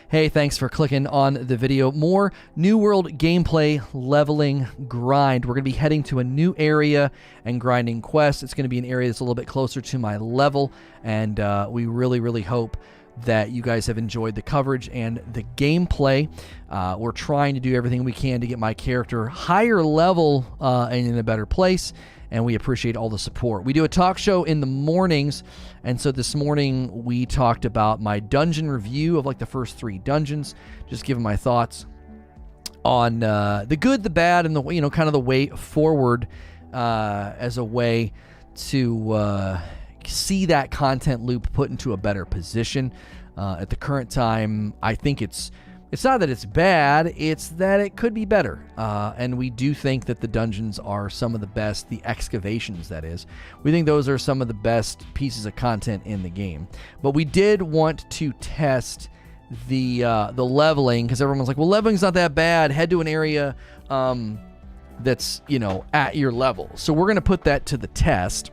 Hey, thanks for clicking on the video. More New World gameplay, leveling, grind. We're going to be heading to a new area and grinding quests. It's going to be an area that's a little bit closer to my level, and we really hope that you guys have enjoyed the coverage and the gameplay. We're trying to do everything we can to get my character higher level and in a better place, and we appreciate all the support. We do a talk show in the mornings, and so this morning we talked about my dungeon review of like the first 3 dungeons, just giving my thoughts on the good, the bad, and the kind of the way forward as a way to see that content loop put into a better position. At the current time, I think it's not that it's bad, it's that it could be better. And we do think that the dungeons are some of the best, the excavations that is. We think those are some of the best pieces of content in the game. But we did want to test the leveling, because everyone's like, well, leveling's not that bad. Head to an area that's, at your level. So we're going to put that to the test.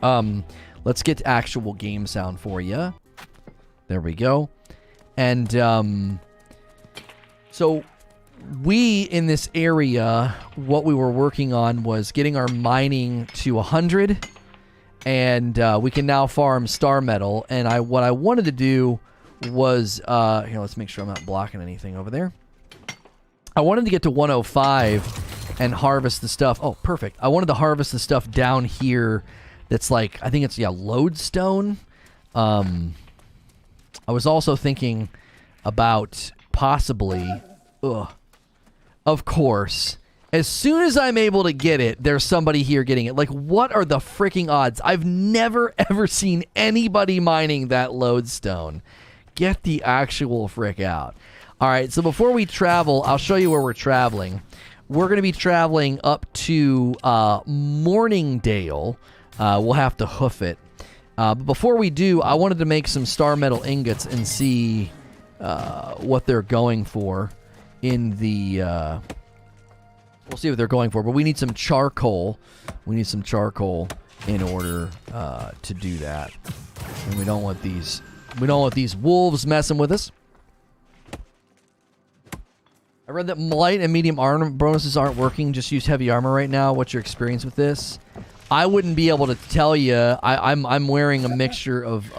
Let's get actual game sound for you. There we go. And so we, in this area, what we were working on was getting our mining to 100, and we can now farm star metal. And what I wanted to do was, here, let's make sure I'm not blocking anything over there. I wanted to get to 105 and harvest the stuff. Oh, perfect. I wanted to harvest the stuff down here that's like, I think it's, lodestone. I was also thinking about possibly, of course, as soon as I'm able to get it, there's somebody here getting it. Like, what are the freaking odds? I've never, ever seen anybody mining that lodestone. Get the actual frick out. All right, so before we travel, I'll show you where we're traveling. We're going to be traveling up to Morningdale. We'll have to hoof it. But before we do, I wanted to make some star metal ingots and see what they're going for in the... we'll see what they're going for, but we need some charcoal. We need some charcoal in order to do that. And we don't want these wolves messing with us. I read that light and medium armor bonuses aren't working. Just use heavy armor right now. What's your experience with this? I wouldn't be able to tell you. I'm wearing a mixture of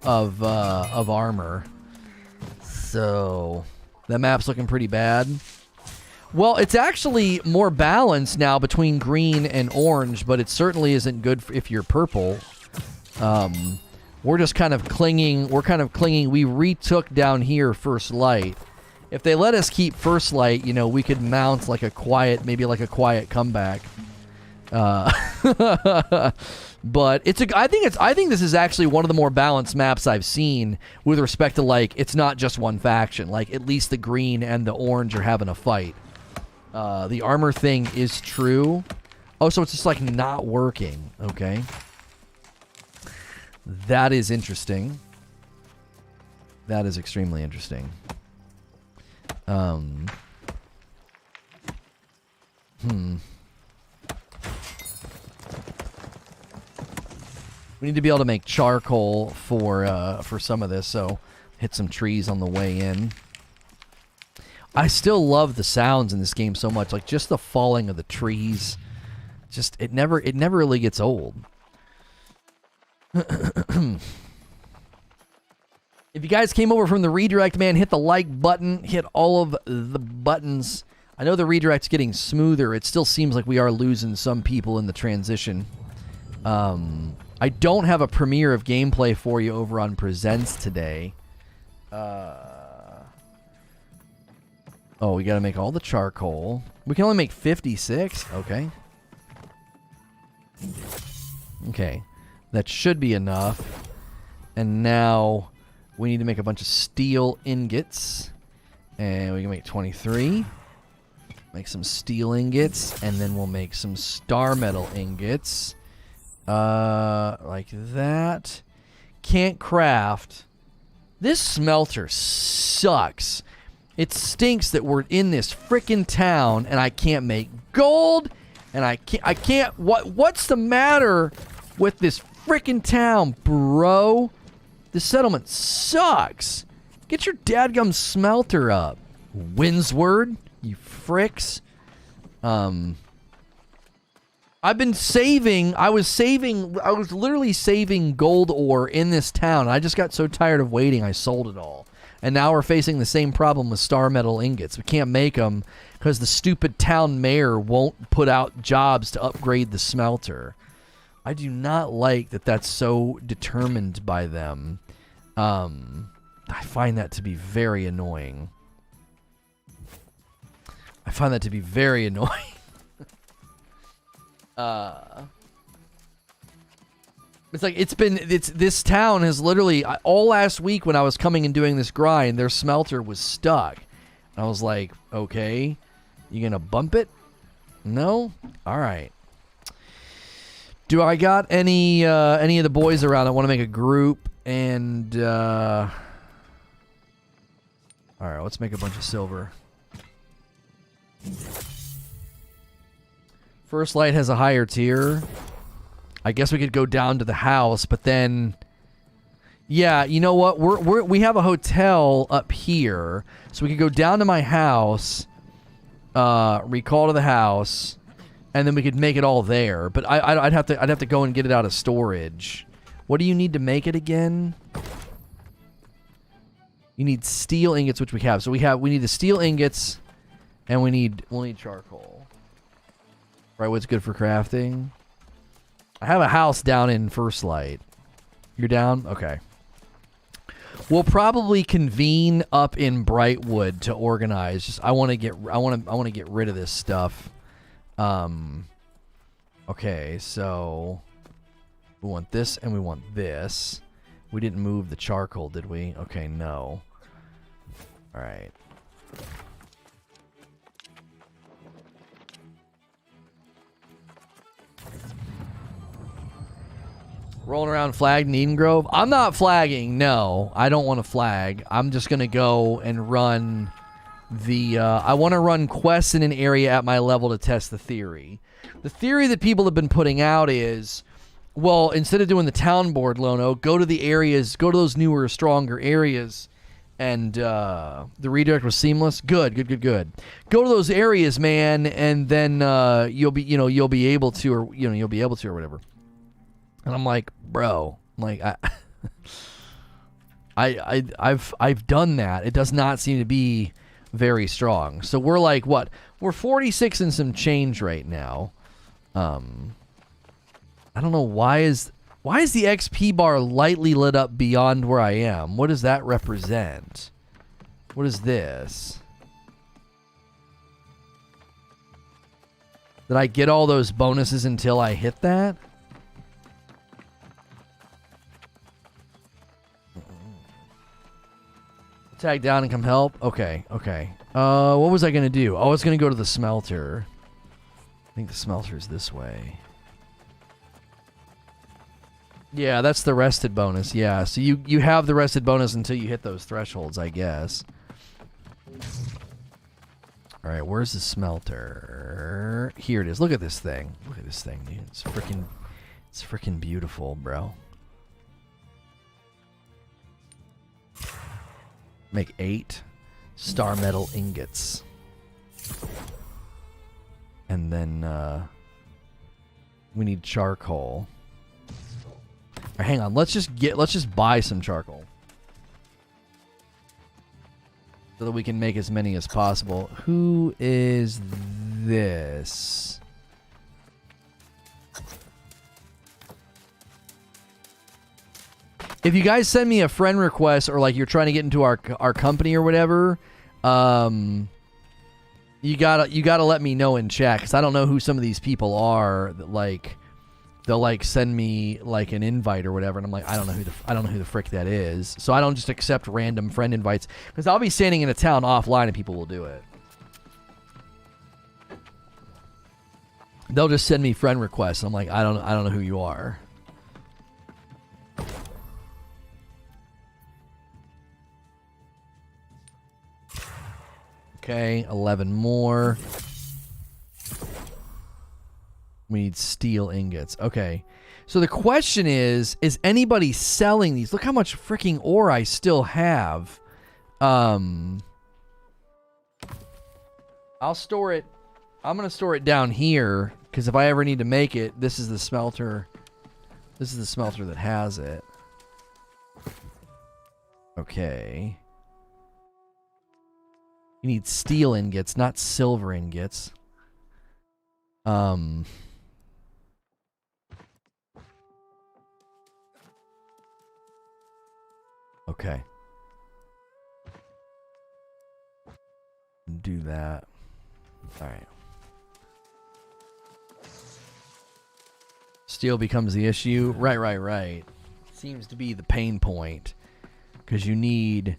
armor, so that map's looking pretty bad. Well, it's actually more balanced now between green and orange, but it certainly isn't good if you're purple. We're just kind of clinging. We're kind of clinging. We retook down here first light. If they let us keep first light, we could mount like a quiet comeback. But I think this is actually one of the more balanced maps I've seen with respect to, like, it's not just one faction. Like, at least the green and the orange are having a fight. The armor thing is true. Oh, so it's just like not working. Okay. That is interesting. That is extremely interesting. We need to be able to make charcoal for some of this, so hit some trees on the way in. I still love the sounds in this game so much, like just the falling of the trees. Just it never really gets old. If you guys came over from the redirect, man, hit the like button, hit all of the buttons. I know the redirect's getting smoother. It still seems like we are losing some people in the transition. I don't have a premiere of gameplay for you over on Presents today. Oh, we got to make all the charcoal. We can only make 56. Okay. Okay. That should be enough. And now we need to make a bunch of steel ingots. And we can make 23. Make some steel ingots. And then we'll make some star metal ingots. Like that. Can't craft. This smelter sucks. It stinks that we're in this frickin' town and I can't make gold. And I can't. What's the matter with this frickin' town, bro? This settlement sucks. Get your dadgum smelter up. Windsward, you fricks. I've been saving. I was literally saving gold ore in this town. I just got so tired of waiting, I sold it all. And now we're facing the same problem with star metal ingots. We can't make them because the stupid town mayor won't put out jobs to upgrade the smelter. I do not like that that's so determined by them. I find that to be very annoying. I find that to be very annoying. It's like this town has literally all last week when I was coming and doing this grind, their smelter was stuck. And I was like, okay, you gonna bump it? No? All right. Do I got any of the boys around that want to make a group? And all right, let's make a bunch of silver. First Light has a higher tier. I guess we could go down to the house, but then, yeah, you know what? We have a hotel up here, so we could go down to my house, recall to the house, and then we could make it all there. But I'd have to go and get it out of storage. What do you need to make it again? You need steel ingots, which we have. So we need the steel ingots, and we'll need charcoal. Right, what's good for crafting? I have a house down in First Light. You're down? Okay. We'll probably convene up in Brightwood to organize. Just I want to get rid of this stuff. Okay, so we want this and we want this. We didn't move the charcoal, did we? Okay, no. All right. Rolling around flagged in Eden Grove. I'm not flagging. No, I don't want to flag. I'm just going to go and run the... I want to run quests in an area at my level to test the theory. The theory that people have been putting out is, well, instead of doing the town board, Lono, go to the areas, go to those newer, stronger areas, and the redirect was seamless. Good. Go to those areas, man, and then you'll be able to, or whatever. And I'm like, bro, like I've done that. It does not seem to be very strong. So we're like, what? We're 46 and some change right now. I don't know why is the XP bar lightly lit up beyond where I am? What does that represent? What is this? Did I get all those bonuses until I hit that? Tag down and come help. Okay. What was I going to do? Oh, I was going to go to the smelter. I think the smelter's this way. Yeah, that's the rested bonus. Yeah, so you have the rested bonus until you hit those thresholds, I guess. All right, where's the smelter? Here it is. Look at this thing. Look at this thing, dude. It's freaking beautiful, bro. Make 8 star metal ingots. And then we need charcoal. Right, hang on, let's just buy some charcoal. So that we can make as many as possible. Who is this? If you guys send me a friend request or like you're trying to get into our company or whatever, you gotta let me know in chat, because I don't know who some of these people are that like they'll like send me like an invite or whatever, and I'm like, I don't know who the frick that is. So I don't just accept random friend invites, because I'll be standing in a town offline and people will do it. They'll just send me friend requests. And I'm like, I don't know who you are. Okay, 11 more. We need steel ingots. Okay. So the question is anybody selling these? Look how much freaking ore I still have. I'll store it. I'm going to store it down here, because if I ever need to make it, this is the smelter. This is the smelter that has it. Okay. You need steel ingots, not silver ingots. Okay. Do that. All right. Steel becomes the issue. Right. Seems to be the pain point. Because you need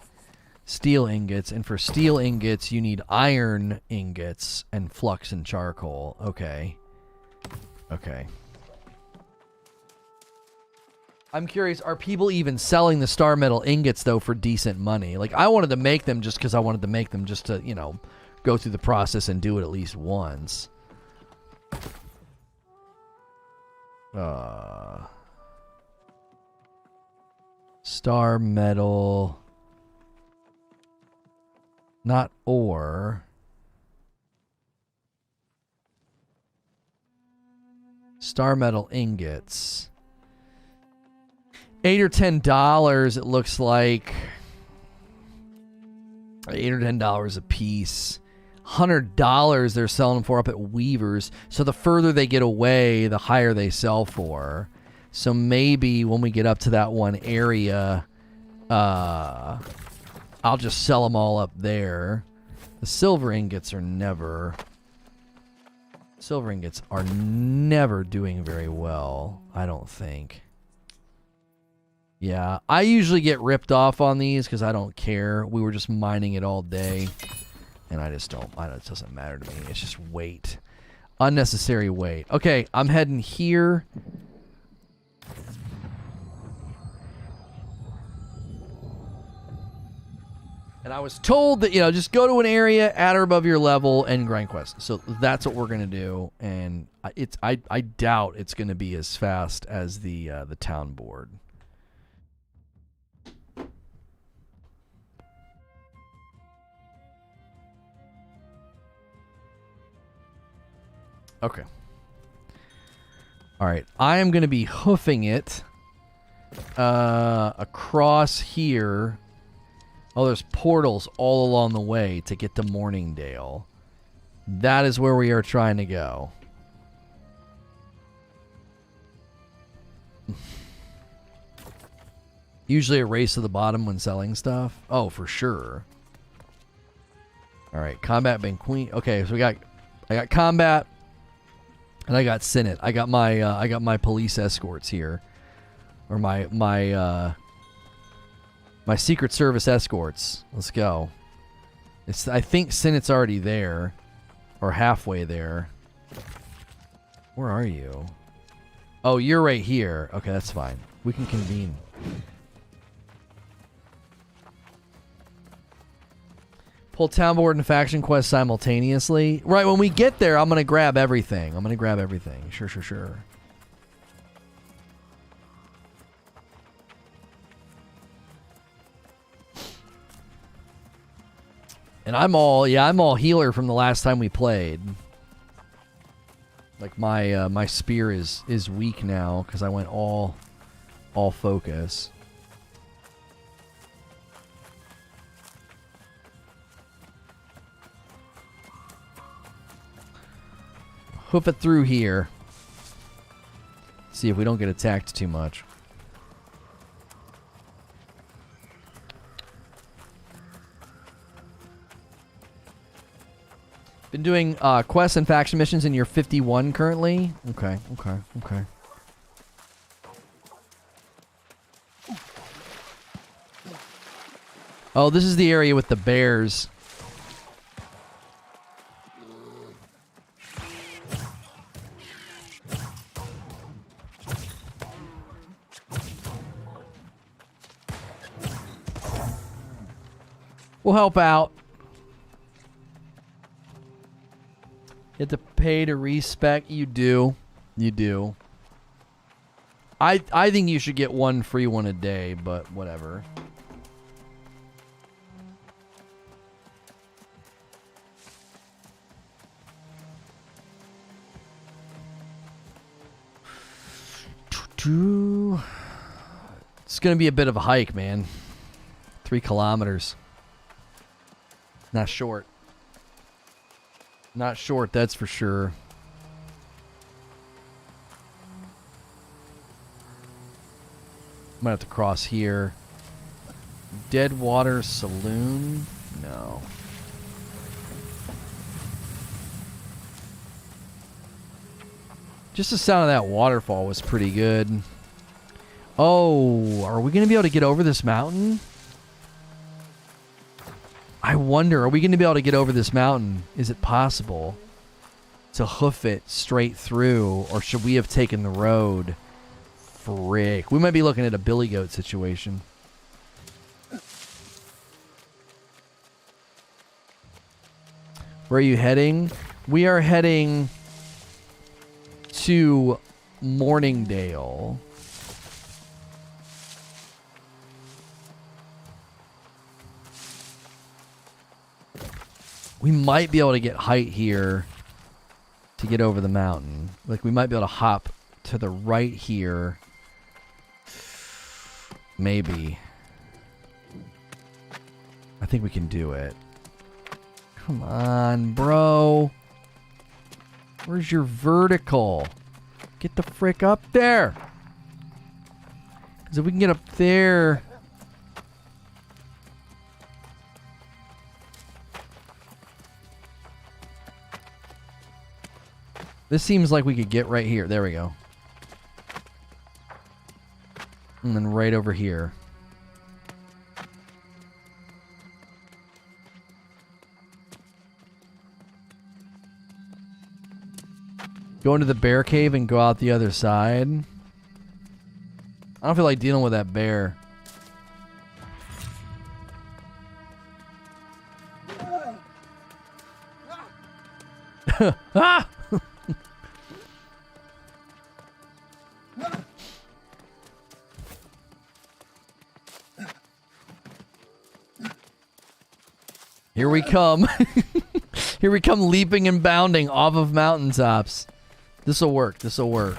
steel ingots. And for steel ingots, you need iron ingots and flux and charcoal. Okay. Okay. I'm curious, are people even selling the star metal ingots, though, for decent money? Like, I wanted to make them just because I wanted to make them just to, you know, go through the process and do it at least once. Star metal. Not ore. Star metal ingots. $8 or $10, it looks like. $8 or $10 a piece. $100 they're selling them for up at Weaver's. So the further they get away, the higher they sell for. So maybe when we get up to that one area, I'll just sell them all up there. The silver ingots are never... Silver ingots are never doing very well, I don't think. Yeah, I usually get ripped off on these because I don't care. We were just mining it all day. And I just don't, it doesn't matter to me. It's just weight. Unnecessary weight. Okay, I'm heading here. And I was told that, you know, just go to an area at or above your level and grind quests. So that's what we're going to do. And I doubt it's going to be as fast as the town board. Okay. All right. I am going to be hoofing it across here. Oh, there's portals all along the way to get to Morningdale. That is where we are trying to go. Usually a race to the bottom when selling stuff. Oh, for sure. All right. Combat been queen. Okay, so I got combat. And I got Senate. I got my police escorts here, or my Secret Service escorts. Let's go. I think Senate's already there, or halfway there. Where are you? Oh, you're right here. Okay, that's fine. We can convene. Pull town board and faction quest simultaneously. Right, when we get there, I'm going to grab everything. Sure. And I'm all healer from the last time we played. Like my spear is weak now because I went all focus. Hoof it through here. See if we don't get attacked too much. Been doing quests and faction missions in your 51 currently? Okay. Oh, this is the area with the bears. We'll help out. You have to pay to respec. You do. I think you should get one free one a day, but whatever. It's going to be a bit of a hike, man. 3 kilometers. Not short. Not short, that's for sure. Might have to cross here. Deadwater Saloon? No. Just the sound of that waterfall was pretty good. Oh, are we going to be able to get over this mountain? I wonder, are we going to be able to get over this mountain? Is it possible to hoof it straight through, or should we have taken the road? Frick. We might be looking at a billy goat situation. Where are you heading? We are heading to Morningdale. We might be able to get height here to get over the mountain. Like, we might be able to hop to the right here. Maybe. I think we can do it. Come on, bro. Where's your vertical? Get the frick up there. Because if we can get up there... This seems like we could get right here. There we go. And then right over here. Go into the bear cave and go out the other side. I don't feel like dealing with that bear. Ah! Here we come. Here we come leaping and bounding off of mountaintops. This'll work. This'll work.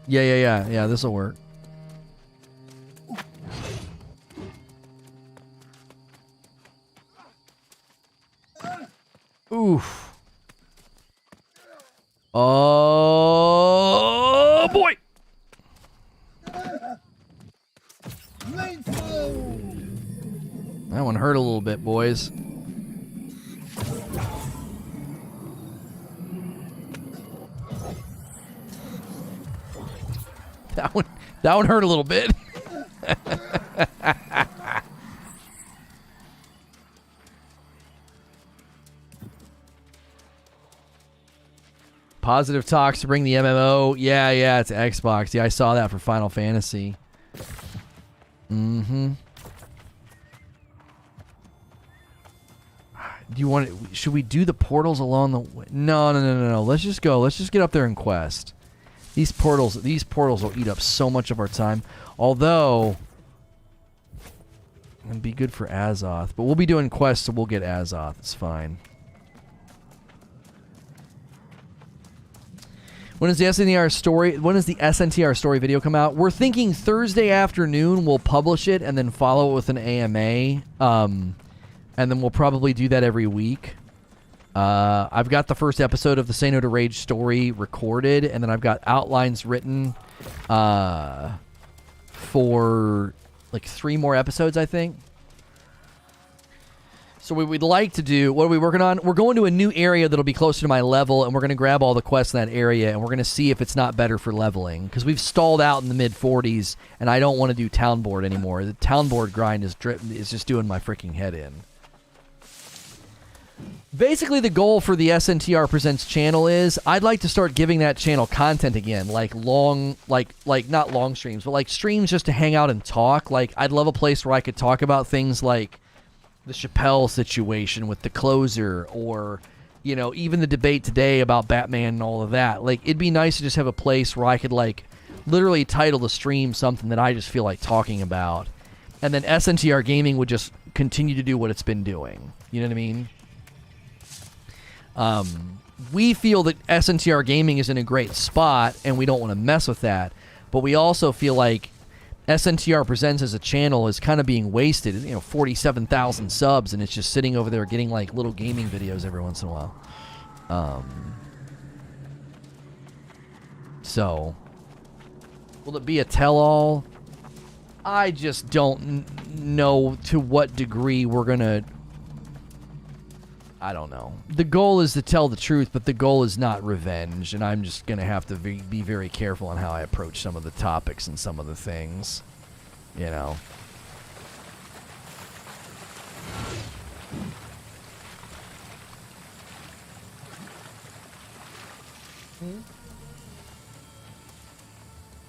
Yeah, this'll work. Oof. Oh, boy. That one hurt a little bit, boys. That one hurt a little bit. Positive talks to bring the MMO. Yeah, it's Xbox. Yeah, I saw that for Final Fantasy. Mm-hmm. Do you want it? Should we do the portals along the way? No. Let's just go. Let's just get up there and quest. These portals will eat up so much of our time. Although, it'd be good for Azoth. But we'll be doing quests, so we'll get Azoth. It's fine. When is the SNTR story? When does the SNTR story video come out? We're thinking Thursday afternoon. We'll publish it and then follow it with an AMA. And then we'll probably do that every week. I've got the first episode of the Say No to Rage story recorded, and then I've got outlines written for like 3 more episodes, I think. So what we'd like to do, what are we working on? We're going to a new area that'll be closer to my level, and we're going to grab all the quests in that area, and we're going to see if it's not better for leveling. Because we've stalled out in the mid-40s, and I don't want to do town board anymore. The town board grind is just doing my freaking head in. Basically, the goal for the SNTR Presents channel is I'd like to start giving that channel content again, like long, like not long streams, but like streams just to hang out and talk. Like, I'd love a place where I could talk about things like the Chappelle situation with the closer, or, you know, even the debate today about Batman and all of that. Like, it'd be nice to just have a place where I could, like, literally title the stream something that I just feel like talking about. And then SNTR Gaming would just continue to do what it's been doing. You know what I mean? We feel that SNTR Gaming is in a great spot, and we don't want to mess with that. But we also feel like SNTR Presents as a channel is kind of being wasted. You know, 47,000 subs, and it's just sitting over there getting like little gaming videos every once in a while. So, will it be a tell-all? I just don't know to what degree we're gonna... I don't know. The goal is to tell the truth, but the goal is not revenge, and I'm just gonna have to be very careful on how I approach some of the topics and some of the things, you know.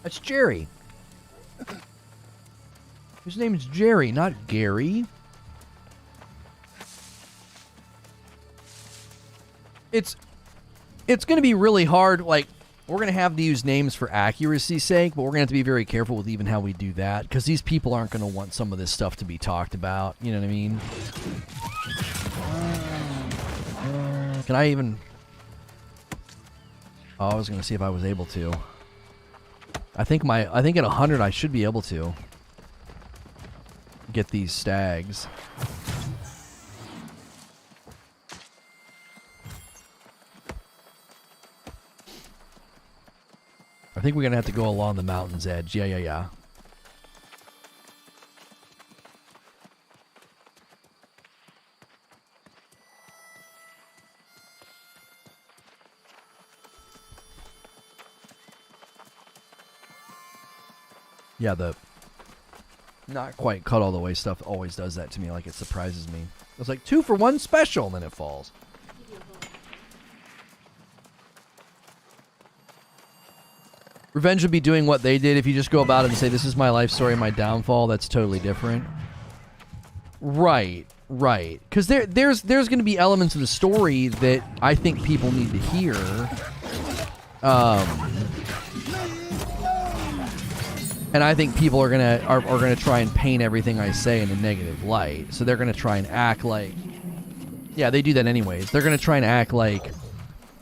That's Jerry. His name is Jerry, not Gary. It's going to be really hard. Like, we're going to have to use names for accuracy's sake, but we're going to have to be very careful with even how we do that, because these people aren't going to want some of this stuff to be talked about. You know what I mean? Can I even... Oh, I was going to see if I was able to. I think at 100 I should be able to get these stags. I think we're gonna have to go along the mountain's edge. Yeah. Yeah, the not quite cut all the way stuff always does that to me. Like, it surprises me. It's like 2 for 1 special, and then it falls. Revenge would be doing what they did. If you just go about it and say, this is my life story, my downfall, that's totally different. Right. Because there's going to be elements of the story that I think people need to hear. And I think people are gonna try and paint everything I say in a negative light. So they're gonna try and act like, yeah, they do that anyways. They're gonna try and act like,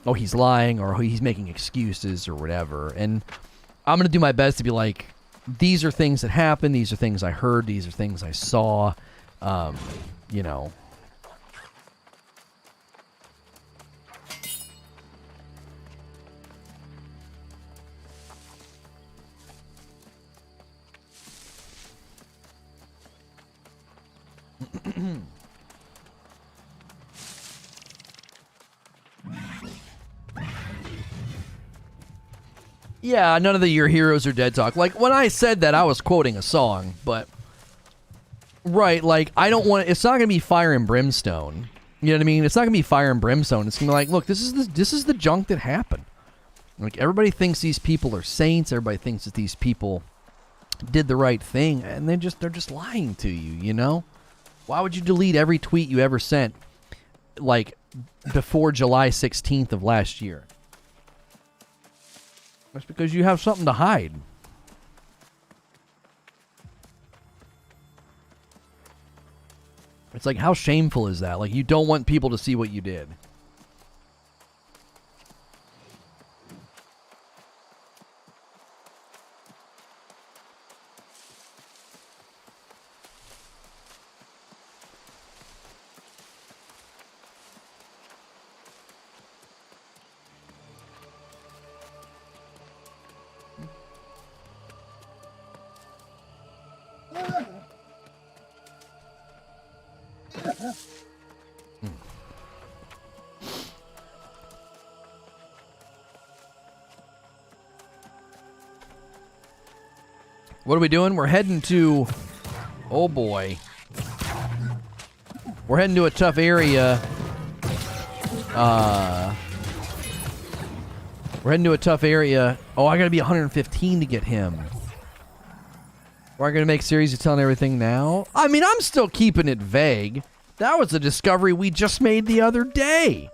oh, he's lying, or he's making excuses or whatever. And I'm gonna do my best to be like, these are things that happened. These are things I heard. These are things I saw. You know. Yeah, none of the "your heroes are dead" talk. Like, when I said that, I was quoting a song, but... Right, like, I don't want... It's not going to be fire and brimstone. You know what I mean? It's not going to be fire and brimstone. It's going to be like, look, this is the junk that happened. Like, everybody thinks these people are saints. Everybody thinks that these people did the right thing, and they're just lying to you, you know? Why would you delete every tweet you ever sent, like, before July 16th of last year? That's because you have something to hide. It's like, how shameful is that? Like, you don't want people to see what you did. What are we doing? We're heading to... Oh, boy. We're heading to a tough area. We're heading to a tough area. Oh, I gotta be 115 to get him. We're gonna make series of telling everything now? I mean, I'm still keeping it vague. That was a discovery we just made the other day.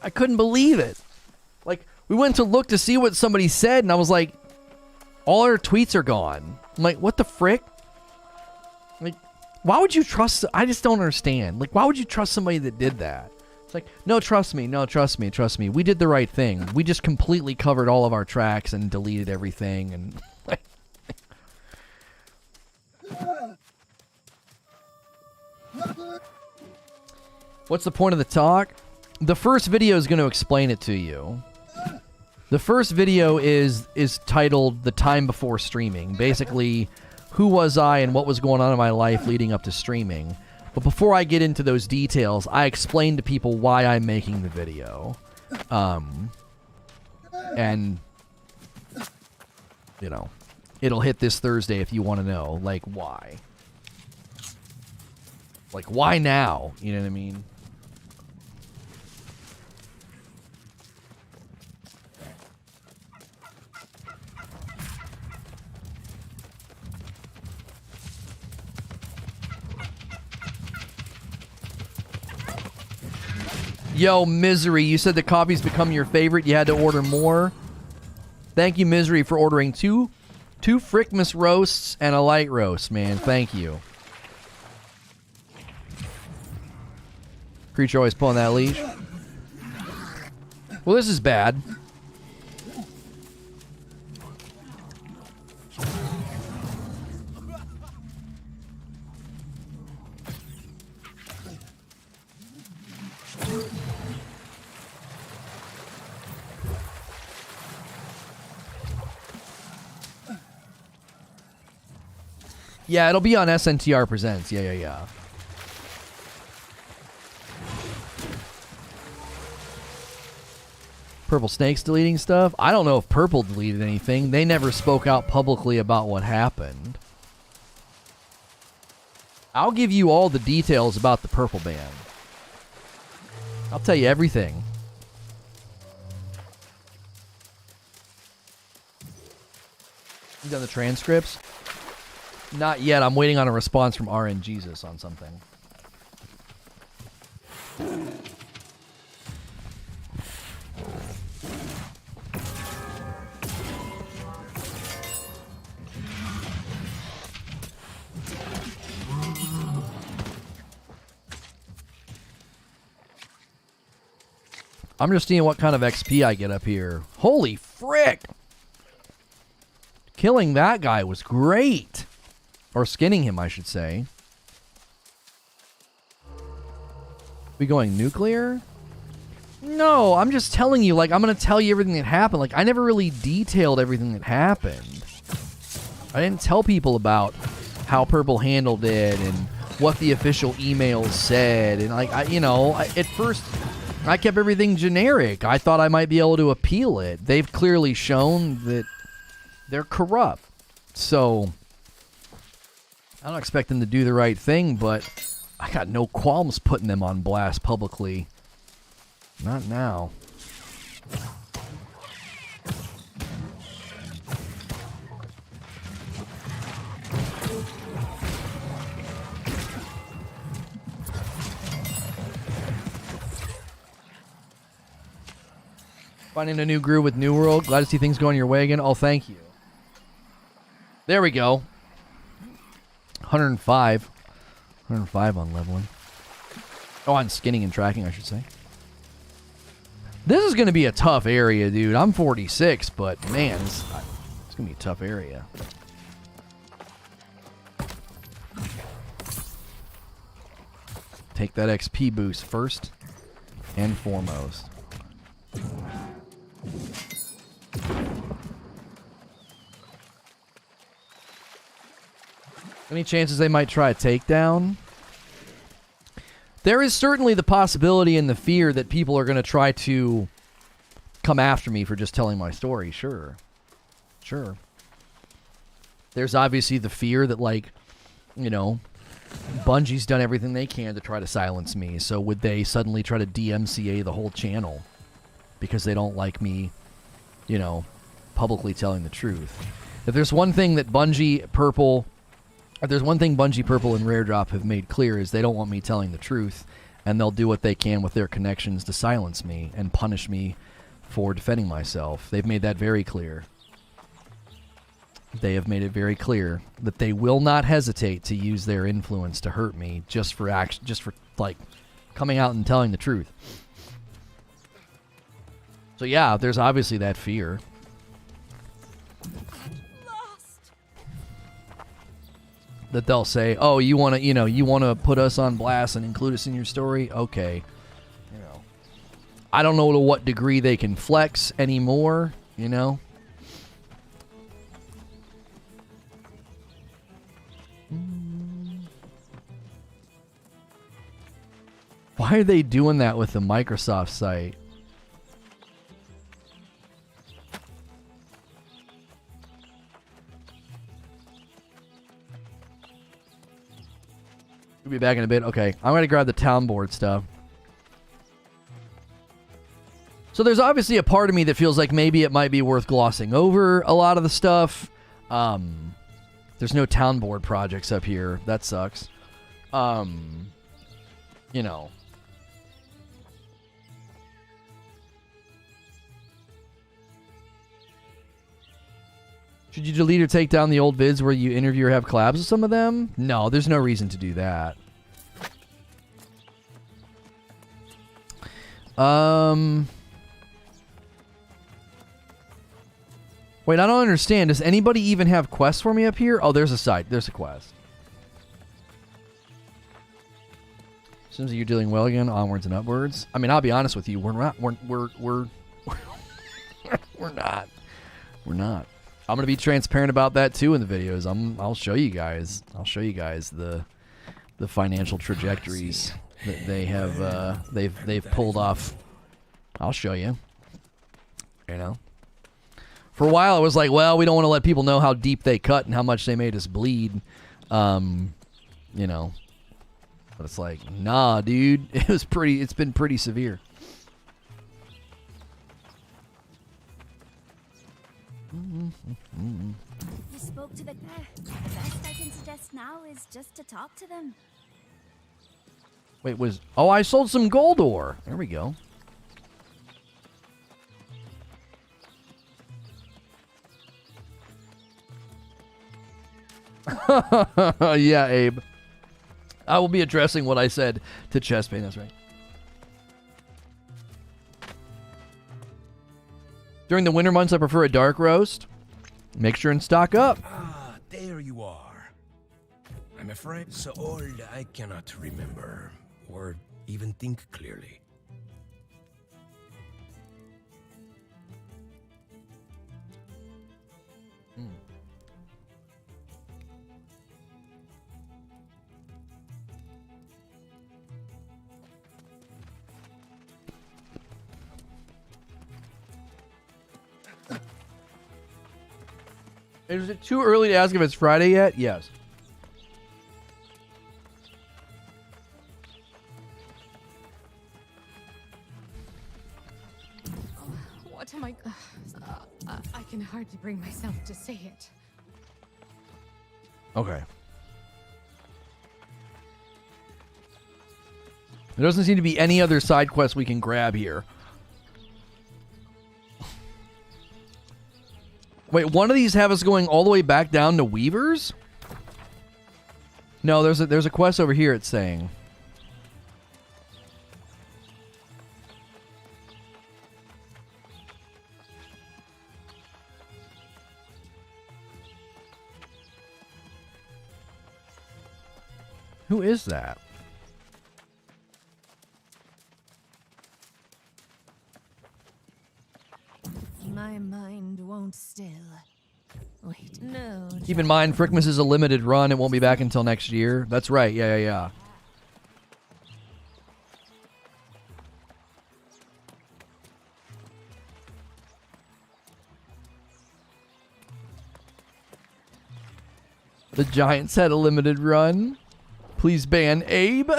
I couldn't believe it. Like, we went to look to see what somebody said, and I was like, all our tweets are gone. I'm like, what the frick? Like, why would you trust... I just don't understand. Like, why would you trust somebody that did that? It's like, no, trust me. No, trust me. Trust me. We did the right thing. We just completely covered all of our tracks and deleted everything. And what's the point of the talk? The first video is going to explain it to you. The first video is titled The Time Before Streaming. Basically, who was I and what was going on in my life leading up to streaming. But before I get into those details, I explain to people why I'm making the video. And, you know, it'll hit this Thursday if you want to know, like, why. Like, why now? You know what I mean? Yo, Misery, you said the coffee's become your favorite. You had to order more. Thank you, Misery, for ordering two Frickmas roasts and a light roast, man. Thank you. Creature always pulling that leash. Well, this is bad. Yeah, it'll be on SNTR Presents. Yeah. Purple Snake's deleting stuff? I don't know if Purple deleted anything. They never spoke out publicly about what happened. I'll give you all the details about the Purple ban. I'll tell you everything. You done the transcripts? Not yet. I'm waiting on a response from RN Jesus on something. I'm just seeing what kind of XP I get up here. Holy frick! Killing that guy was great. Or skinning him, I should say. We going nuclear? No, I'm just telling you, like, I'm going to tell you everything that happened. Like, I never really detailed everything that happened. I didn't tell people about how Purple handled it and what the official emails said. And, like, at first, I kept everything generic. I thought I might be able to appeal it. They've clearly shown that they're corrupt. So I don't expect them to do the right thing, but I got no qualms putting them on blast publicly. Not now. Finding a new groove with New World. Glad to see things going your way again. Oh, thank you. There we go. 105. 105 on leveling. Oh, on skinning and tracking, I should say. This is going to be a tough area, dude. I'm 46, but man, it's going to be a tough area. Take that XP boost first and foremost. Any chances they might try a takedown? There is certainly the possibility and the fear that people are going to try to come after me for just telling my story. Sure. Sure. There's obviously the fear that, like, you know, Bungie's done everything they can to try to silence me. So would they suddenly try to DMCA the whole channel because they don't like me, you know, publicly telling the truth? If there's one thing that Bungie, Purple, and Rare Drop have made clear is they don't want me telling the truth, and they'll do what they can with their connections to silence me and punish me for defending myself. They've made that very clear. They have made it very clear that they will not hesitate to use their influence to hurt me just for like coming out and telling the truth. So yeah, there's obviously that fear. That they'll say, "Oh, you want to, you want to put us on blast and include us in your story? Okay." I don't know to what degree they can flex anymore, Why are they doing that with the Microsoft site? We'll be back in a bit. Okay, I'm going to grab the town board stuff. So there's obviously a part of me that feels like maybe it might be worth glossing over a lot of the stuff. There's no town board projects up here. That sucks. Should you delete or take down the old vids where you interview or have collabs with some of them? No, there's no reason to do that. Wait, I don't understand. Does anybody even have quests for me up here? Oh, there's a site. There's a quest. Seems like you're doing well again. Onwards and upwards. I mean, I'll be honest with you. We're not. We're not. We're not. I'm gonna be transparent about that too in the videos. I'll show you guys. I'll show you guys the financial trajectories that they have. They've pulled off. I'll show you. For a while, it was like, well, we don't want to let people know how deep they cut and how much they made us bleed. But it's like, nah, dude. It's been pretty severe. You spoke to the best I can suggest now is just to talk to them. Wait, I sold some gold ore. There we go. Yeah, Abe. I will be addressing what I said to Chestpain. That's right. During the winter months, I prefer a dark roast. Make sure and stock up. Ah, there you are. I'm afraid so old I cannot remember or even think clearly. Is it too early to ask if it's Friday yet? Yes. What am I... I can hardly bring myself to say it. Okay. There doesn't seem to be any other side quests we can grab here. Wait, one of these have us going all the way back down to Weavers? No, there's a quest over here, it's saying. Who is that? My mind won't still. Wait, no. Keep in mind, Frickmas is a limited run. It won't be back until next year. That's right. Yeah. The Giants had a limited run. Please ban Abe.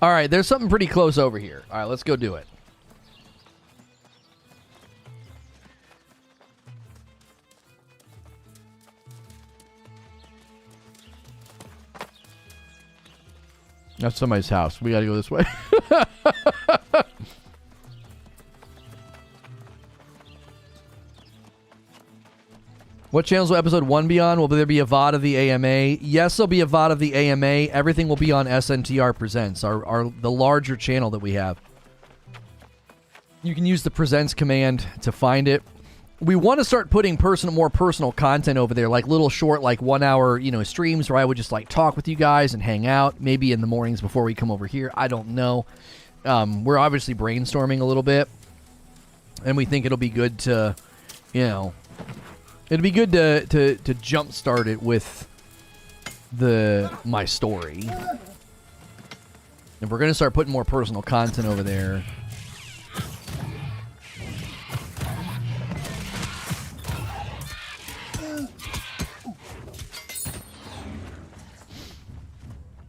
All right, there's something pretty close over here. All right, let's go do it. That's somebody's house. We gotta go this way. What channels will episode 1 be on? Will there be a VOD of the AMA? Yes, there'll be a VOD of the AMA. Everything will be on SNTR Presents, the larger channel that we have. You can use the Presents command to find it. We want to start putting more personal content over there, like little short, like 1 hour, streams where I would just like talk with you guys and hang out, maybe in the mornings before we come over here. I don't know. We're obviously brainstorming a little bit, and we think it'll be good to, it'd be good to jumpstart it with my story. And we're gonna start putting more personal content over there.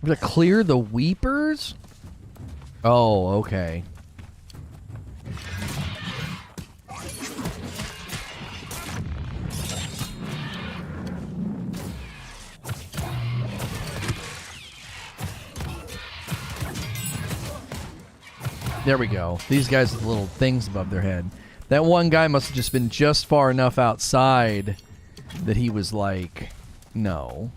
To clear the weepers? Oh, okay. There we go. These guys with little things above their head. That one guy must have just been just far enough outside that he was like, no.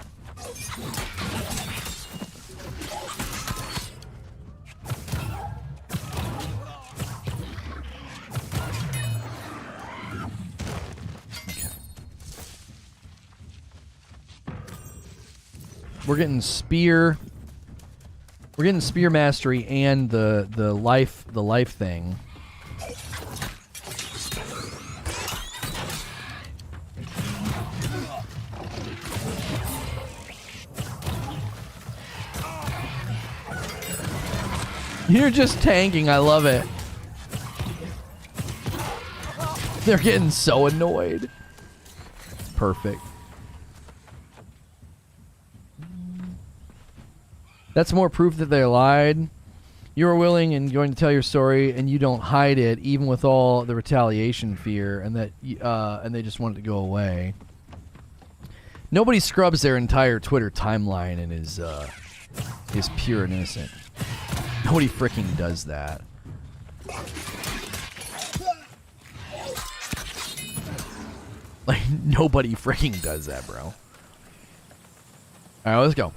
We're getting spear. We're getting spear mastery and the life thing. You're just tanking. I love it. They're getting so annoyed. It's perfect. That's more proof that they lied. You are willing and going to tell your story, and you don't hide it, even with all the retaliation fear, and that and they just want it to go away. Nobody scrubs their entire Twitter timeline and is pure and innocent. Nobody freaking does that. Like, nobody freaking does that, bro. All right, let's go.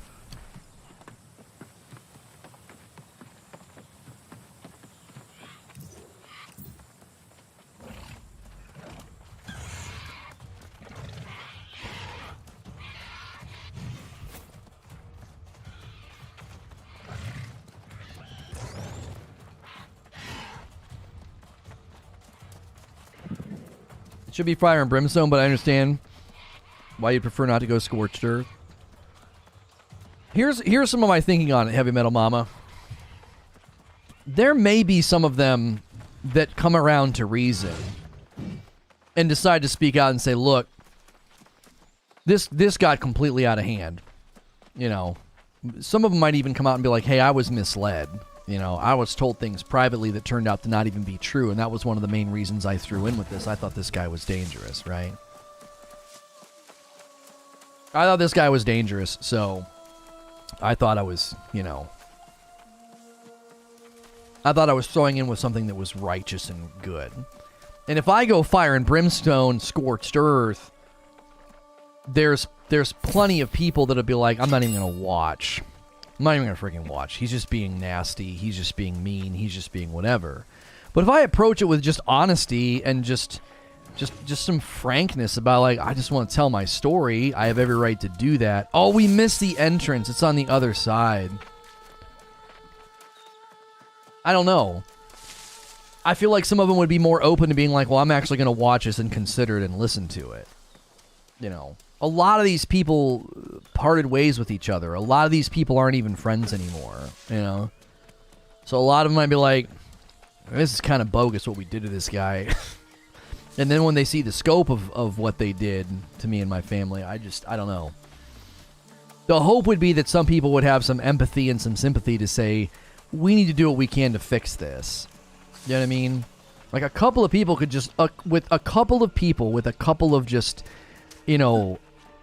Should be fire and brimstone, but I understand why you'd prefer not to go scorched earth. Here's some of my thinking on it, Heavy Metal Mama. There may be some of them that come around to reason and decide to speak out and say, look, this got completely out of hand. Some of them might even come out and be like, hey, I was misled. I was told things privately that turned out to not even be true, and that was one of the main reasons I threw in with this. I thought this guy was dangerous, right? I thought this guy was dangerous, so I thought I was, I thought I was throwing in with something that was righteous and good. And if I go fire and brimstone, scorched earth, there's plenty of people that'll be like, I'm not even going to watch. I'm not even going to freaking watch. He's just being nasty. He's just being mean. He's just being whatever. But if I approach it with just honesty and just some frankness about, like, I just want to tell my story, I have every right to do that. Oh, we missed the entrance. It's on the other side. I don't know. I feel like some of them would be more open to being like, well, I'm actually going to watch this and consider it and listen to it. A lot of these people parted ways with each other. A lot of these people aren't even friends anymore, So a lot of them might be like, this is kind of bogus what we did to this guy. And then when they see the scope of what they did to me and my family, I don't know. The hope would be that some people would have some empathy and some sympathy to say, we need to do what we can to fix this. You know what I mean? Like a couple of people could just, with a couple of just,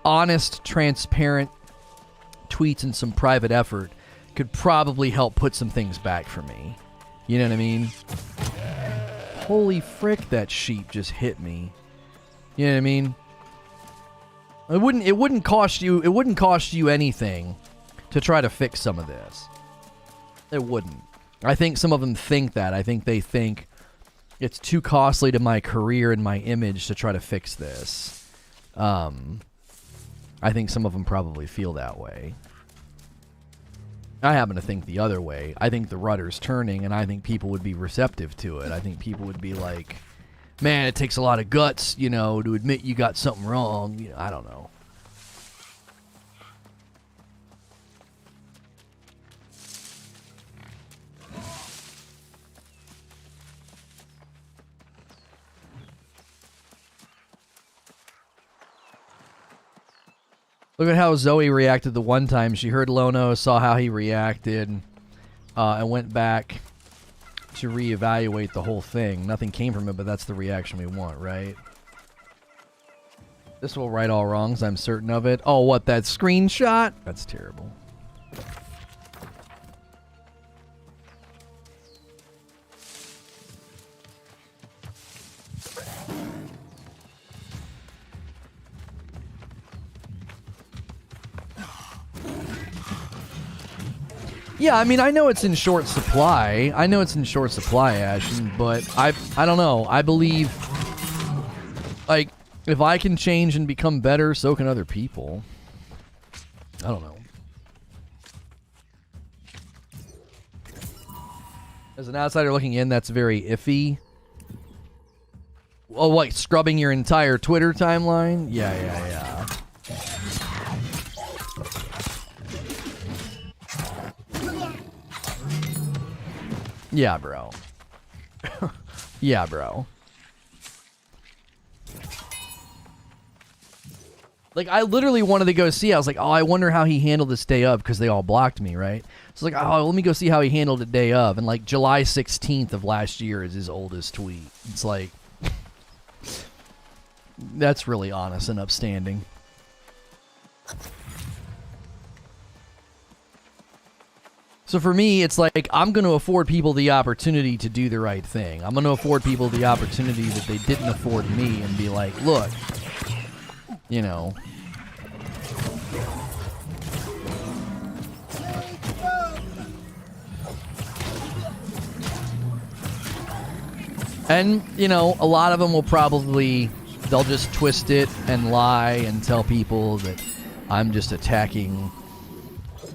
honest, transparent tweets and some private effort could probably help put some things back for me. You know what I mean? Holy frick, that sheep just hit me. You know what I mean? It wouldn't cost you anything to try to fix some of this. It wouldn't. I think some of them think that. I think they think it's too costly to my career and my image to try to fix this. I think some of them probably feel that way. I happen to think the other way. I think the rudder's turning, and I think people would be receptive to it. I think people would be like, man, it takes a lot of guts, you know, to admit you got something wrong. You know, I don't know. Look at how Zoe reacted the one time. She heard Lono, saw how he reacted, and went back to reevaluate the whole thing. Nothing came from it, but that's the reaction we want, right? This will right all wrongs, I'm certain of it. Oh, what, that screenshot? That's terrible. Yeah, I mean, I know it's in short supply. I know it's in short supply, Ashen, but I don't know. I believe, like, if I can change and become better, so can other people. I don't know. As an outsider looking in, that's very iffy. Oh, what, scrubbing your entire Twitter timeline? Yeah. Yeah, bro. Yeah, bro. Like, I literally wanted to go see. I was like, oh, I wonder how he handled this day of, because they all blocked me, right? So like, oh, let me go see how he handled it day of. And like, July 16th of last year is his oldest tweet. It's like, that's really honest and upstanding. So for me, it's like, I'm going to afford people the opportunity to do the right thing. I'm going to afford people the opportunity that they didn't afford me and be like, look, you know. And, you know, a lot of them will probably, they'll just twist it and lie and tell people that I'm just attacking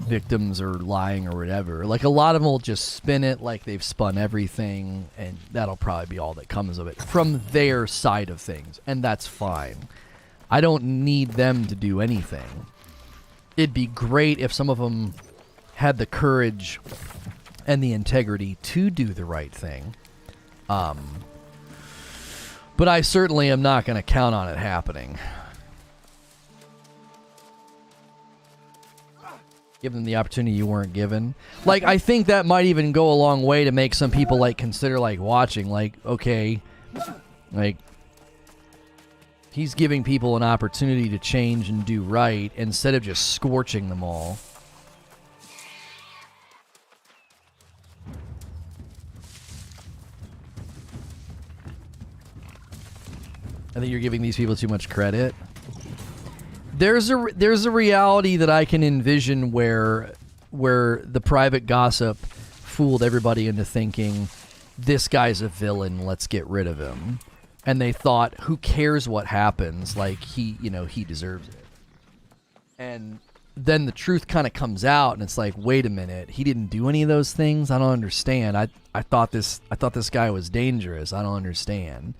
victims or lying or whatever. Like, a lot of them will just spin it like they've spun everything, and that'll probably be all that comes of it from their side of things, and that's fine. I don't need them to do anything. It'd be great if some of them had the courage and the integrity to do the right thing. But I certainly am not going to count on it happening. Give them the opportunity you weren't given. Like, I think that might even go a long way to make some people, like, consider, like, watching. Like, okay, like, he's giving people an opportunity to change and do right instead of just scorching them all. I think you're giving these people too much credit. There's a reality that I can envision where the private gossip fooled everybody into thinking this guy's a villain, let's get rid of him. And they thought, who cares what happens? Like, he deserves it. And then the truth kind of comes out, and it's like, wait a minute, he didn't do any of those things? I don't understand. I thought this guy was dangerous. I don't understand.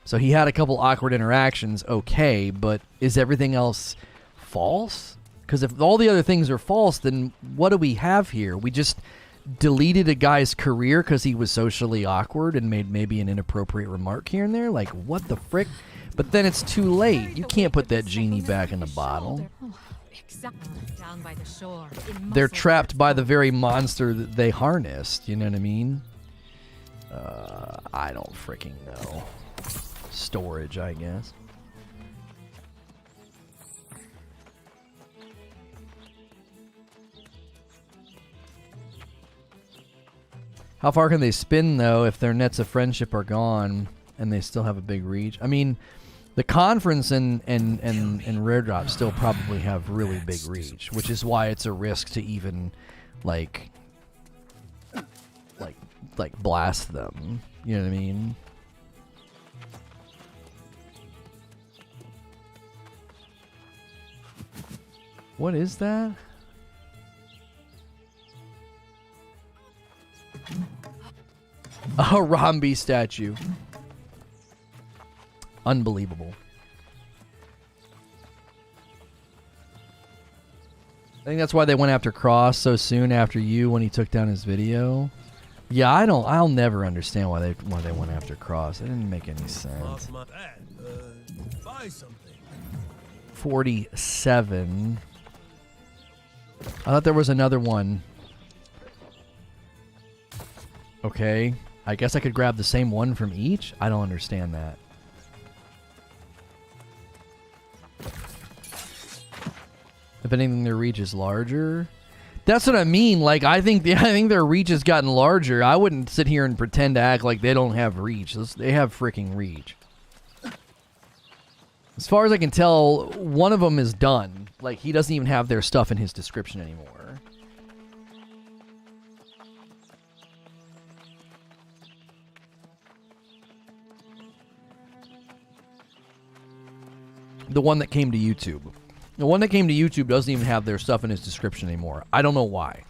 So he had a couple awkward interactions, okay, but is everything else false? Because if all the other things are false, then what do we have here? We just deleted a guy's career because he was socially awkward and made maybe an inappropriate remark here and there? Like, what the frick? But then it's too late. You can't put that genie back in the bottle. Down by the shore. They're trapped by the very monster that they harnessed, you know what I mean? I don't freaking know. Storage, I guess. How far can they spin, though, if their nets of friendship are gone and they still have a big reach? I mean, The conference and rare drops still probably have really big reach, which is why it's a risk to even like blast them. You know what I mean? What is that? A Harambe statue. Unbelievable. I think that's why they went after Cross so soon after you when he took down his video. Yeah, I'll never understand why they went after Cross. It didn't make any sense. Buy something. 47. I thought there was another one. Okay. I guess I could grab the same one from each? I don't understand that. If anything, their reach is larger. That's what I mean. Like, I think their reach has gotten larger. I wouldn't sit here and pretend to act like they don't have reach. They have freaking reach. As far as I can tell, one of them is done. Like, he doesn't even have their stuff in his description anymore. The one that came to YouTube. The one that came to YouTube doesn't even have their stuff in his description anymore. I don't know why.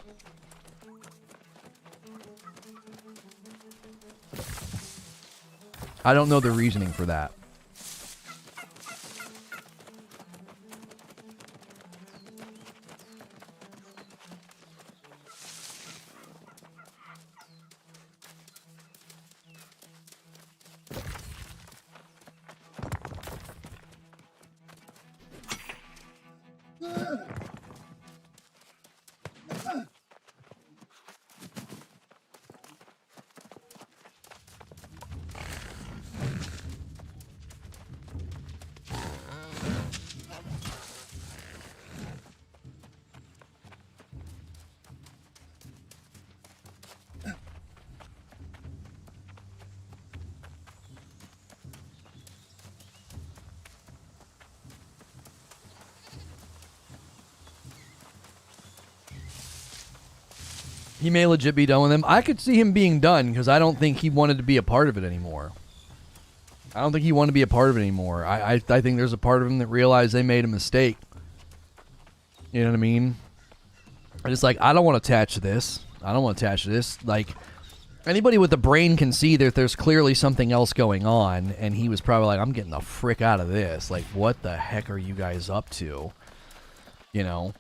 I don't know the reasoning for that. He may legit be done with him. I could see him being done because I don't think he wanted to be a part of it anymore. I don't think he wanted to be a part of it anymore. I think there's a part of him that realized they made a mistake. You know what I mean? And it's like, I don't want to attach to this. I don't want to attach to this. Like, anybody with a brain can see that there's clearly something else going on, and he was probably like, I'm getting the frick out of this. Like, what the heck are you guys up to? You know?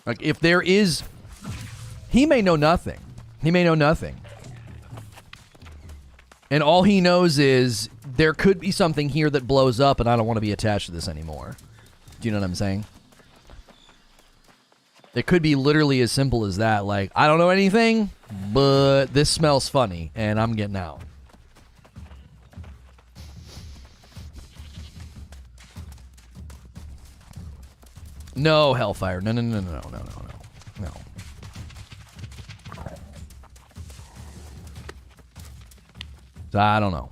Like, if there is... He may know nothing. He may know nothing. And all he knows is there could be something here that blows up, and I don't want to be attached to this anymore. Do you know what I'm saying? It could be literally as simple as that. Like, I don't know anything, but this smells funny, and I'm getting out. No, Hellfire. No. I don't know.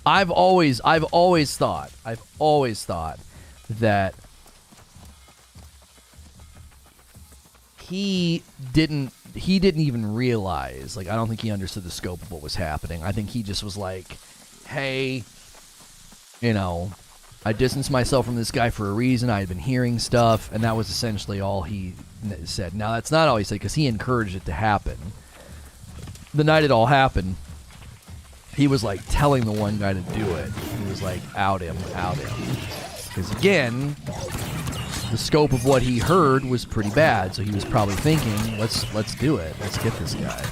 I've always thought that he didn't even realize, like, I don't think he understood the scope of what was happening. I think he just was like, hey, you know, I distanced myself from this guy for a reason. I had been hearing stuff, and that was essentially all he said. Now, that's not all he said, because he encouraged it to happen. The night it all happened, he was, like, telling the one guy to do it. He was like, out him. Because, again, the scope of what he heard was pretty bad, so he was probably thinking, let's do it. Let's get this guy.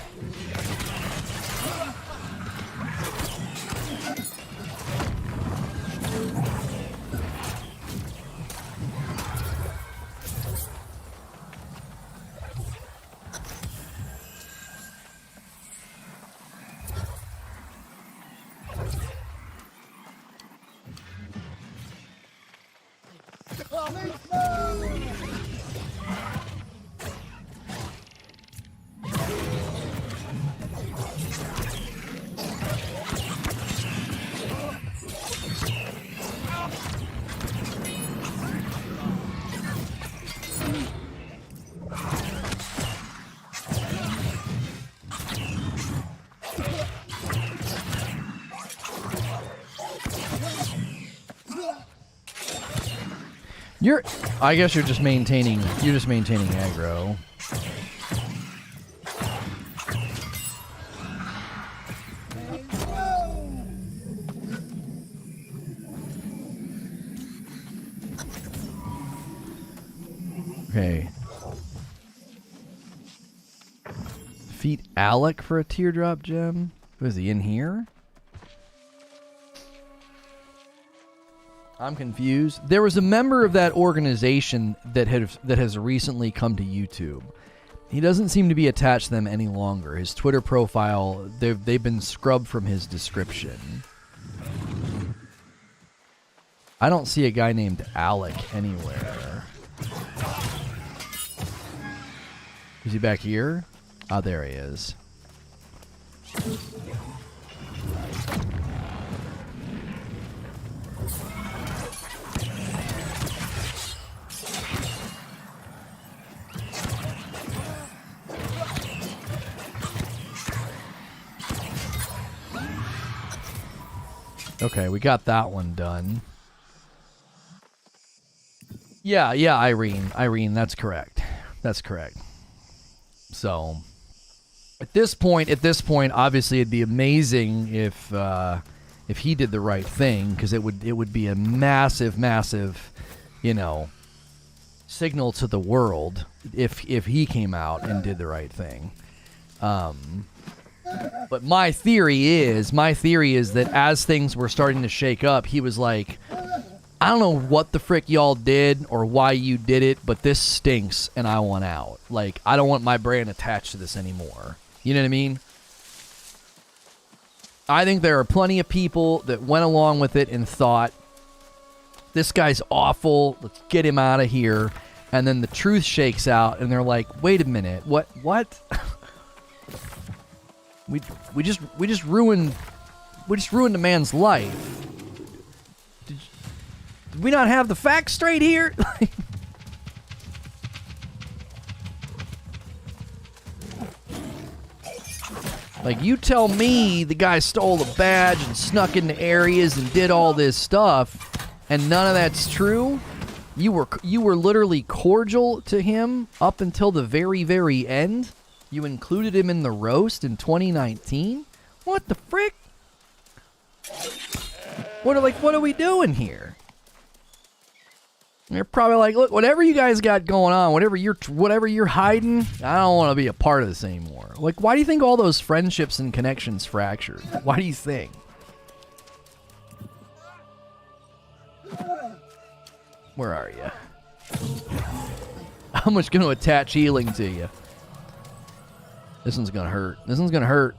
I guess you're just maintaining aggro. Okay. Defeat Alec for a teardrop gem. Was he in here? I'm confused. There was a member of that organization that has recently come to YouTube. He doesn't seem to be attached to them any longer. His Twitter profile, they've been scrubbed from his description. I don't see a guy named Alec anywhere. Is he back here? Oh, there he is. Okay, we got that one done. Yeah, Irene, that's correct. That's correct. So, at this point, obviously, it'd be amazing if he did the right thing, because it would be a massive, you know, signal to the world if he came out and did the right thing. But my theory is that as things were starting to shake up, he was like, I don't know what the frick y'all did or why you did it, but this stinks and I want out. Like, I don't want my brand attached to this anymore. You know what I mean? I think there are plenty of people that went along with it and thought, this guy's awful, let's get him out of here. And then the truth shakes out and they're like, wait a minute, what? We just ruined a man's life. Did we not have the facts straight here? Like, you tell me the guy stole a badge and snuck into areas and did all this stuff, and none of that's true? You were literally cordial to him up until the very, very end? You included him in the roast in 2019? What the frick? What are we doing here? They're probably like, look, whatever you guys got going on, whatever you're hiding, I don't want to be a part of this anymore. Like, why do you think all those friendships and connections fractured? Why do you think? Where are you? How much going to attach healing to you? This one's gonna hurt. This one's gonna hurt.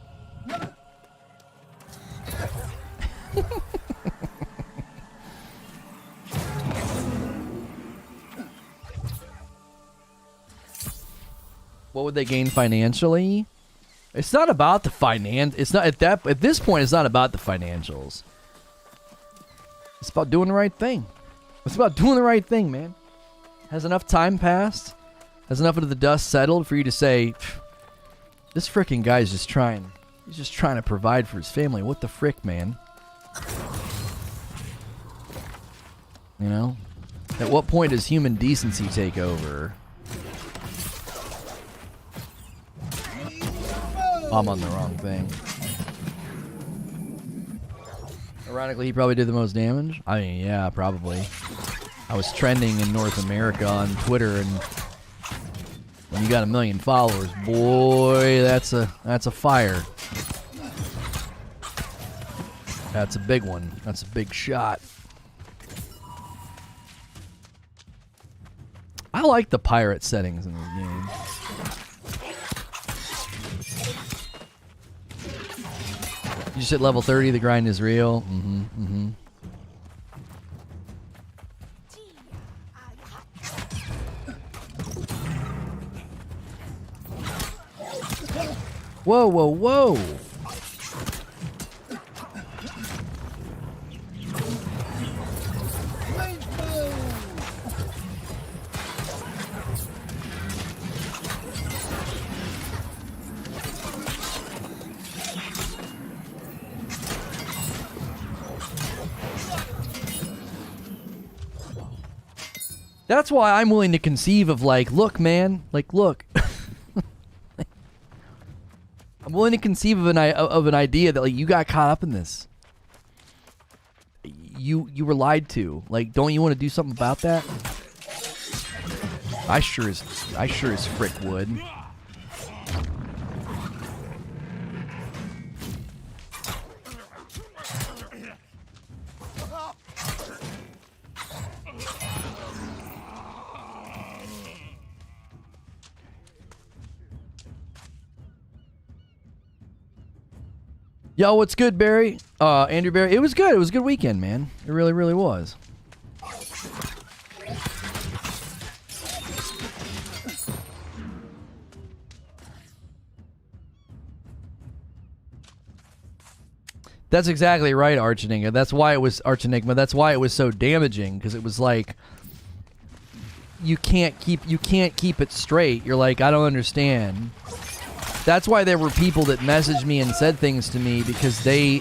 What would they gain financially? It's not about the It's not at this point. It's not about the financials. It's about doing the right thing. It's about doing the right thing, man. Has enough time passed? Has enough of the dust settled for you to say, this frickin' guy's just trying. He's just trying to provide for his family. What the frick, man? You know? At what point does human decency take over? I'm on the wrong thing. Ironically, he probably did the most damage. I mean, yeah, probably. I was trending in North America on Twitter, and when you got 1 million followers, boy, that's a fire. That's a big one. That's a big shot. I like the pirate settings in this game. You just hit level 30, the grind is real. Whoa, whoa, whoa. That's why I'm willing to conceive of like, look, man, like, look. I'm willing to conceive of an idea that like you got caught up in this. You were lied to. Like, don't you want to do something about that? I sure as frick would. Yo, what's good, Barry? Andrew Barry. It was good. It was a good weekend, man. It really, really was. That's exactly right, Archenigma. That's why it was Archenigma. That's why it was so damaging, because it was like you can't keep it straight. You're like, I don't understand. That's why there were people that messaged me and said things to me, because there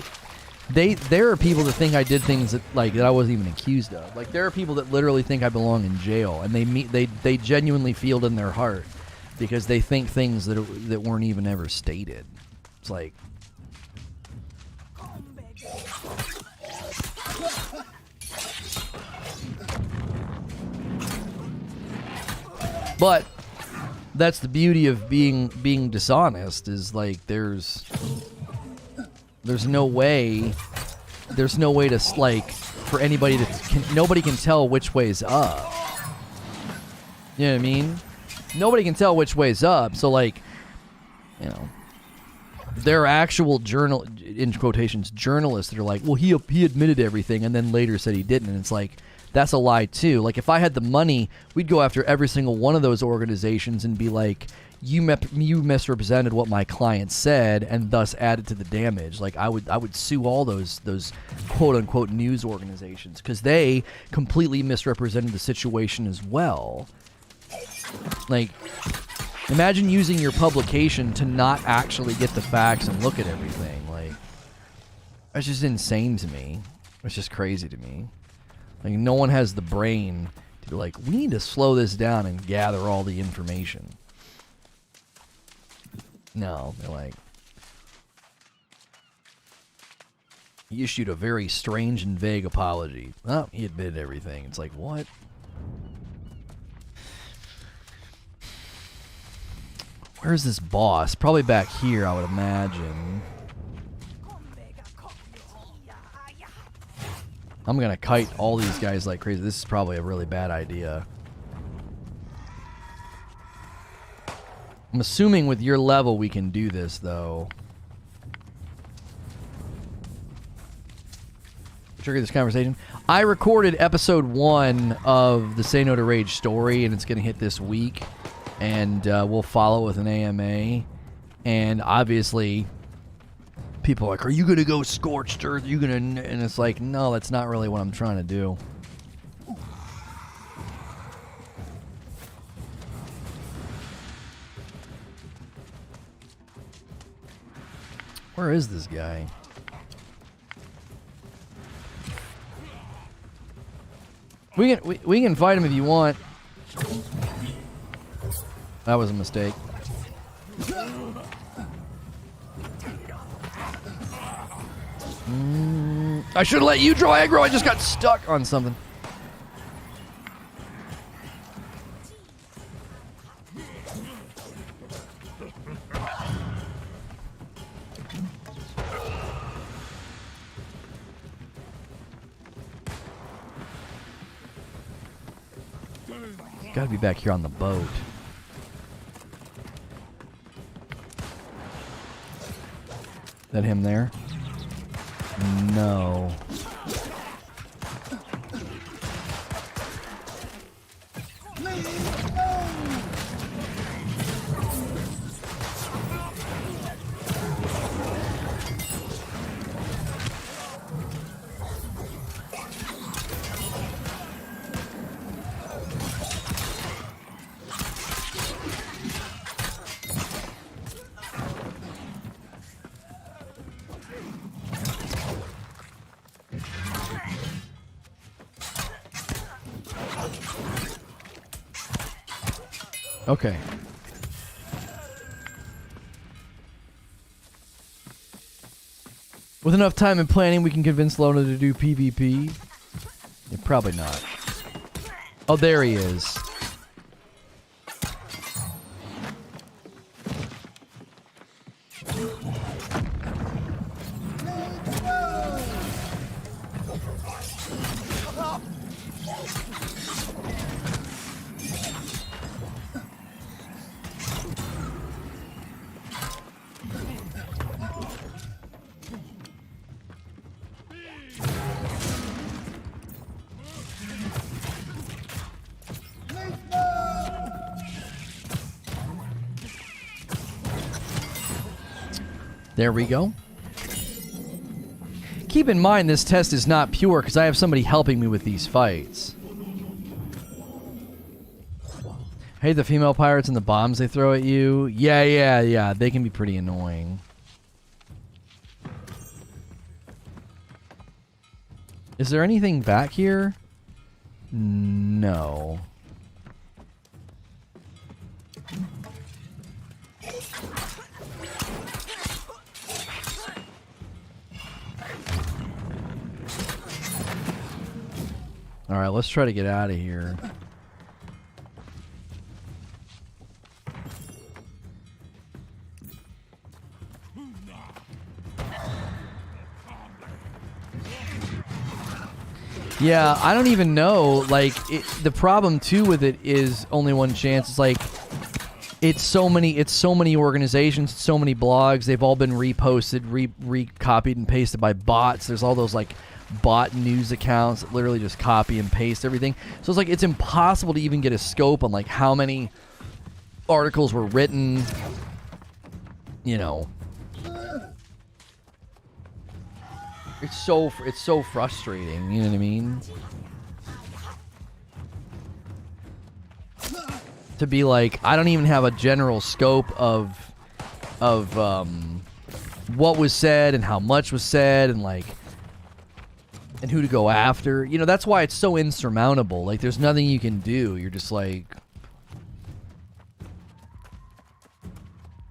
are people that think I did things that I wasn't even accused of. Like, there are people that literally think I belong in jail, and they genuinely feel it in their heart because they think things that weren't even ever stated. It's like, but that's the beauty of being dishonest, is like there's no way to like for anybody to nobody can tell which way's up. You know what I mean? Nobody can tell which way's up. So like, you know, there are actual in quotations journalists that are like, well, he admitted everything and then later said he didn't, and it's like, that's a lie too. Like, if I had the money, we'd go after every single one of those organizations and be like, you misrepresented what my client said and thus added to the damage. Like, I would sue all those quote unquote news organizations because they completely misrepresented the situation as well. Like, imagine using your publication to not actually get the facts and look at everything. Like, that's just insane to me. It's just crazy to me. Like, no one has the brain to be like, we need to slow this down and gather all the information. No, they're like, he issued a very strange and vague apology. Oh, he admitted everything. It's like, what? Where's this boss? Probably back here, I would imagine. I'm gonna kite all these guys like crazy. This is probably a really bad idea. I'm assuming with your level we can do this, though. Trigger this conversation. I recorded episode 1 of the Say No to Rage story, and it's gonna hit this week. And we'll follow with an AMA. And obviously, people are like, are you going to go scorched earth? Are you going to... And it's like, no, that's not really what I'm trying to do. Where is this guy? We can fight him if you want. That was a mistake. I should have let you draw aggro. I just got stuck on something. Gotta be back here on the boat. That him there? No. Okay. With enough time and planning, we can convince Lona to do PvP. Yeah, probably not. Oh, there he is. There we go. Keep in mind this test is not pure because I have somebody helping me with these fights. Hey, the female pirates and the bombs they throw at you. Yeah. They can be pretty annoying. Is there anything back here? No. All right, let's try to get out of here. Yeah, I don't even know. Like, the problem too with it is only one chance. It's like it's so many organizations, so many blogs. They've all been reposted, recopied and pasted by bots. There's all those like bot news accounts that literally just copy and paste everything. So it's like it's impossible to even get a scope on like how many articles were written, you know. It's so frustrating, you know what I mean? To be like, I don't even have a general scope of what was said and how much was said and like and who to go after. You know, that's why it's so insurmountable. Like, there's nothing you can do. You're just like...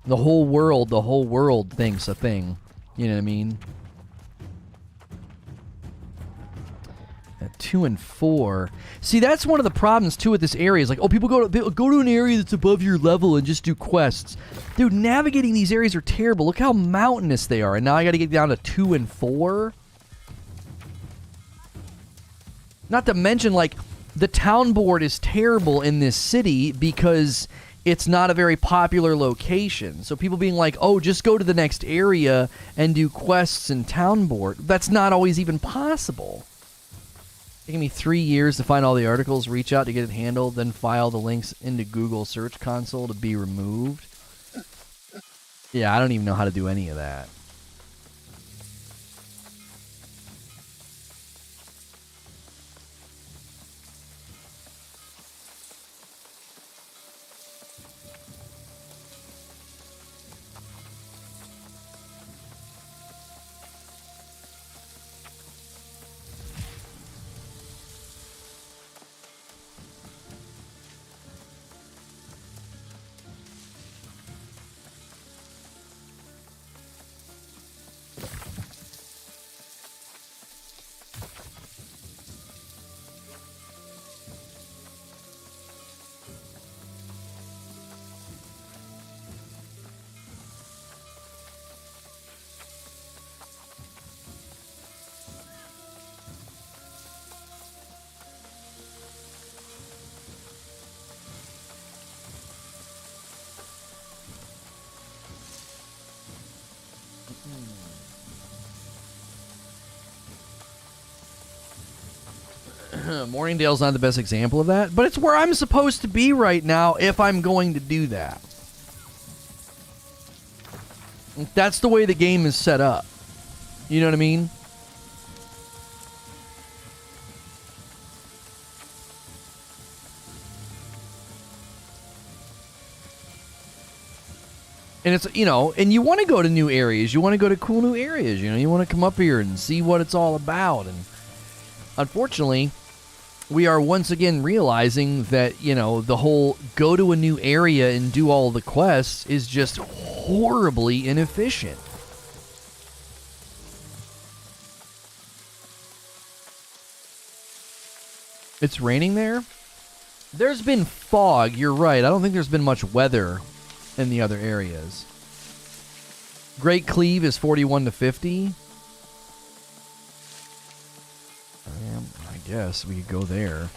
The whole world thinks a thing. You know what I mean? At 2 and 4. See, that's one of the problems, too, with this area. Is like, oh, people go to an area that's above your level and just do quests. Dude, navigating these areas are terrible. Look how mountainous they are. And now I got to get down to 2 and 4. Not to mention, like, the town board is terrible in this city because it's not a very popular location. So people being like, oh, just go to the next area and do quests in town board. That's not always even possible. Taking me 3 years to find all the articles, reach out to get it handled, then file the links into Google Search Console to be removed. Yeah, I don't even know how to do any of that. Morningdale's not the best example of that, but it's where I'm supposed to be right now if I'm going to do that. That's the way the game is set up. You know what I mean? And it's, you know, and you want to go to new areas. You want to go to cool new areas. You know, you want to come up here and see what it's all about. And unfortunately, we are once again realizing that, you know, the whole go to a new area and do all the quests is just horribly inefficient. It's raining there? There's been fog, you're right. I don't think there's been much weather in the other areas. Great Cleave is 41 to 50. I guess we could go there.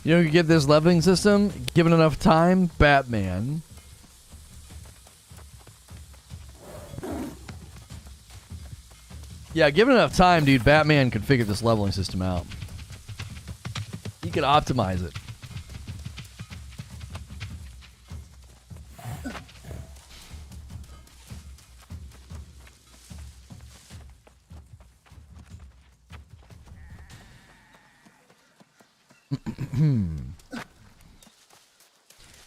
You know, you get this leveling system, given enough time, Batman. Yeah, given enough time, dude, Batman could figure this leveling system out. He could optimize it.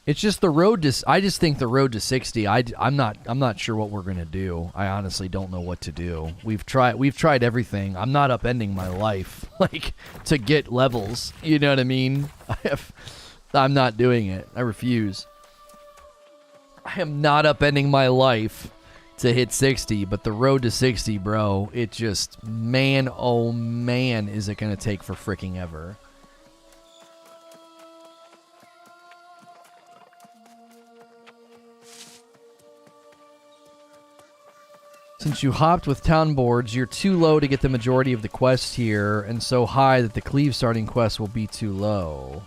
It's just the road to. I just think the road to 60. I'm not sure what we're gonna do. I honestly don't know what to do. We've tried everything. I'm not upending my life like to get levels. You know what I mean? I'm not doing it. I refuse. I am not upending my life to hit 60. But the road to 60, bro. It just, man, oh man, is it gonna take for freaking ever. Since you hopped with town boards, you're too low to get the majority of the quests here, and so high that the Cleave starting quest will be too low.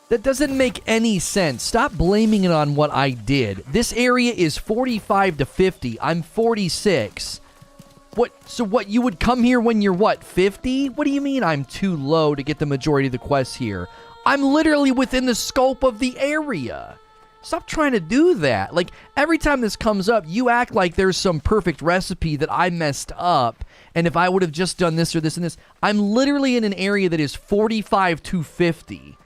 That doesn't make any sense. Stop blaming it on what I did. This area is 45 to 50. I'm 46. So what, you would come here when you're what, 50? What do you mean I'm too low to get the majority of the quests here? I'm literally within the scope of the area. Stop trying to do that. Like, every time this comes up, you act like there's some perfect recipe that I messed up, and if I would have just done this or this and this. I'm literally in an area that is 45 to 50.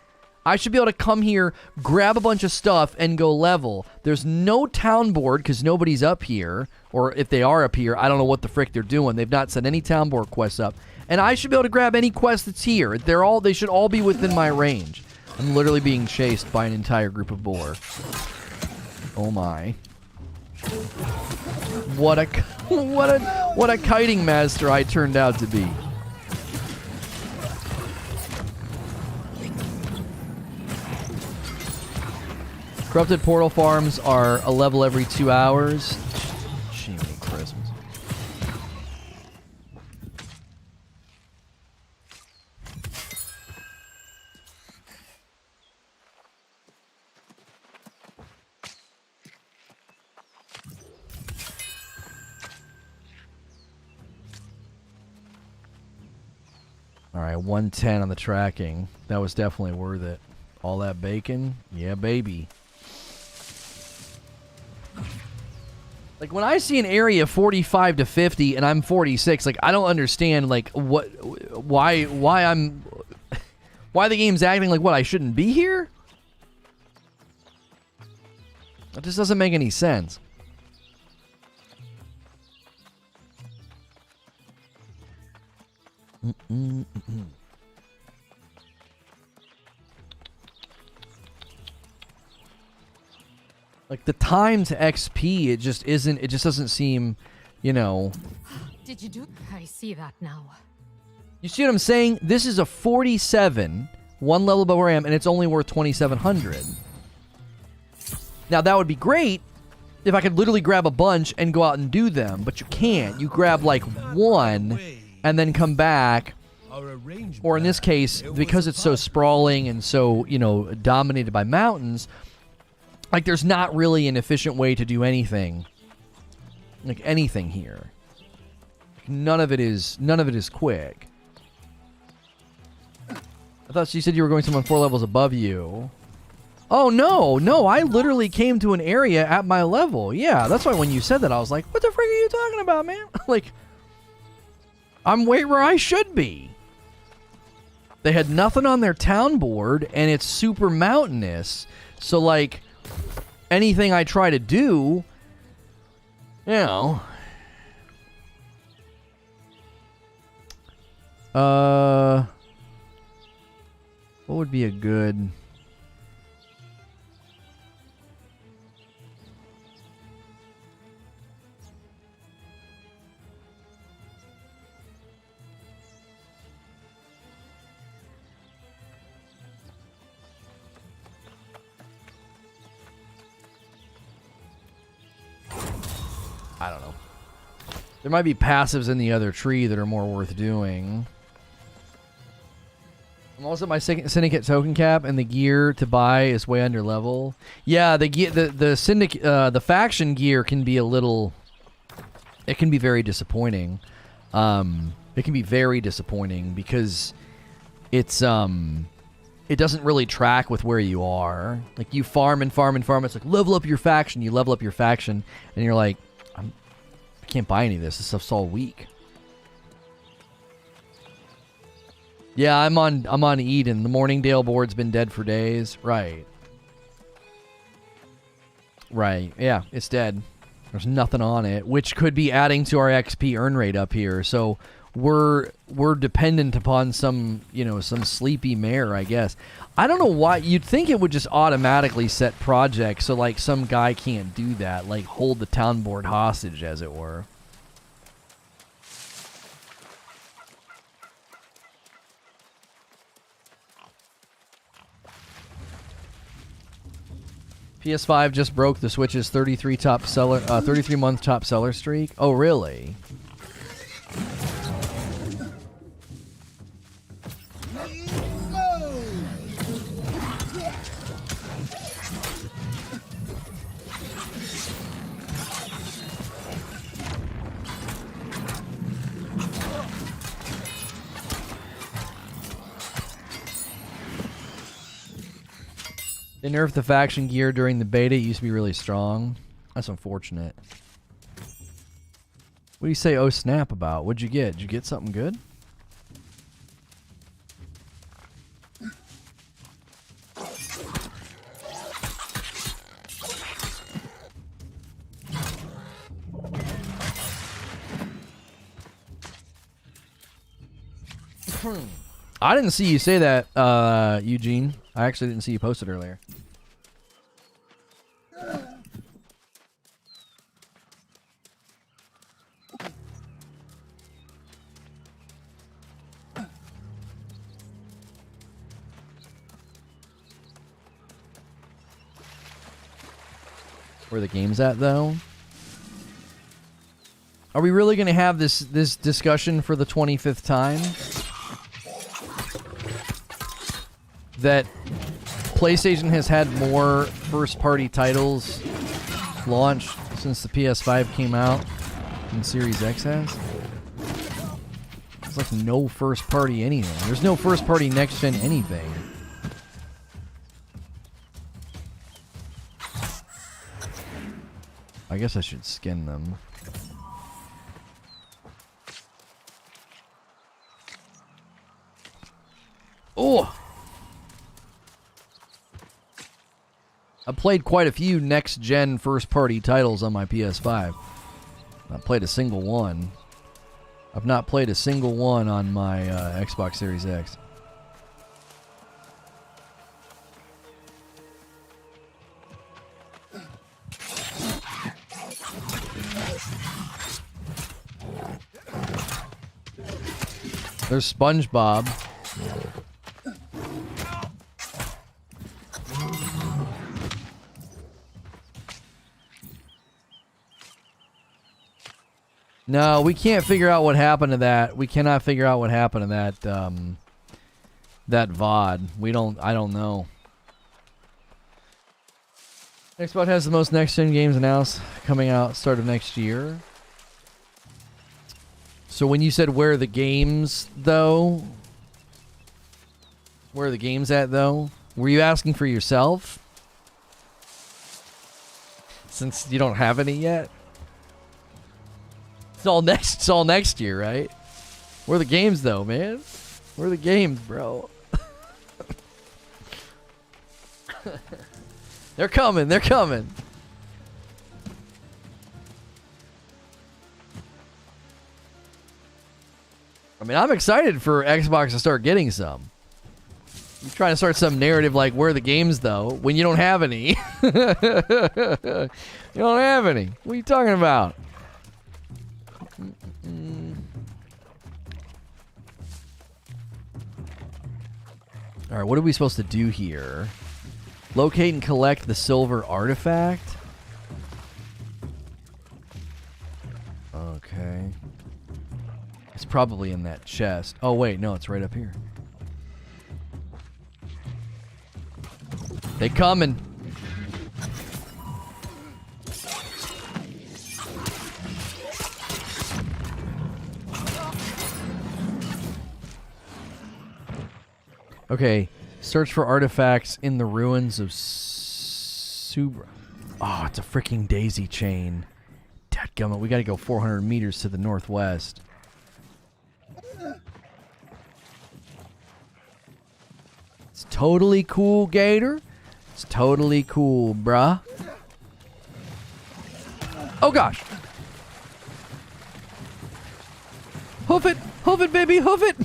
I should be able to come here, grab a bunch of stuff, and go level. There's no town board because nobody's up here, or if they are up here, I don't know what the frick they're doing. They've not sent any town board quests up, and I should be able to grab any quest that's here. They should all be within my range. I'm literally being chased by an entire group of boar. Oh my. What a kiting master I turned out to be. Corrupted portal farms are a level every 2 hours. Jiminy Christmas. Alright, 110 on the tracking. That was definitely worth it. All that bacon? Yeah, baby. Like, when I see an area 45 to 50 and I'm 46, like, I don't understand, like, why the game's acting like, what, I shouldn't be here? That just doesn't make any sense. Like, the time to XP, it just doesn't seem, you know. Did you do? I see that now. You see what I'm saying? This is a 47, one level above where I am, and it's only worth 2,700. Now, that would be great if I could literally grab a bunch and go out and do them, but you can't. You grab, like, one and then come back, or in this case, because it's so sprawling and so, you know, dominated by mountains, like, there's not really an efficient way to do anything, like, anything here. None of it is quick. I thought you said you were going someone 4 levels above you. Oh, no, I literally came to an area at my level. Yeah, that's why when you said that, I was like, what the frick are you talking about, man? Like, I'm right where I should be. They had nothing on their town board, and it's super mountainous. So, like, anything I try to do, you know... What would be a good... I don't know. There might be passives in the other tree that are more worth doing. I'm also at my syndicate token cap, and the gear to buy is way under level. Yeah, the faction gear can be a little. It can be very disappointing. It can be very disappointing because it's it doesn't really track with where you are. Like you farm and farm and farm. It's like level up your faction. You level up your faction, and you're like, I can't buy any of this. This stuff's all weak. Yeah, I'm on Eden. The Morningdale board's been dead for days. Right. Right. Yeah, it's dead. There's nothing on it, which could be adding to our XP earn rate up here. So we're dependent upon some sleepy mare, I guess. I don't know why. You'd think it would just automatically set projects so like some guy can't do that, like hold the town board hostage, as it were. PS5 just broke the Switch's 33-month top seller streak. Oh, really? They nerfed the faction gear during the beta. It used to be really strong. That's unfortunate. What do you say, oh snap, about? What'd you get? Did you get something good? I didn't see you say that, Eugene. I actually didn't see you post it earlier. Where the game's at, though? Are we really going to have this discussion for the 25th time? That PlayStation has had more first-party titles launched since the PS5 came out than Series X has? There's like no first-party anything. There's no first-party next-gen anything. I guess I should skin them. Oh! I played quite a few next-gen first-party titles on my PS5. Not played a single one. I've not played a single one on my Xbox Series X. There's SpongeBob. No, we can't figure out what happened to that. We cannot figure out what happened to that that VOD. I don't know. Xbox has the most next-gen games announced coming out start of next year. So when you said where are the games, though? Where are the games at, though? Were you asking for yourself? Since you don't have any yet. It's all next year, right? Where are the games though, man? Where are the games, bro? They're coming, they're coming. I mean, I'm excited for Xbox to start getting some. I'm trying to start some narrative like, where are the games, though, when you don't have any? You don't have any. What are you talking about? All right, what are we supposed to do here? Locate and collect the silver artifact? Okay. It's probably in that chest. Oh, wait, no, it's right up here. They coming. Okay, search for artifacts in the ruins of Subra. Oh, it's a freaking daisy chain. Dadgummit, we gotta go 400 meters to the northwest. It's totally cool, Gator. It's totally cool, bruh. Oh, gosh. Hoof it, baby, hoof it.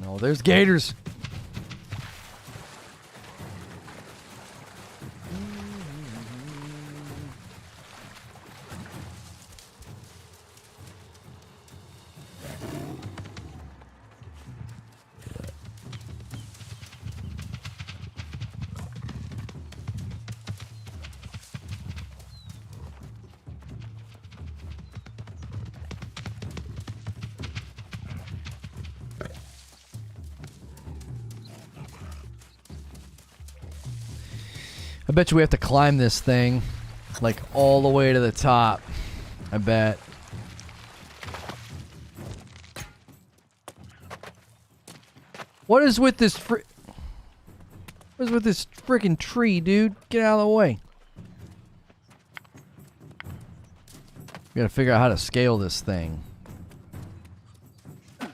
Oh, there's gators. I bet you we have to climb this thing, like, all the way to the top. I bet. What is with this freaking tree, dude? Get out of the way. We gotta figure out how to scale this thing. I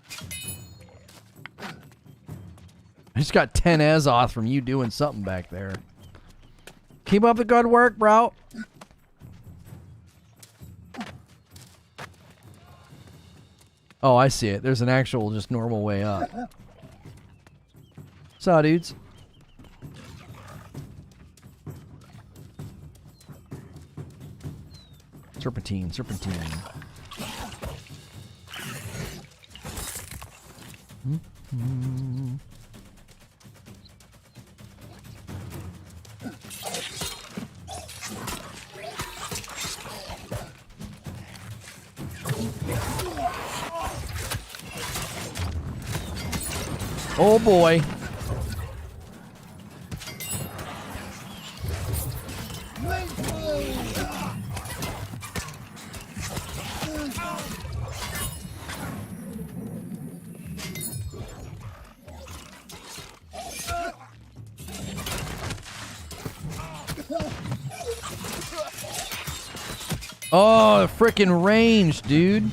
just got 10 Azoth from you doing something back there. Keep up the good work, bro. Oh, I see it. There's an actual, just normal way up. Saw, dudes. Serpentine, serpentine. Oh boy. Oh, the frickin' range, dude.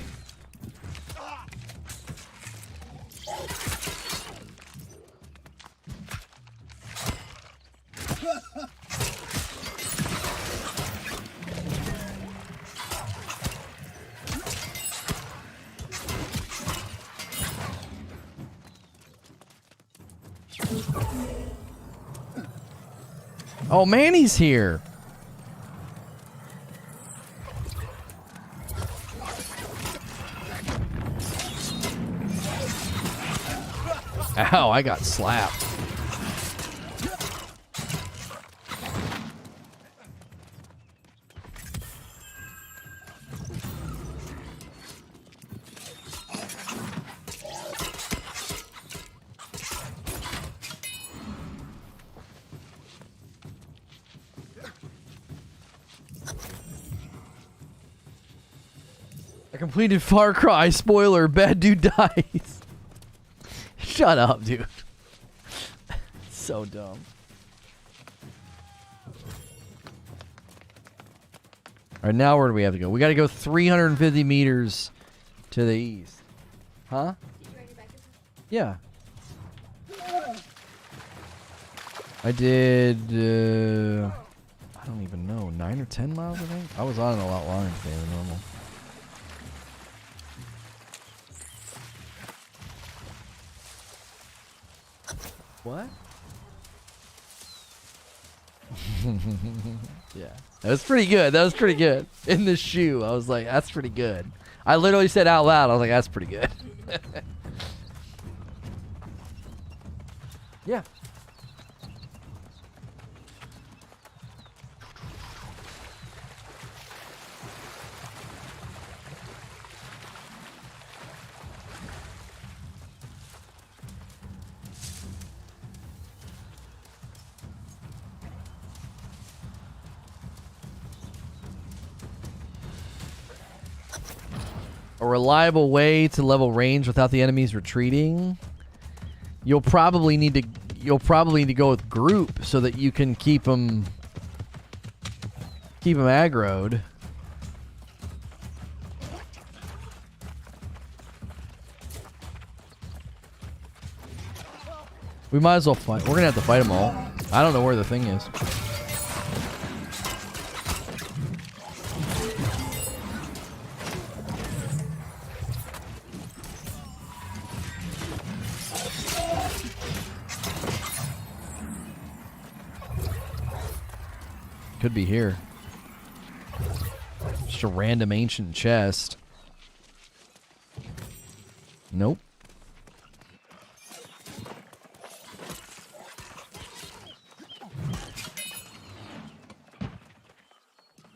Oh, Manny's here. Ow, I got slapped. I completed Far Cry. Spoiler, bad dude dies. Shut up, dude. So dumb. All right, now where do we have to go? We got to go 350 meters to the east. Huh? Yeah. I did, I don't even know, 9 or 10 miles, I think? I was on it a lot longer today than normal. What? Yeah. That was pretty good. That was pretty good. In the shoe, I was like, that's pretty good. I literally said out loud, I was like, that's pretty good. Yeah. A reliable way to level range without the enemies retreating. You'll probably need to go with group so that you can keep them aggroed. We might as well fight. We're gonna have to fight them all. I don't know where the thing is. Could be here. Just a random ancient chest. Nope.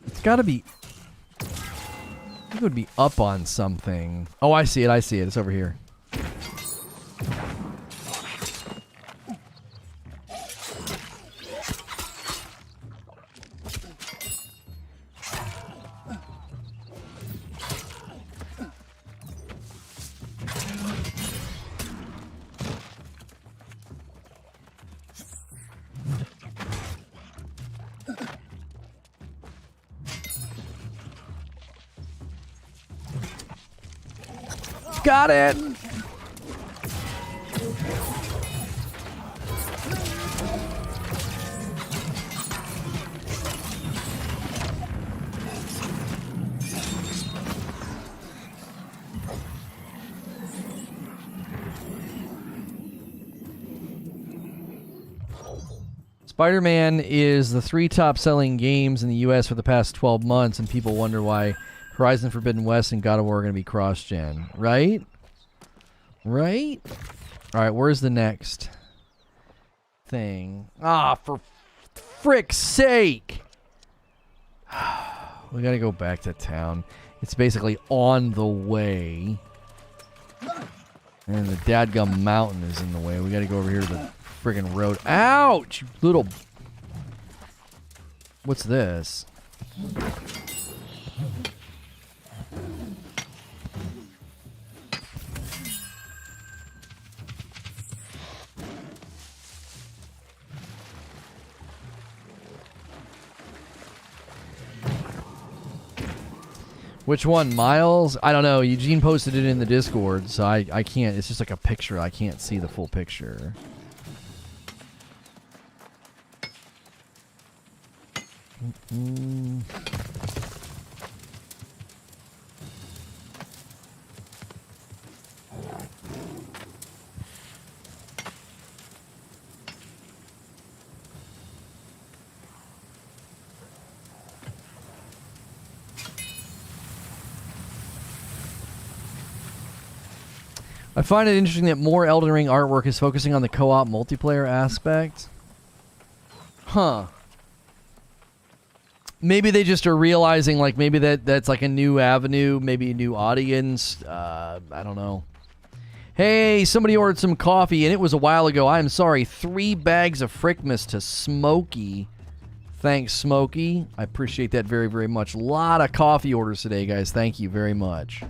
It's gotta be... I think it would be up on something. Oh, I see it. I see it. It's over here. Got it. Spider-Man is the 3 top-selling games in the U.S. for the past 12 months, and people wonder why Horizon Forbidden West and God of War are going to be cross-gen. Right? Right? Alright, where's the next thing? Ah, for frick's sake! We gotta go back to town. It's basically on the way. And the dadgum mountain is in the way. We gotta go over here to the friggin' road. Ouch! You little... What's this? Which one? Miles? I don't know. Eugene posted it in the Discord, so I can't. It's just like a picture. I can't see the full picture. I find it interesting that more Elden Ring artwork is focusing on the co-op multiplayer aspect. Huh. Maybe they just are realizing, like, maybe that's like a new avenue, maybe a new audience. I don't know. Hey, somebody ordered some coffee, and it was a while ago. I'm sorry. 3 bags of Frickmas to Smokey. Thanks, Smokey. I appreciate that very, very much. A lot of coffee orders today, guys. Thank you very much.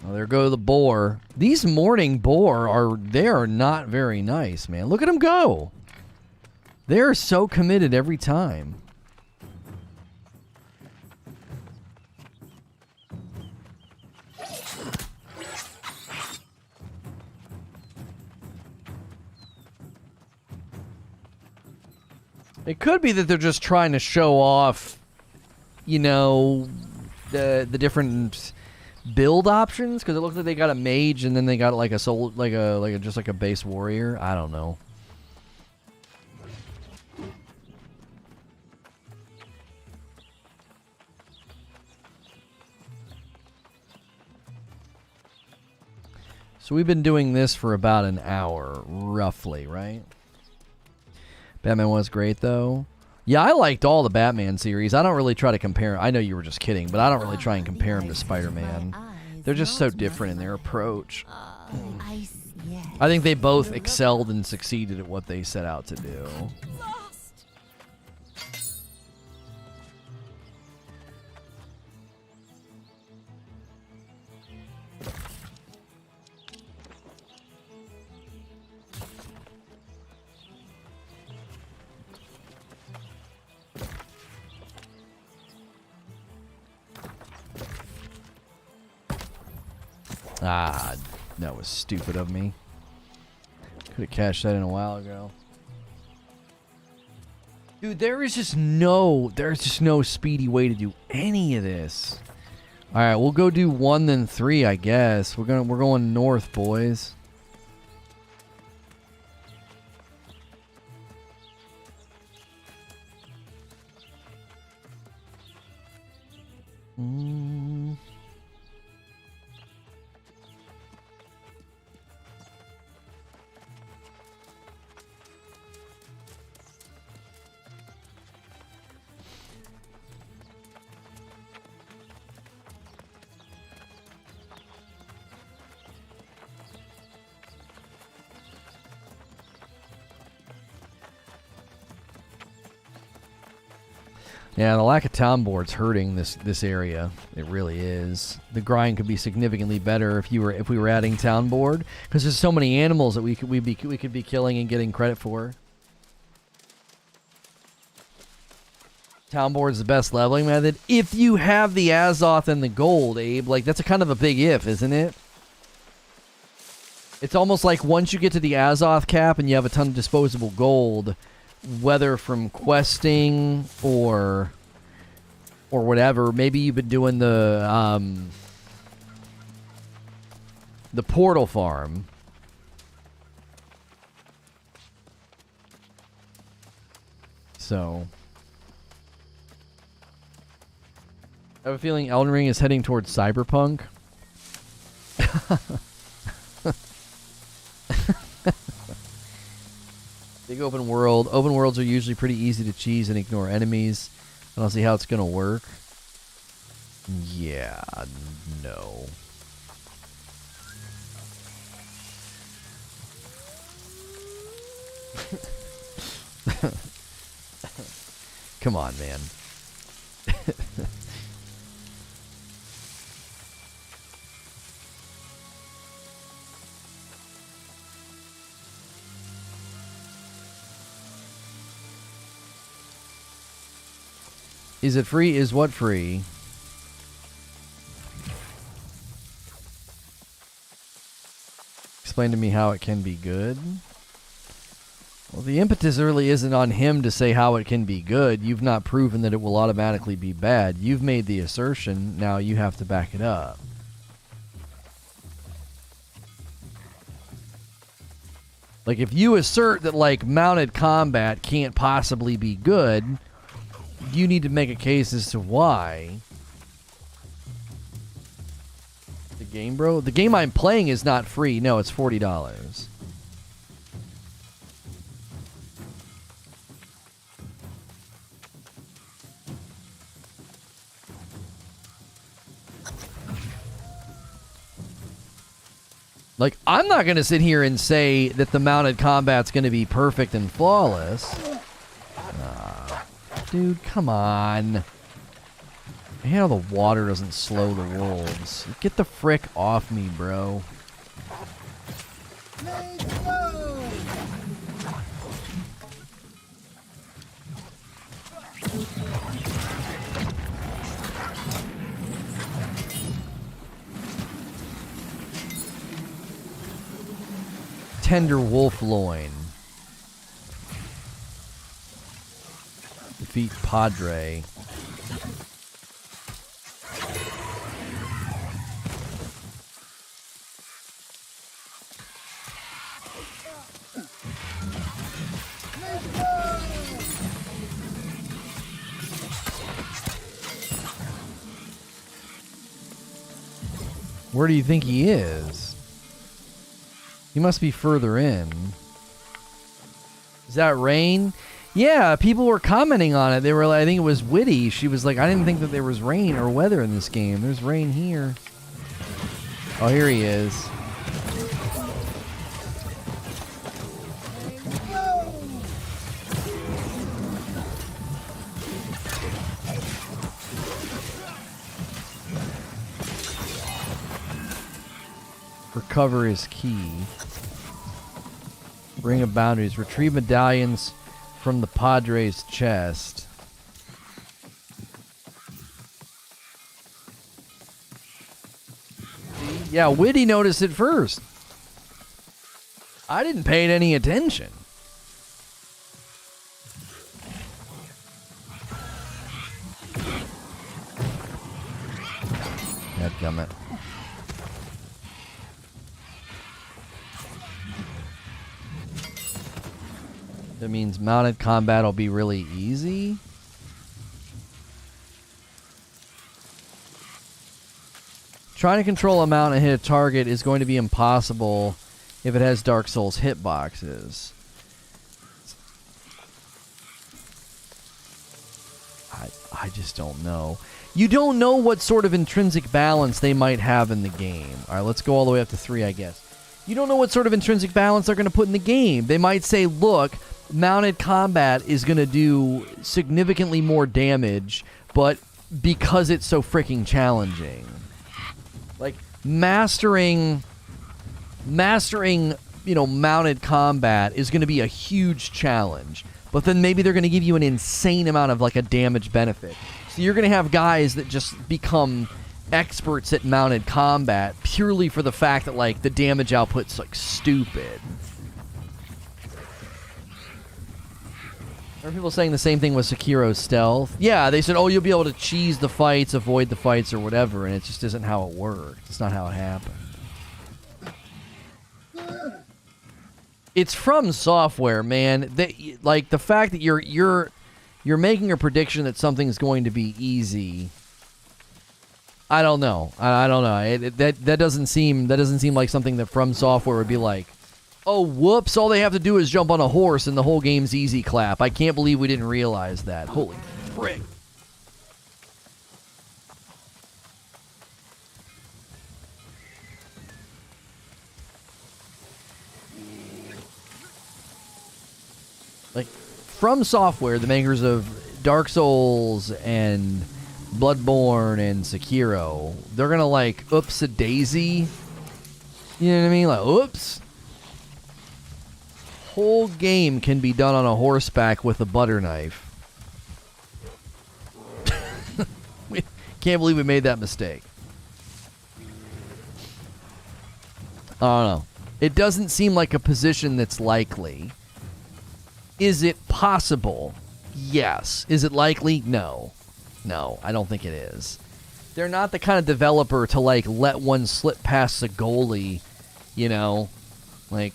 Oh, there go the boar. These morning boar they are not very nice, man. Look at them go. They're so committed every time. It could be that they're just trying to show off, you know, the different build options, because it looks like they got a mage and then they got like a soul, just like a base warrior. I don't know. So we've been doing this for about an hour, roughly, right? Batman was great, though. Yeah, I liked all the Batman series. I don't really try to compare. I know you were just kidding, but I don't really try and compare them to Spider-Man. They're just so different in their approach. I think they both excelled and succeeded at what they set out to do. Ah, that was stupid of me. Could have cashed that in a while ago. Dude, there's just no speedy way to do any of this. All right, we'll go do 1 then 3, I guess. We're going north, boys. Yeah, the lack of town boards hurting this area. It really is. The grind could be significantly better if we were adding town board, because there's so many animals that we could be killing and getting credit for. Town board's the best leveling method if you have the Azoth and the gold, Abe. Like, that's a kind of a big if, isn't it? It's almost like once you get to the Azoth cap and you have a ton of disposable gold, whether from questing or whatever, maybe you've been doing the portal farm. So I have a feeling Elden Ring is heading towards Cyberpunk. Big open world. Open worlds are usually pretty easy to cheese and ignore enemies. I don't see how it's going to work. Yeah, no. Come on, man. Is it free? Is what free? Explain to me how it can be good. Well, the impetus really isn't on him to say how it can be good. You've not proven that it will automatically be bad. You've made the assertion. Now you have to back it up. Like, if you assert that, like, mounted combat can't possibly be good, you need to make a case as to why. The game, bro? The game I'm playing is not free. No, it's $40. Like, I'm not going to sit here and say that the mounted combat's going to be perfect and flawless. Dude, come on. I hate how the water doesn't slow the wolves. Get the frick off me, bro. Tender wolf loin. Defeat Padre. Where do you think he is? He must be further in. Is that rain? Yeah, people were commenting on it. They were like, I think it was Witty. She was like, I didn't think that there was rain or weather in this game. There's rain here. Oh, here he is. Recover is key. Ring of Boundaries. Retrieve medallions from the Padre's chest. Yeah, Witty noticed it first. I didn't pay it any attention. Dadgummit. That means mounted combat will be really easy. Trying to control a mount and hit a target is going to be impossible if it has Dark Souls hitboxes. I just don't know. You don't know what sort of intrinsic balance they might have in the game. All right, let's go all the way up to 3, I guess. You don't know what sort of intrinsic balance they're going to put in the game. They might say, look, mounted combat is going to do significantly more damage, but because it's so freaking challenging. Like, mastering, mounted combat is going to be a huge challenge. But then maybe they're going to give you an insane amount of, like, a damage benefit. So you're going to have guys that just become experts at mounted combat purely for the fact that, like, the damage output's, like, stupid. Are people saying the same thing with Sekiro's stealth? Yeah, they said, oh, you'll be able to cheese the fights, avoid the fights, or whatever, and it just isn't how it worked. It's not how it happened. It's from software, man. They, like, the fact that you're making a prediction that something's going to be easy. I don't know. I don't know. That doesn't seem like something that From Software would be like, oh, whoops, all they have to do is jump on a horse and the whole game's easy clap. I can't believe we didn't realize that. Holy frick. Like, From Software, the makers of Dark Souls and Bloodborne and Sekiro, they're gonna, like, oops-a-daisy. You know what I mean? Like, oops. Whole game can be done on a horseback with a butter knife. We can't believe we made that mistake. I don't know. It doesn't seem like a position that's likely. Is it possible? Yes. Is it likely? No. No, I don't think it is. They're not the kind of developer to, like, let one slip past the goalie, you know? Like,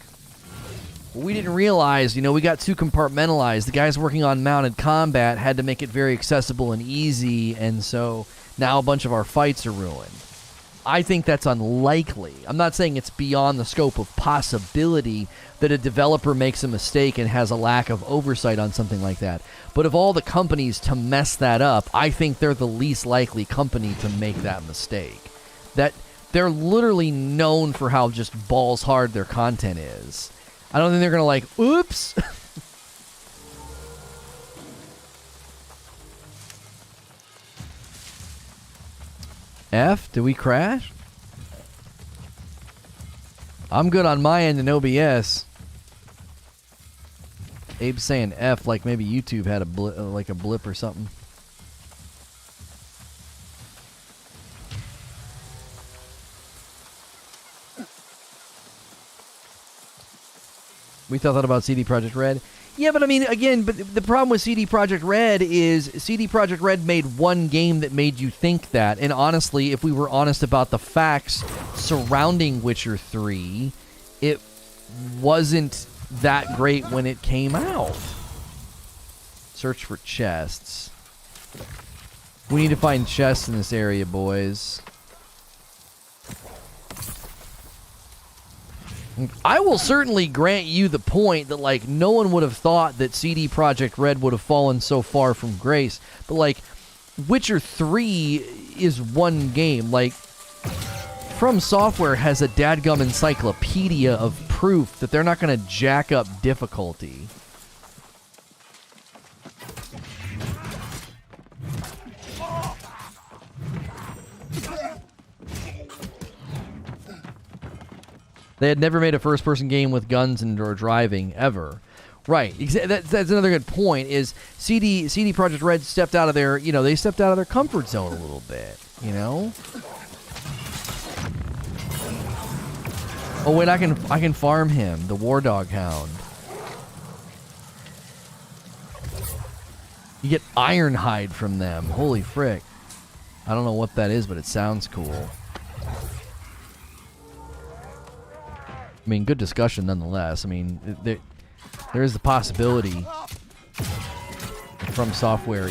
we didn't realize, you know, we got too compartmentalized. The guys working on mounted combat had to make it very accessible and easy, and so now a bunch of our fights are ruined. I think that's unlikely. I'm not saying it's beyond the scope of possibility that a developer makes a mistake and has a lack of oversight on something like that. But of all the companies to mess that up, I think they're the least likely company to make that mistake. That they're literally known for how just balls hard their content is. I don't think they're gonna like, oops. F, did we crash? I'm good on my end in OBS. Abe's saying F like maybe YouTube had a blip or something. We thought that about CD Projekt Red. Yeah, but I mean, again, but the problem with CD Projekt Red is CD Projekt Red made one game that made you think that. And honestly, if we were honest about the facts surrounding Witcher 3, it wasn't that great when it came out. Search for chests. We need to find chests in this area, boys. I will certainly grant you the point that, like, no one would have thought that CD Projekt Red would have fallen so far from grace. But, like, Witcher 3 is one game. Like, From Software has a dadgum encyclopedia of proof that they're not going to jack up difficulty. They had never made a first-person game with guns or driving, ever. Right. That's another good point, is CD Projekt Red stepped out of their, they stepped out of their comfort zone a little bit, Oh, wait, I can farm him, the War Dog Hound. You get Ironhide from them. Holy frick. I don't know what that is, but it sounds cool. I mean, good discussion nonetheless. I mean, there is the possibility From Software,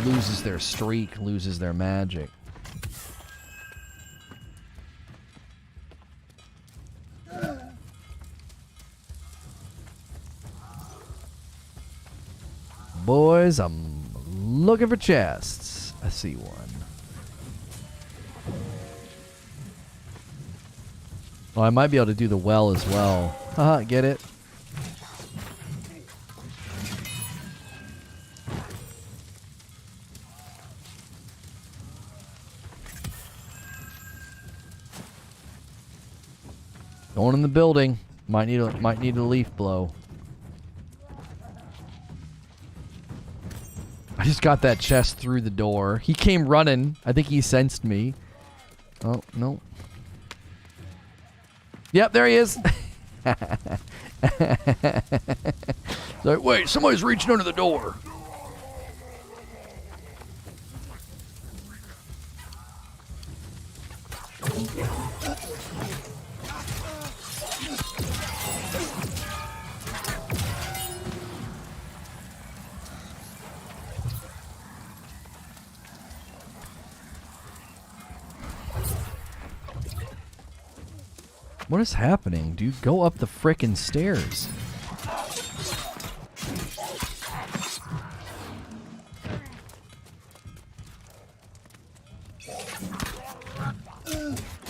loses their streak, loses their magic. Boys, I'm looking for chests. I see one. Oh, I might be able to do the well as well. Haha, get it? Going in the building. Might need a leaf blow. I just got that chest through the door. He came running. I think he sensed me. Oh, no. Yep, there he is. Like, wait, somebody's reaching under the door. What is happening, dude? Go up the frickin' stairs.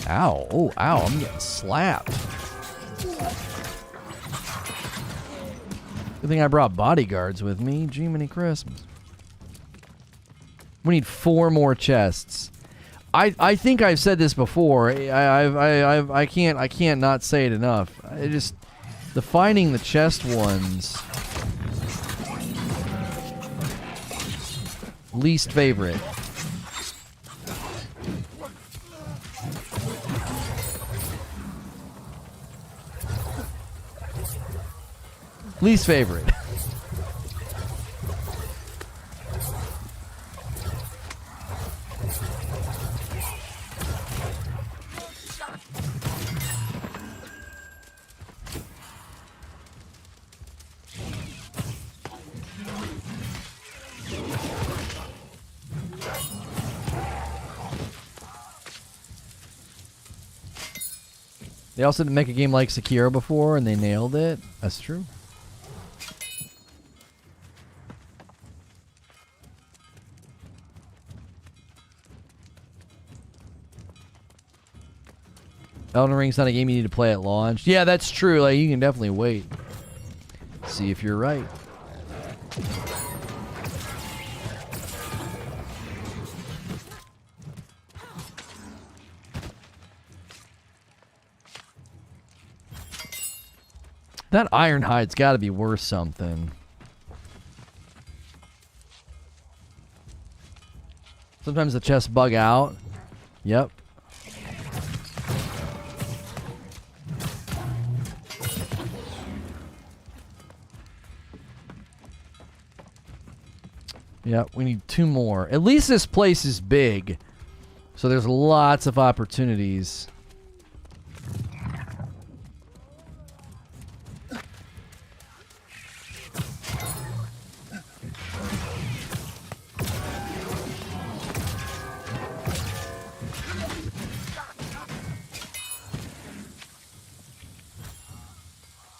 Ow. Oh, ow. I'm getting slapped. Good thing I brought bodyguards with me. Jiminy Christmas. We need 4 more chests. I think I've said this before. I can't not say it enough. The finding the chest ones, least favorite. Least favorite. They also didn't make a game like Sekiro before, and they nailed it. That's true. Elden Ring's not a game you need to play at launch. Yeah, that's true. Like, you can definitely wait. See if you're right. That iron hide's got to be worth something. Sometimes the chests bug out. Yep. Yep, we need 2 more. At least this place is big. So there's lots of opportunities.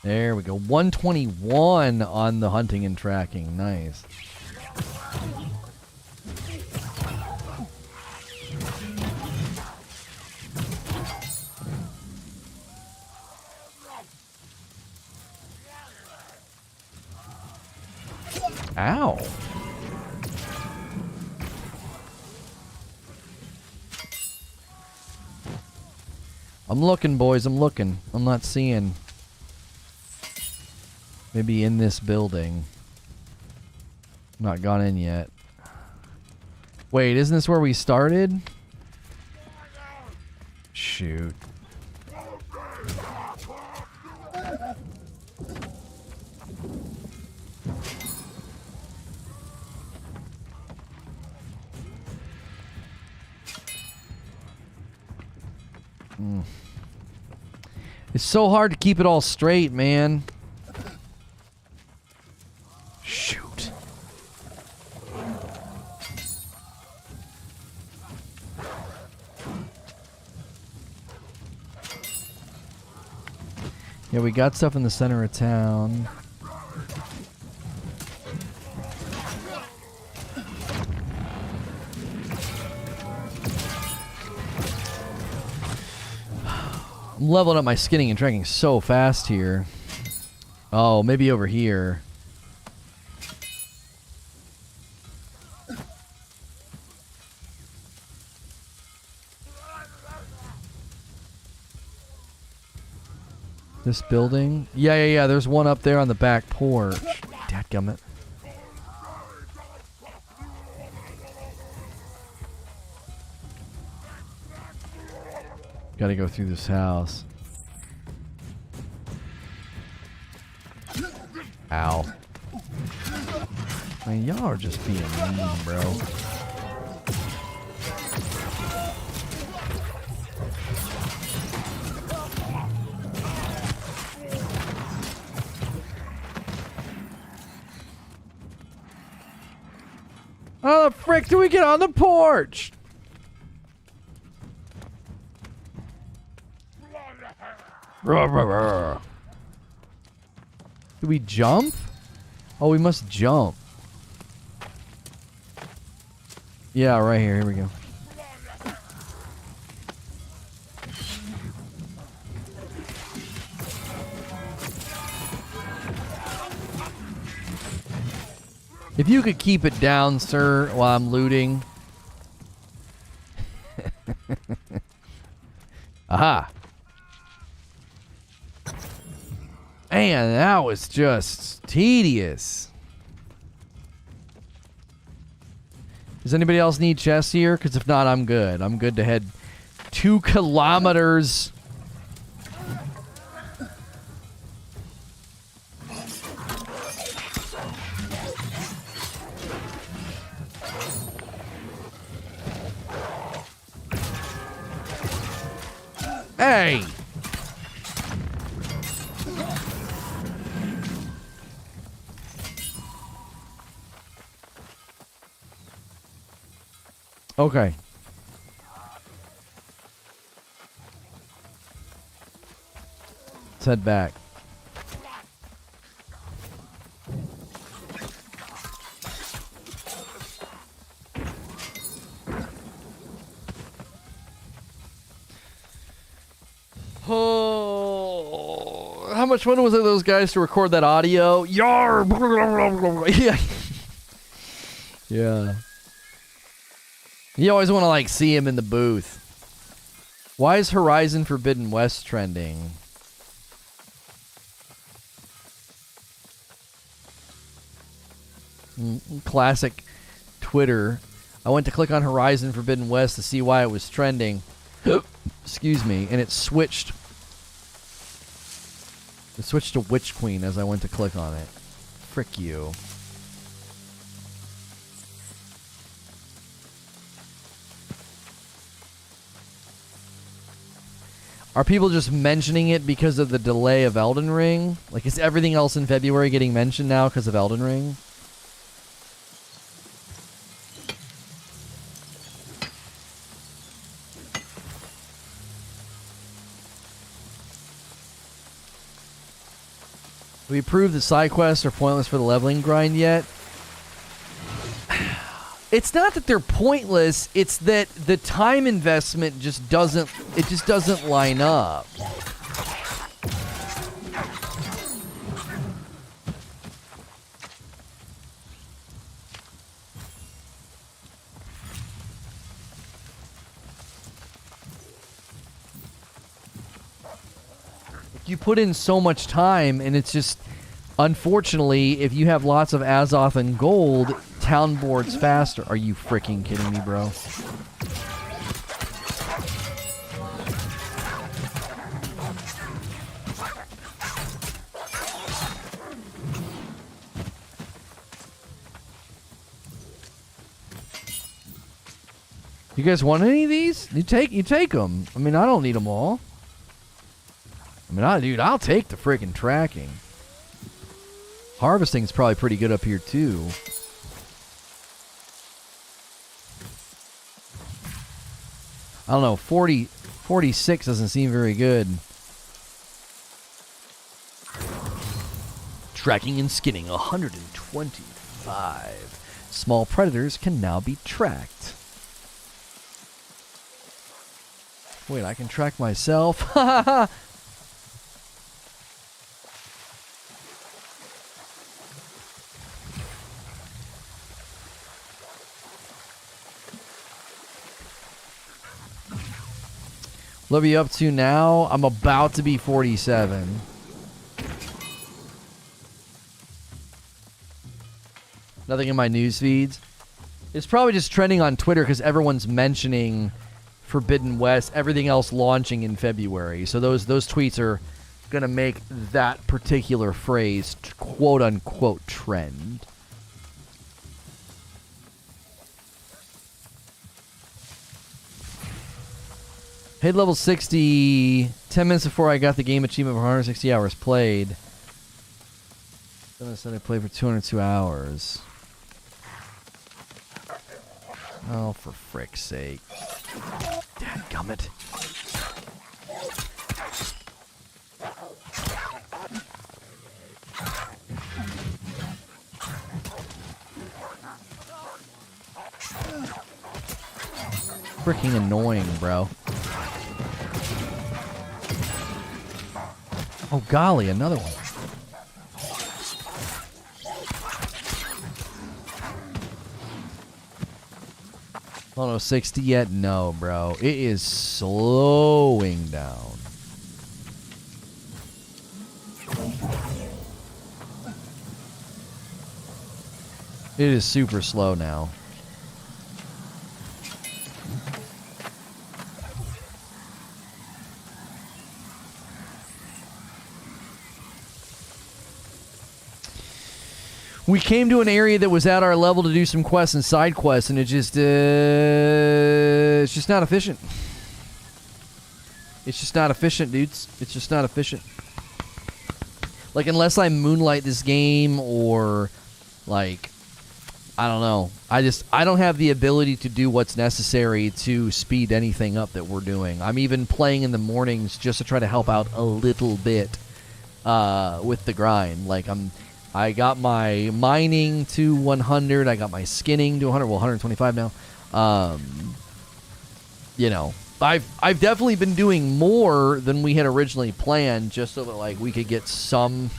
There we go. 121 on the hunting and tracking. Nice. Ow. I'm looking, boys. I'm looking. I'm not seeing. Maybe in this building. Not gone in yet. Wait, isn't this where we started? Shoot. It's so hard to keep it all straight, man. Shoot. Yeah, we got stuff in the center of town. I'm leveling up my skinning and tracking so fast here. Oh, maybe over here. This building? Yeah. There's one up there on the back porch. Dadgummit. Gotta go through this house. Ow. I mean, y'all are just being mean, bro. How the frick do we get on the porch? Do we jump? Oh, we must jump. Yeah, right here. Here we go. If you could keep it down, sir, while I'm looting. Aha. Man, that was just tedious. Does anybody else need chests here? Because if not, I'm good. I'm good to head 2 kilometers. Hey! Okay. Let's head back. How much fun was it those guys to record that audio? Yar! Yeah. Yeah. You always want to like see him in the booth. Why is Horizon Forbidden West trending? Classic Twitter. I went to click on Horizon Forbidden West to see why it was trending. Excuse me, and it switched. It switched to Witch Queen as I went to click on it. Frick you. Are people just mentioning it because of the delay of Elden Ring? Like, is everything else in February getting mentioned now because of Elden Ring? Have we proved that side quests are pointless for the leveling grind yet? It's not that they're pointless, it's that the time investment just doesn't line up. You put in so much time, and it's just, unfortunately, if you have lots of Azoth and gold, town boards faster. Are you freaking kidding me, bro? You guys want any of these? You take them. I mean, I don't need them all. I mean, dude, I'll take the freaking tracking. Harvesting's probably pretty good up here, too. I don't know, 46 doesn't seem very good. Tracking and skinning, 125. Small predators can now be tracked. Wait, I can track myself? Ha ha ha! What are you up to now? I'm about to be 47. Nothing in my news feeds. It's probably just trending on Twitter because everyone's mentioning Forbidden West, everything else launching in February. So those tweets are going to make that particular phrase quote-unquote trend. Hit level 60 10 minutes before I got the game achievement for 160 hours played. Then I said I played for 202 hours. Oh, for frick's sake. Dadgummit. Freaking annoying, bro. Oh, golly, another one. Oh, no, 60 yet? No, bro. It is slowing down. It is super slow now. We came to an area that was at our level to do some quests and side quests, and it's just not efficient. It's just not efficient, dudes. It's just not efficient. Like, unless I moonlight this game or, like, I don't know. I don't have the ability to do what's necessary to speed anything up that we're doing. I'm even playing in the mornings just to try to help out a little bit with the grind. Like, I got my mining to 100. I got my skinning to 100. Well, 125 now. You know, I've definitely been doing more than we had originally planned, just so that like we could get some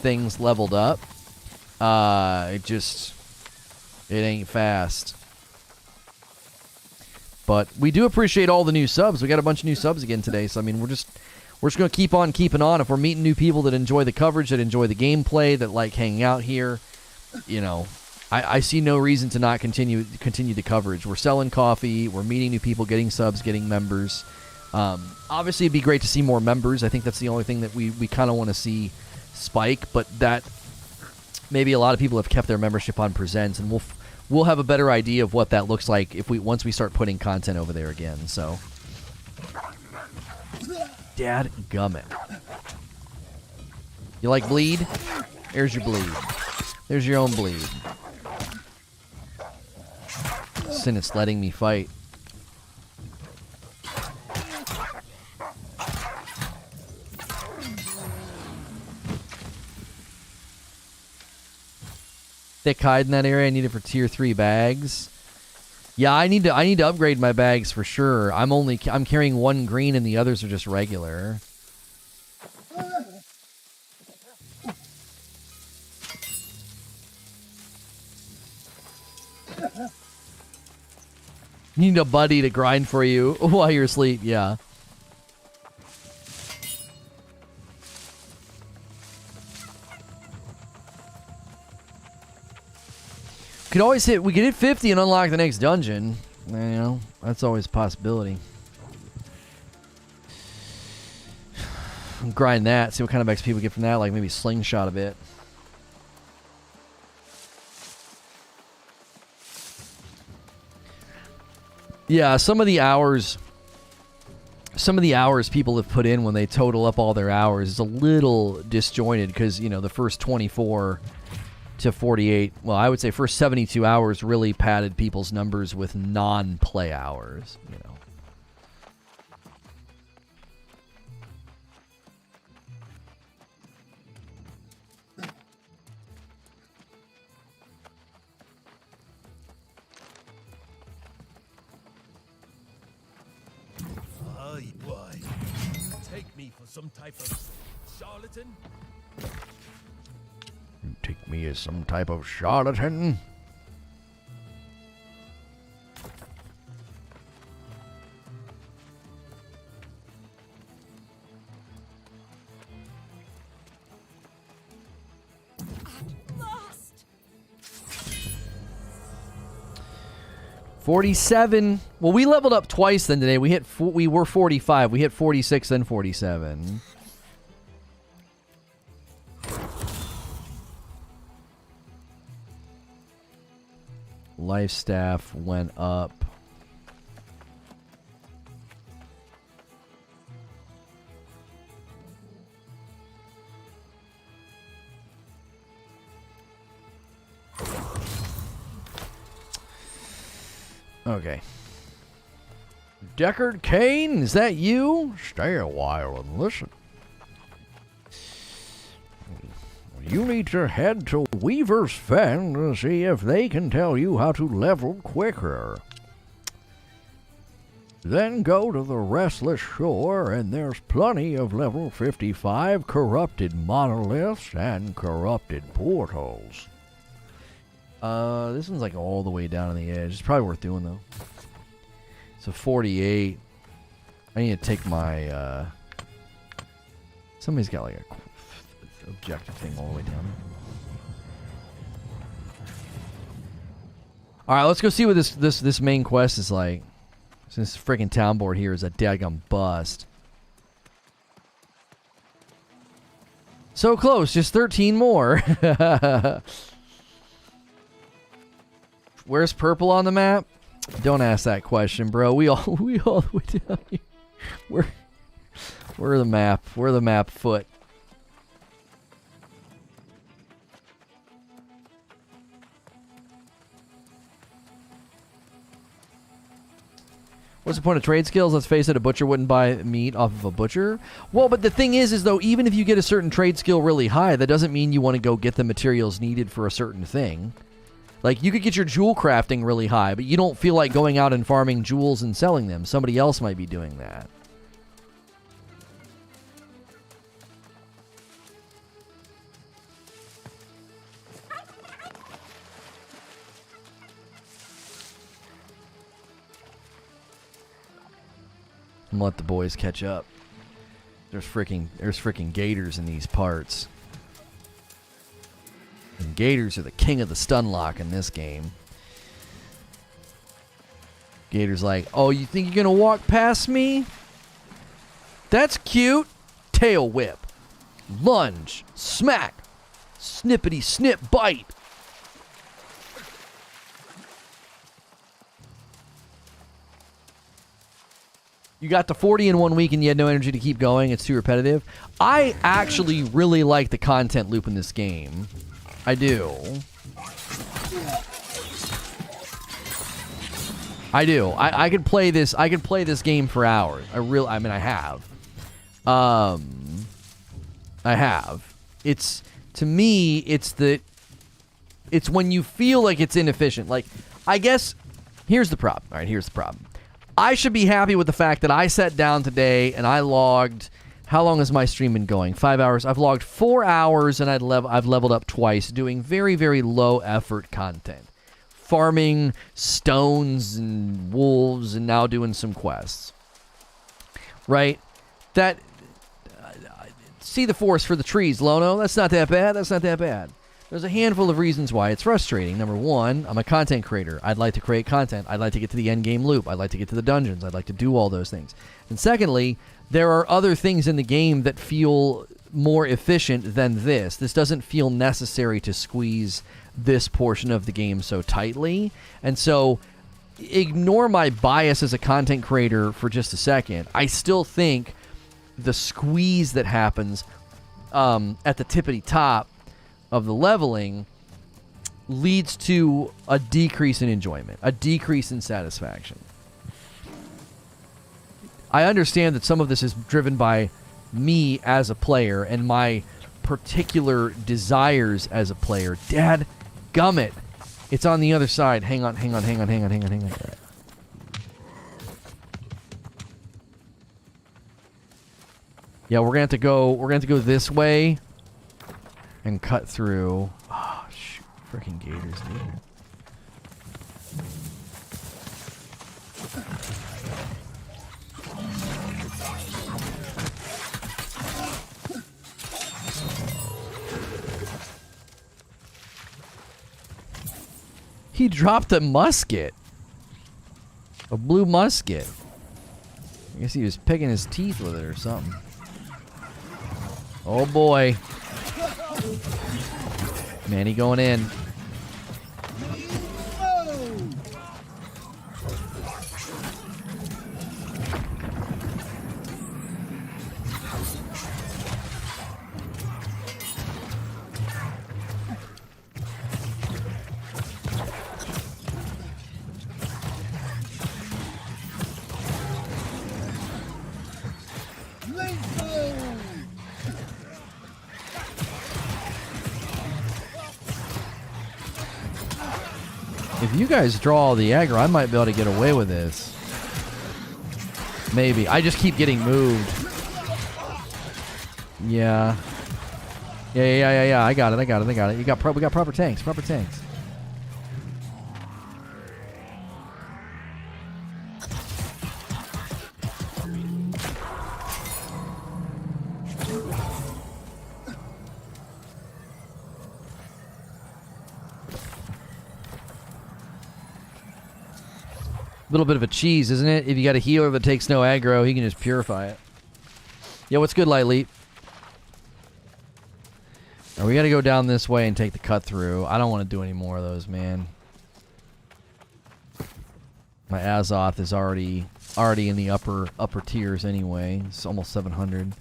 things leveled up. It ain't fast. But we do appreciate all the new subs. We got a bunch of new subs again today, so I mean we're just gonna keep on keeping on. If we're meeting new people that enjoy the coverage, that enjoy the gameplay, that like hanging out here, you know, I see no reason to not continue the coverage. We're selling coffee, we're meeting new people, getting subs, getting members. Obviously, it'd be great to see more members. I think that's the only thing that we kind of want to see spike, but that maybe a lot of people have kept their membership on Presents, and we'll have a better idea of what that looks like if once we start putting content over there again. So, dad gummit. You like bleed? Here's your bleed. There's your own bleed. Sin, it's letting me fight. Thick hide in that area. I need it for tier 3 bags. Yeah, I need to upgrade my bags for sure. I'm carrying 1 green and the others are just regular. You need a buddy to grind for you while you're asleep, yeah. We could hit 50 and unlock the next dungeon. You know, that's always a possibility. Grind that, see what kind of XP we get from that, like maybe slingshot a bit. Yeah, some of the hours people have put in when they total up all their hours is a little disjointed because, you know, the first 24 to 48, well, I would say first 72 hours really padded people's numbers with non-play hours, you know. Why? Take me for some type of charlatan? You take me as some type of charlatan? Lost. 47. Well, we leveled up twice then today. We were 45. We hit 46 then 47. Life staff went up. Okay. Deckard Kane, is that you? Stay a while and listen. You need to head to Weaver's Fen to see if they can tell you how to level quicker. Then go to the Restless Shore, and there's plenty of level 55 corrupted monoliths and corrupted portals. This one's like all the way down on the edge. It's probably worth doing though. So 48. I need to take my somebody's got like a objective thing all the way down. All right, let's go see what this main quest is like. Since this freaking town board here is a daggum bust. So close, just 13 more. Where's purple on the map? Don't ask that question, bro. We all the way down here. We're the map. We're the map foot. What's the point of trade skills? Let's face it, a butcher wouldn't buy meat off of a butcher. Well, but the thing is though, even if you get a certain trade skill really high, that doesn't mean you want to go get the materials needed for a certain thing. Like, you could get your jewel crafting really high, but you don't feel like going out and farming jewels and selling them. Somebody else might be doing that. I'm gonna let the boys catch up. There's freaking gators in these parts. And gators are the king of the stun lock in this game. Gator's like, oh, you think you're gonna walk past me? That's cute. Tail whip. Lunge. Smack. Snippity snip bite. You got to 40 in 1 week and you had no energy to keep going. It's too repetitive. I actually really like the content loop in this game. I do. I could play this. I could play this game for hours. I mean, I have. I have. It's, to me, it's when you feel like it's inefficient. Like, I guess, here's the problem. All right, here's the problem. I should be happy with the fact that I sat down today and I logged. How long has my stream been going? 5 hours. I've logged 4 hours and I've leveled up twice, doing very, very low effort content, farming stones and wolves, and now doing some quests. Right? That see the forest for the trees, Lono. That's not that bad. That's not that bad. There's a handful of reasons why it's frustrating. Number one, I'm a content creator. I'd like to create content. I'd like to get to the end game loop. I'd like to get to the dungeons. I'd like to do all those things. And secondly, there are other things in the game that feel more efficient than this. This doesn't feel necessary to squeeze this portion of the game so tightly. And so, ignore my bias as a content creator for just a second. I still think the squeeze that happens at the tippity top of the leveling leads to a decrease in enjoyment, a decrease in satisfaction. I understand that some of this is driven by me as a player and my particular desires as a player. Dad, gummit. It's on the other side. Hang on. Yeah, we're gonna have to go this way and cut through. Oh shoot, freaking gators, dude. He dropped a musket. A blue musket. I guess he was picking his teeth with it or something. Oh boy. Manny going in. If you guys draw all the aggro, I might be able to get away with this. Maybe. I just keep getting moved. Yeah. Yeah. I got it. We got proper tanks. Little bit of a cheese, isn't it? If you got a healer that takes no aggro, he can just purify it. Yeah, what's good, Light Leap? Right, we got to go down this way and take the cut through. I don't want to do any more of those, man. My Azoth is already in the upper tiers anyway. It's almost 700.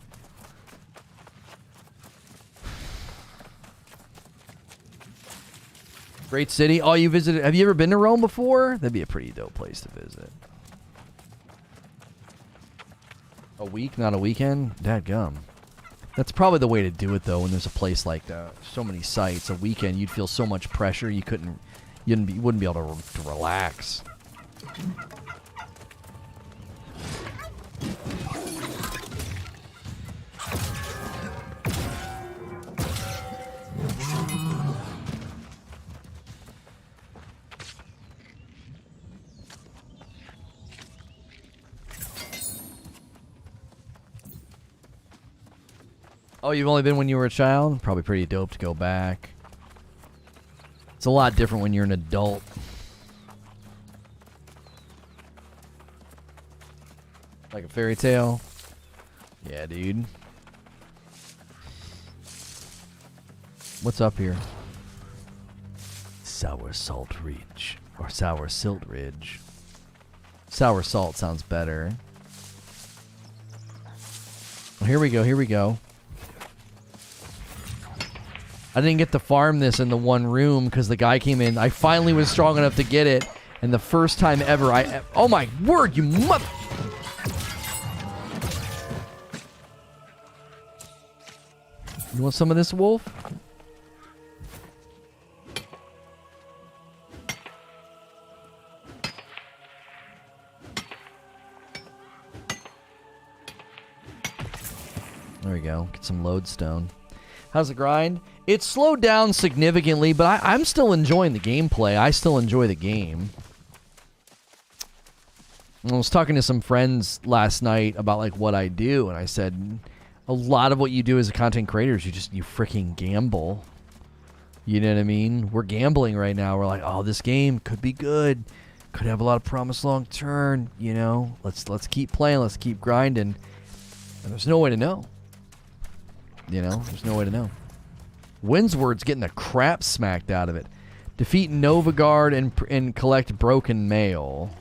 Great city. Oh, you visited. Have you ever been to Rome before? That'd be a pretty dope place to visit. A week, not a weekend? Dadgum. That's probably the way to do it, though, when there's a place like that. So many sites. A weekend, you'd feel so much pressure, you couldn't You wouldn't be able to relax. Oh, you've only been when you were a child? Probably pretty dope to go back. It's a lot different when you're an adult. Like a fairy tale? Yeah, dude. What's up here? Sour Salt Ridge. Or Sour Silt Ridge. Sour Salt sounds better. Well, here we go, here we go. I didn't get to farm this in the one room because the guy came in. I finally was strong enough to get it. And the first time ever oh my word, you mother... You want some of this, wolf? There we go. Get some lodestone. How's the grind? It's slowed down significantly, but I'm still enjoying the gameplay. I still enjoy the game. I was talking to some friends last night about like what I do, and I said a lot of what you do as a content creator is you freaking gamble. You know what I mean? We're gambling right now. We're like, oh, this game could be good. Could have a lot of promise long term. You know, let's keep playing. Let's keep grinding. And there's no way to know. You know, there's no way to know. Windsward's getting the crap smacked out of it. Defeat Novagard and collect broken mail.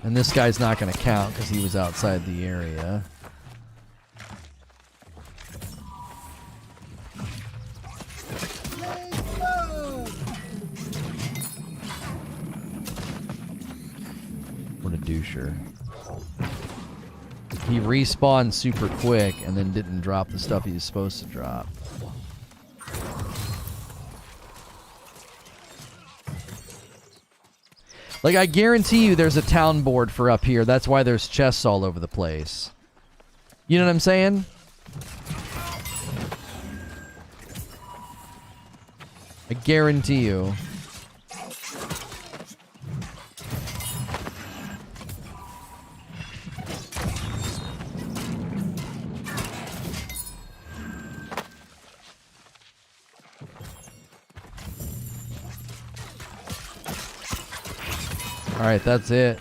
And this guy's not going to count because he was outside the area. What a doucher. He respawned super quick and then didn't drop the stuff he was supposed to drop. Like, I guarantee you there's a town board for up here. That's why there's chests all over the place. You know what I'm saying? I guarantee you. Alright, that's it.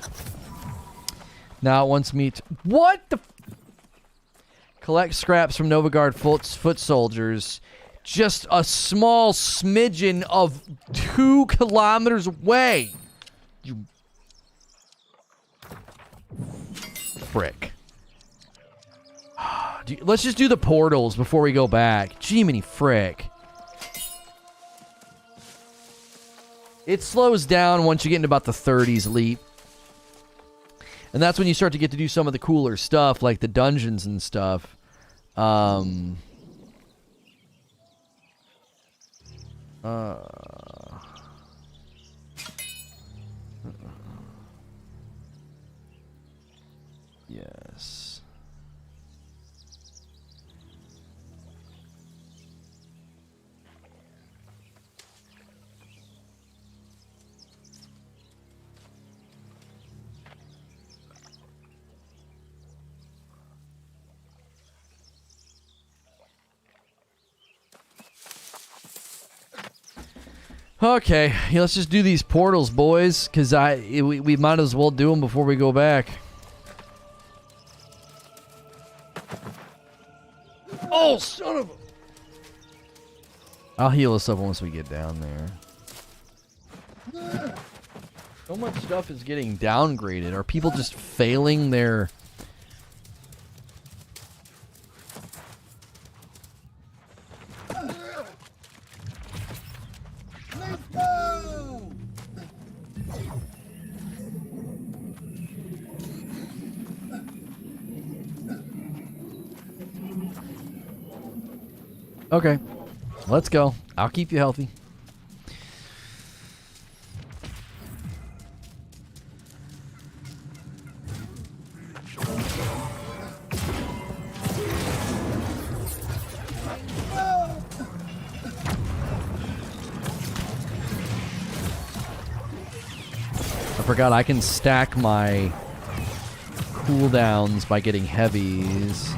Now it wants me to... What the... Collect scraps from Novagard foot soldiers. Just a small smidgen of 2 kilometers away. You... Frick. Let's just do the portals before we go back. Jiminy frick. It slows down once you get into about the 30s, Elite. And that's when you start to get to do some of the cooler stuff, like the dungeons and stuff. Yes. Okay, yeah, let's just do these portals, boys, because we might as well do them before we go back. Oh, son of a... I'll heal us up once we get down there. So much stuff is getting downgraded. Are people just failing their... Okay. Let's go. I'll keep you healthy. I forgot I can stack my cooldowns by getting heavies.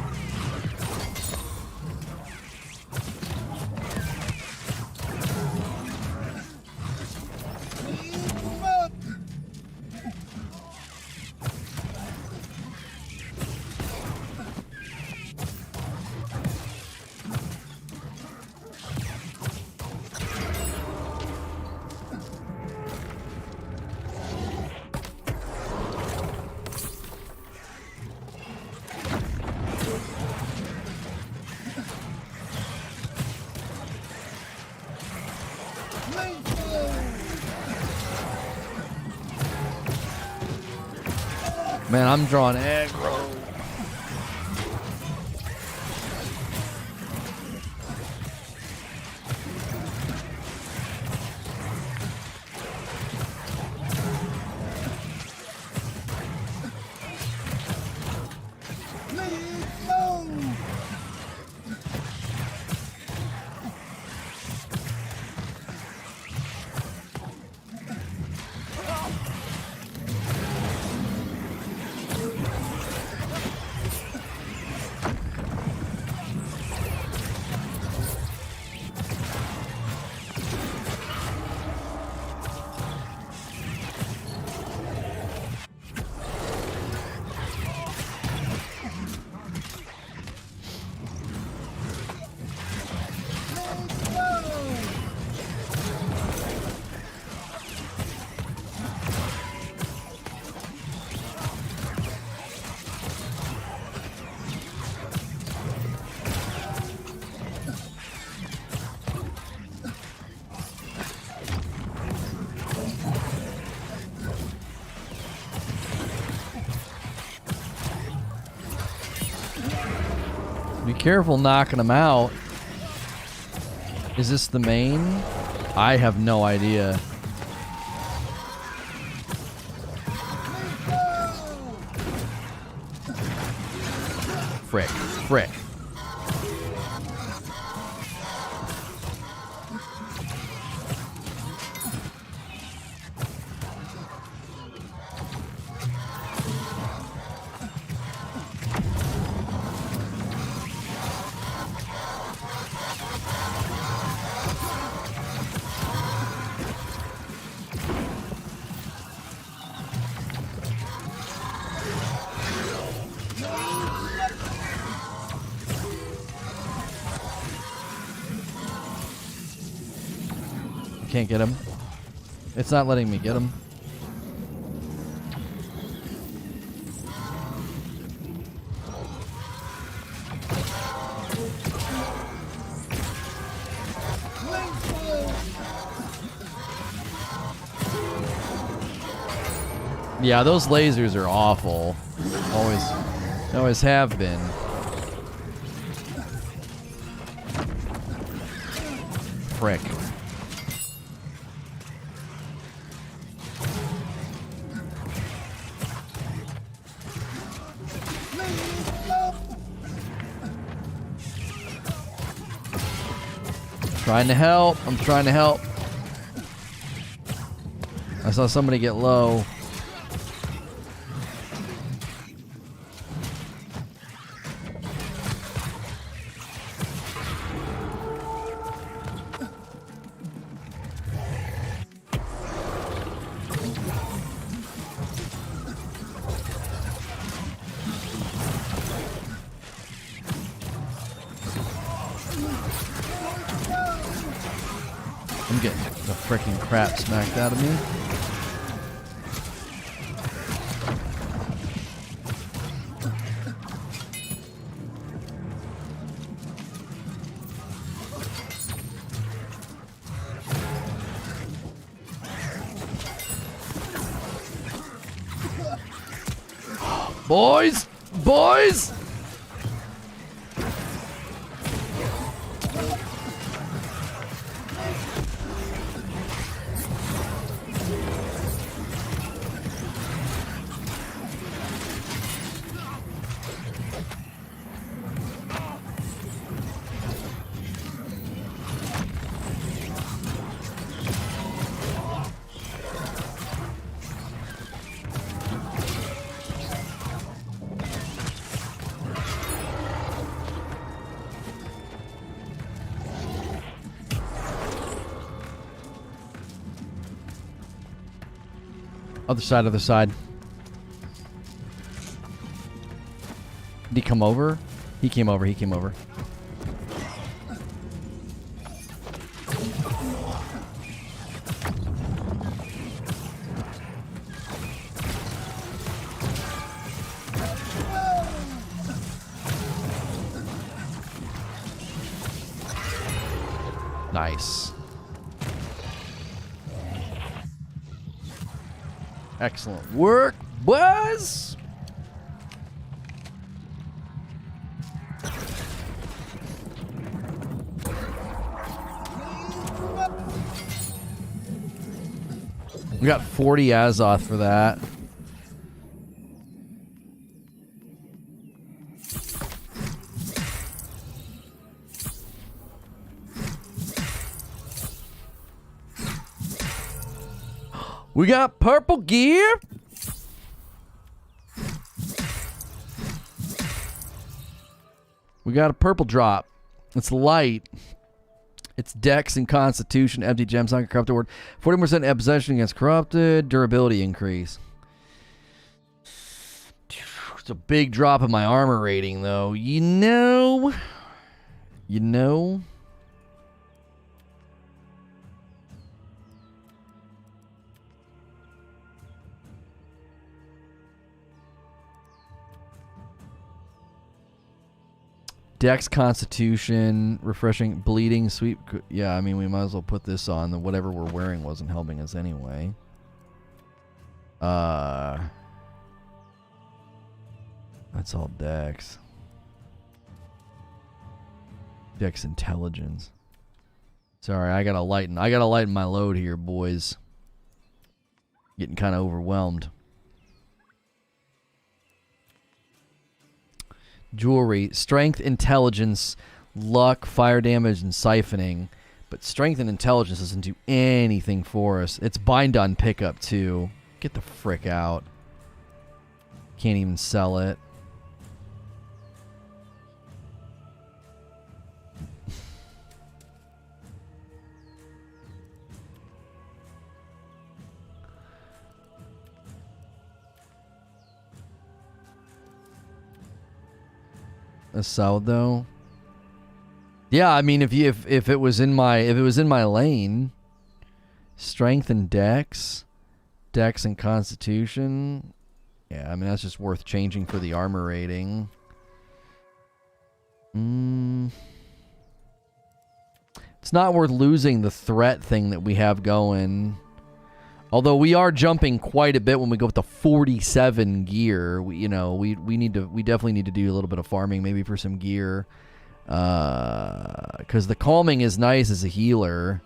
Man, I'm drawing aggro. Be careful knocking them out. Is this the main? I have no idea. Frick. Frick. Can't get him. It's not letting me get him. Yeah, those lasers are awful. Always have been. Frick. Trying to help. I'm trying to help. I saw somebody get low. I'm getting the freaking crap smacked out of me. Boys! Boys! Other side, other side. Did he come over? He came over, he came over. Nice. Excellent work, boys! We got 40 Azoth for that. We got purple gear. We got a purple drop. It's light. It's Dex and Constitution. Empty gems on corrupted word. 40% possession against corrupted. Durability increase. It's a big drop in my armor rating, though. You know. Dex, Constitution, refreshing, bleeding, sweep. Yeah, I mean, we might as well put this on. Whatever we're wearing wasn't helping us anyway. That's all Dex. Dex intelligence. Sorry, I gotta lighten my load here, boys. Getting kind of overwhelmed. Jewelry, strength, intelligence, luck, fire damage, and siphoning. But strength and intelligence doesn't do anything for us. It's bind on pickup, too. Get the frick out. Can't even sell it. A though. Yeah, I mean, if it was in my lane, strength and dex and constitution. Yeah, I mean that's just worth changing for the armor rating. It's not worth losing the threat thing that we have going. Although we are jumping quite a bit when we go with the 47 gear, we definitely need to do a little bit of farming, maybe for some gear, because the calming is nice as a healer.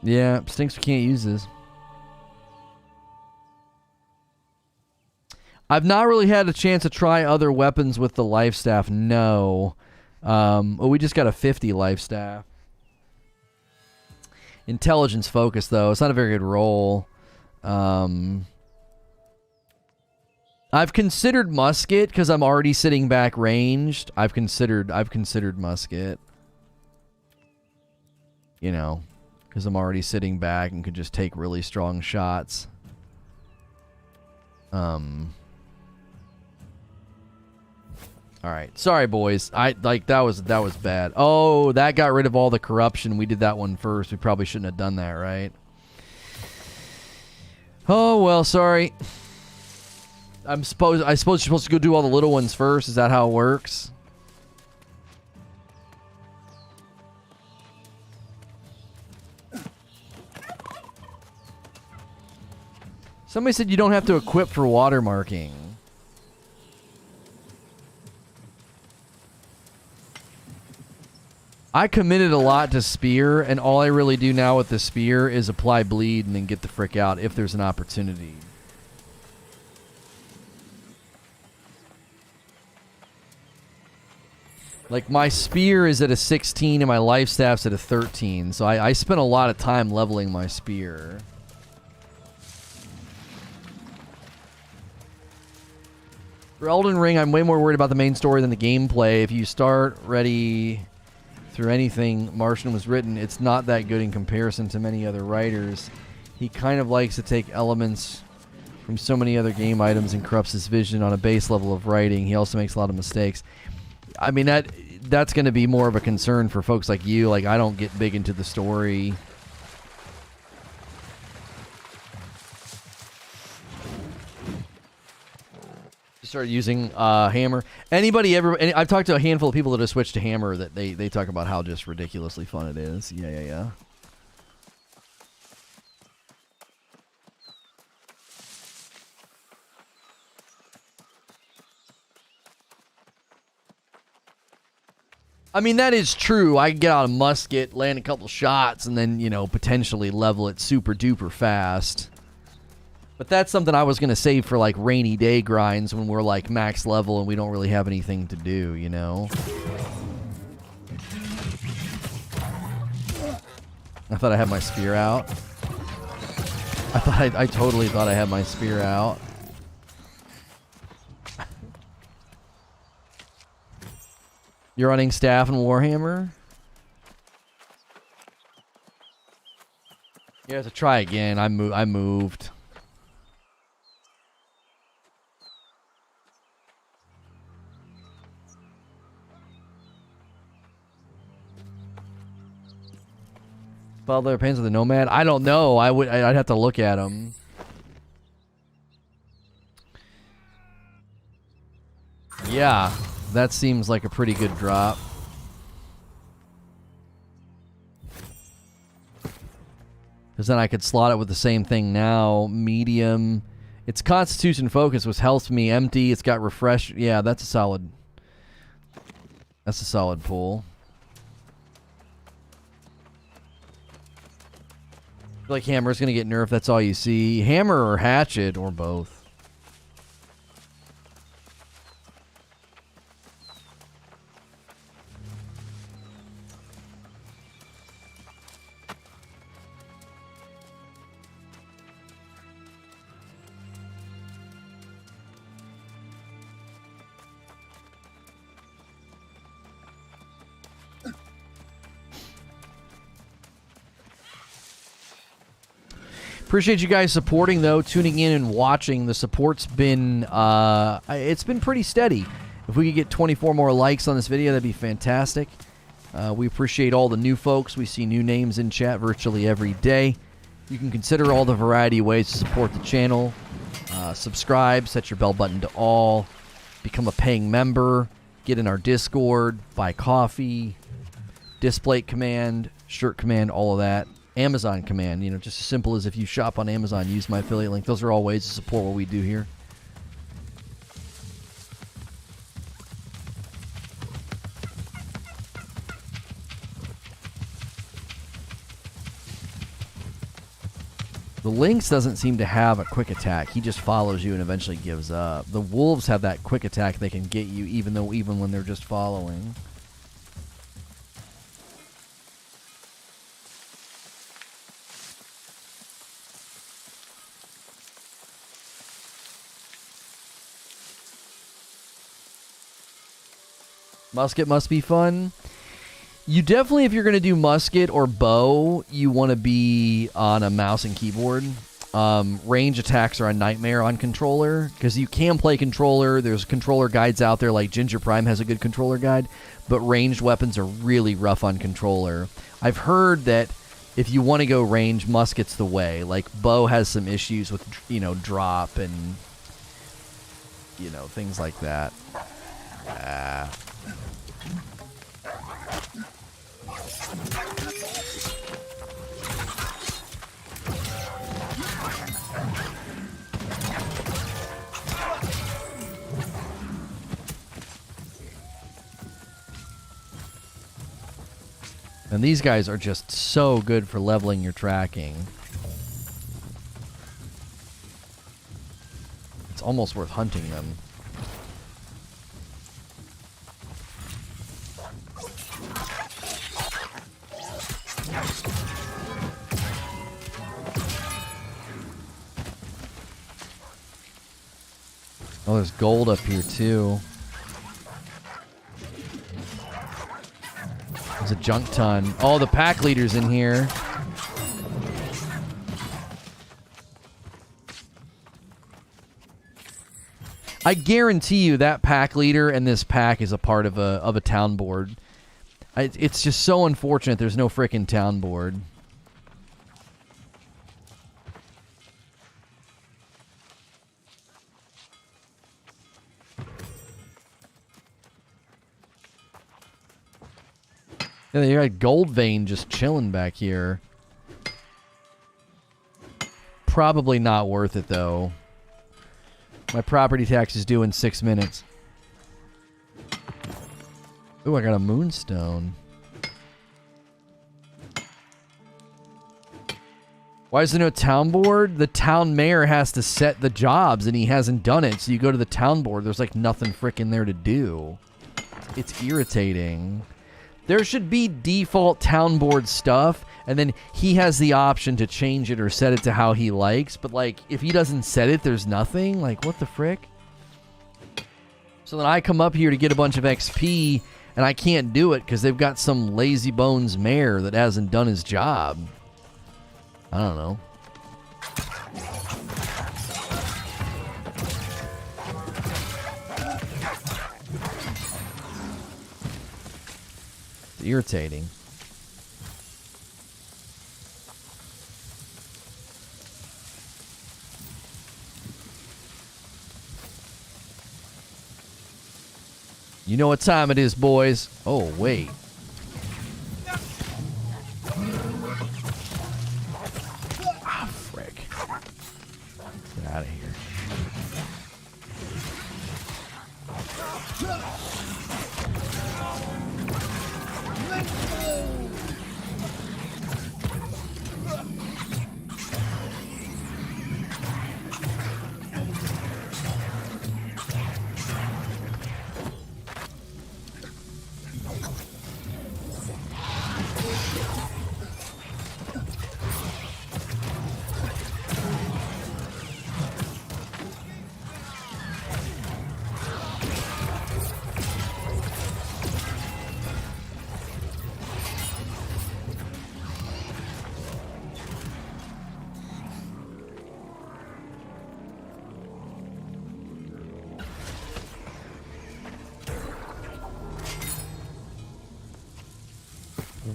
Yeah, stinks we can't use this. I've not really had a chance to try other weapons with the life staff. No. We just got a 50 life staff. Intelligence focus, though. It's not a very good roll. I've considered musket because I'm already sitting back ranged. I've considered musket. You know. Because I'm already sitting back and could just take really strong shots. Alright. Sorry, boys. That was bad. Oh, that got rid of all the corruption. We did that one first. We probably shouldn't have done that, right? Oh, well, sorry. I suppose you're supposed to go do all the little ones first. Is that how it works? Somebody said you don't have to equip for watermarking. I committed a lot to spear, and all I really do now with the spear is apply bleed and then get the frick out if there's an opportunity. Like, my spear is at a 16 and my life staff's at a 13. So I spent a lot of time leveling my spear. For Elden Ring, I'm way more worried about the main story than the gameplay. If you start ready through anything Martian was written, it's not that good in comparison to many other writers. He kind of likes to take elements from so many other game items and corrupts his vision on a base level of writing. He also makes a lot of mistakes. I mean, that's going to be more of a concern for folks like you. Like, I don't get big into the story. Started using Hammer. I've talked to a handful of people that have switched to Hammer that they talk about how just ridiculously fun it is. Yeah. I mean, that is true. I can get out a musket, land a couple shots, and then, you know, potentially level it super duper fast. But that's something I was going to save for, like, rainy day grinds when we're, like, max level and we don't really have anything to do, you know? I thought I had my spear out. I totally thought I had my spear out. You're running staff and Warhammer? You have to try again. I moved. Well, there depends on the Nomad. I don't know. I'd have to look at them. Yeah, that seems like a pretty good drop. Because then I could slot it with the same thing now. Medium. It's Constitution focus, which helps me. Empty. It's got refresh. Yeah, that's a solid. That's a solid pull. I feel like Hammer's gonna get nerfed. That's all you see. Hammer or Hatchet or both. Appreciate you guys supporting, though, tuning in and watching. The support's been, it's been pretty steady. If we could get 24 more likes on this video, that'd be fantastic. We appreciate all the new folks. We see new names in chat virtually every day. You can consider all the variety of ways to support the channel. Subscribe, set your bell button to all, become a paying member, get in our Discord, buy coffee, display command, shirt command, all of that. Amazon command, you know, just as simple as if you shop on Amazon, use my affiliate link. Those are all ways to support what we do here. The Lynx doesn't seem to have a quick attack. He just follows you and eventually gives up. The Wolves have that quick attack. They can get you even when they're just following. Musket must be fun. You definitely, if you're going to do musket or bow, you want to be on a mouse and keyboard. Range attacks are a nightmare on controller because you can play controller. There's controller guides out there, like Ginger Prime has a good controller guide, but ranged weapons are really rough on controller. I've heard that if you want to go range, musket's the way. Like bow has some issues with, you know, drop and, you know, things like that. And these guys are just so good for leveling your tracking. It's almost worth hunting them. Oh, there's gold up here too. There's a junk ton. Oh, the pack leader's in here. I guarantee you that pack leader and this pack is a part of a town board. It's just so unfortunate there's no frickin' town board. Yeah, you got gold vein just chilling back here. Probably not worth it though. My property tax is due in 6 minutes. Ooh, I got a moonstone. Why is there no town board? The town mayor has to set the jobs and he hasn't done it. So you go to the town board, there's like nothing frickin' there to do. It's irritating. There should be default town board stuff, and then he has the option to change it or set it to how he likes. But, like, if he doesn't set it, there's nothing. Like, what the frick? So then I come up here to get a bunch of XP, and I can't do it because they've got some lazy bones mayor that hasn't done his job. I don't know. It's irritating. You know what time it is, boys. Oh, wait. Ah, frick. Get out of here.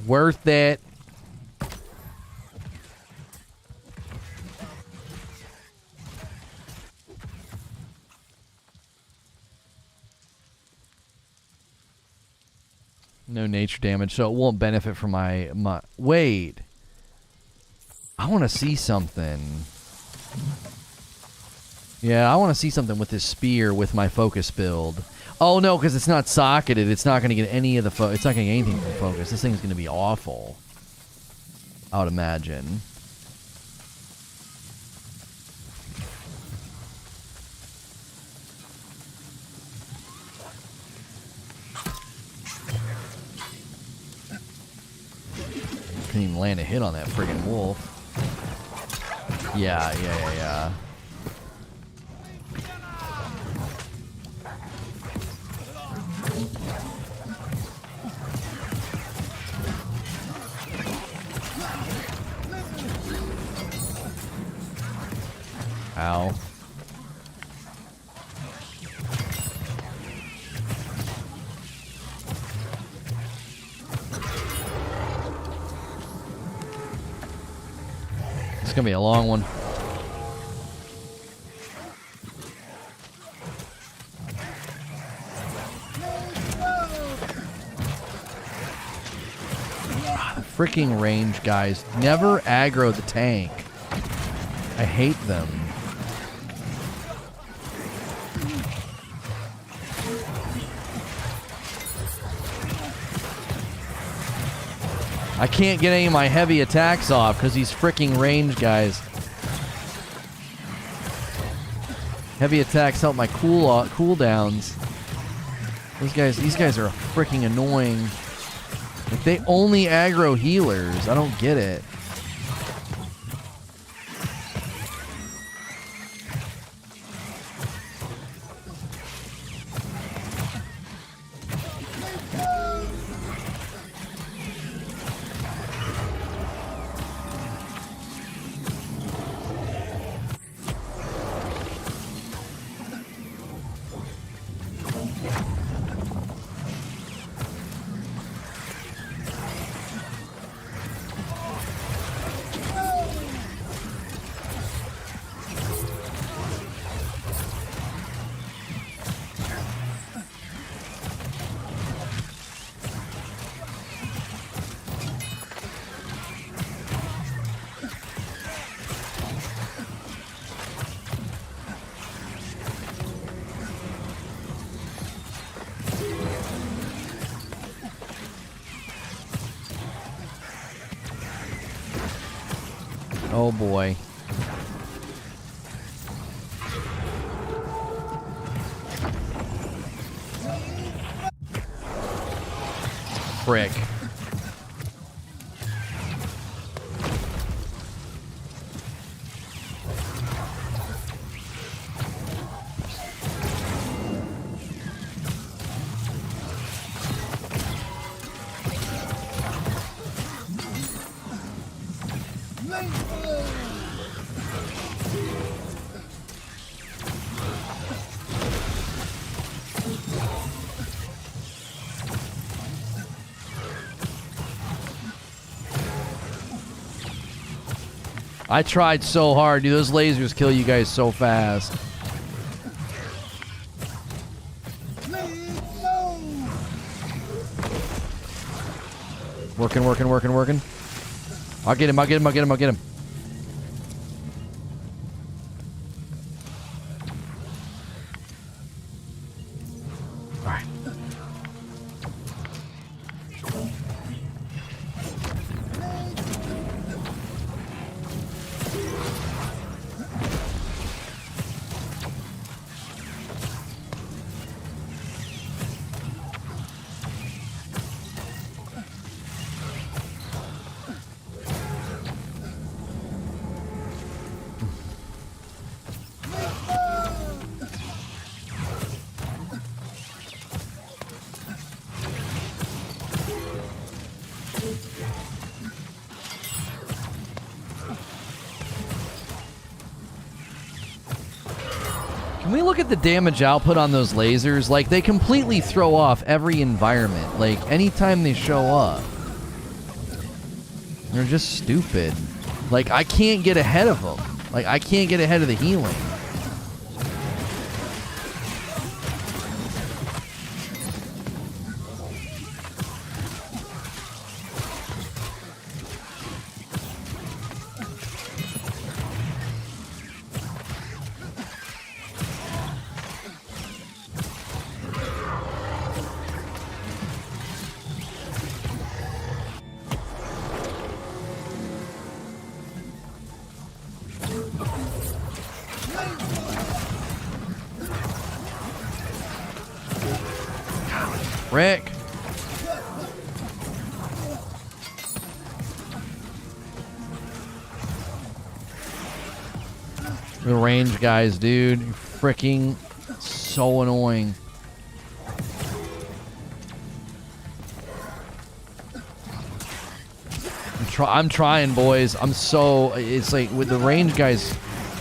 Worth it. No nature damage, so it won't benefit from my... Wait. I want to see something. Yeah, I want to see something with this spear with my focus build. Oh, no, because it's not socketed. It's not going to get any of the... It's not going to get anything from focus. This thing's going to be awful. I would imagine. Couldn't even land a hit on that friggin' wolf. Yeah. Ow. It's gonna be a long one. The freaking range guys never aggro the tank. I hate them. I can't get any of my heavy attacks off because these freaking range guys. Heavy attacks help my cooldowns. These guys are freaking annoying. Like, they only aggro healers. I don't get it. Oh boy. Frick. I tried so hard, dude. Those lasers kill you guys so fast. Working. I'll get him. All right. Can we look at the damage output on those lasers? Like, they completely throw off every environment. Like, anytime they show up. They're just stupid. Like, I can't get ahead of them. Like, I can't get ahead of the healing. Rick. The range guys, dude. You're freaking so annoying. I'm trying, boys. It's like with the range guys,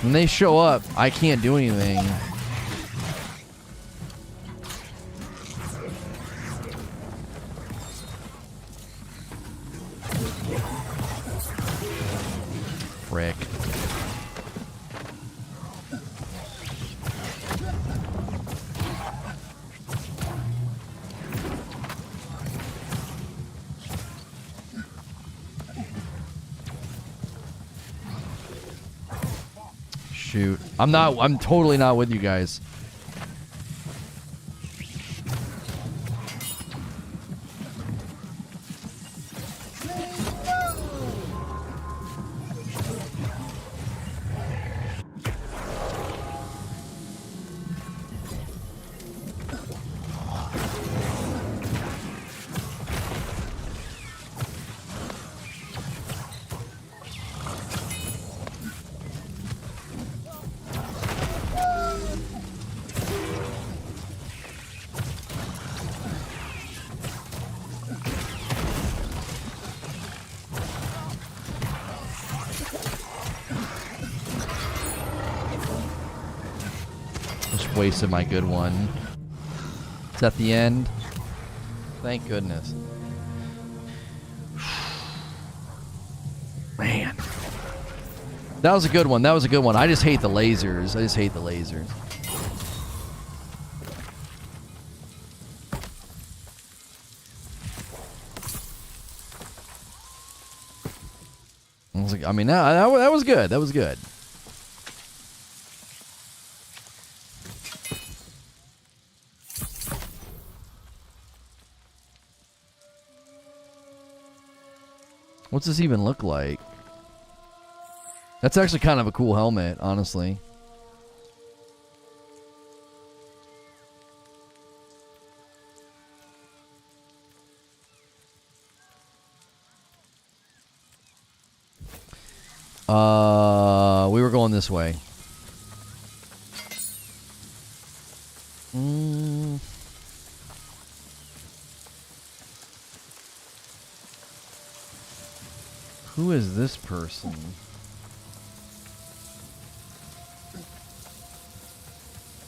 when they show up, I can't do anything. Frick. Shoot. I'm totally not with you guys. Wasted my good one. It's at the end. Thank goodness. Man. That was a good one. I just hate the lasers. I mean, that was good. That was good. What's this even look like? That's actually kind of a cool helmet, honestly. We were going this way. Who is this person?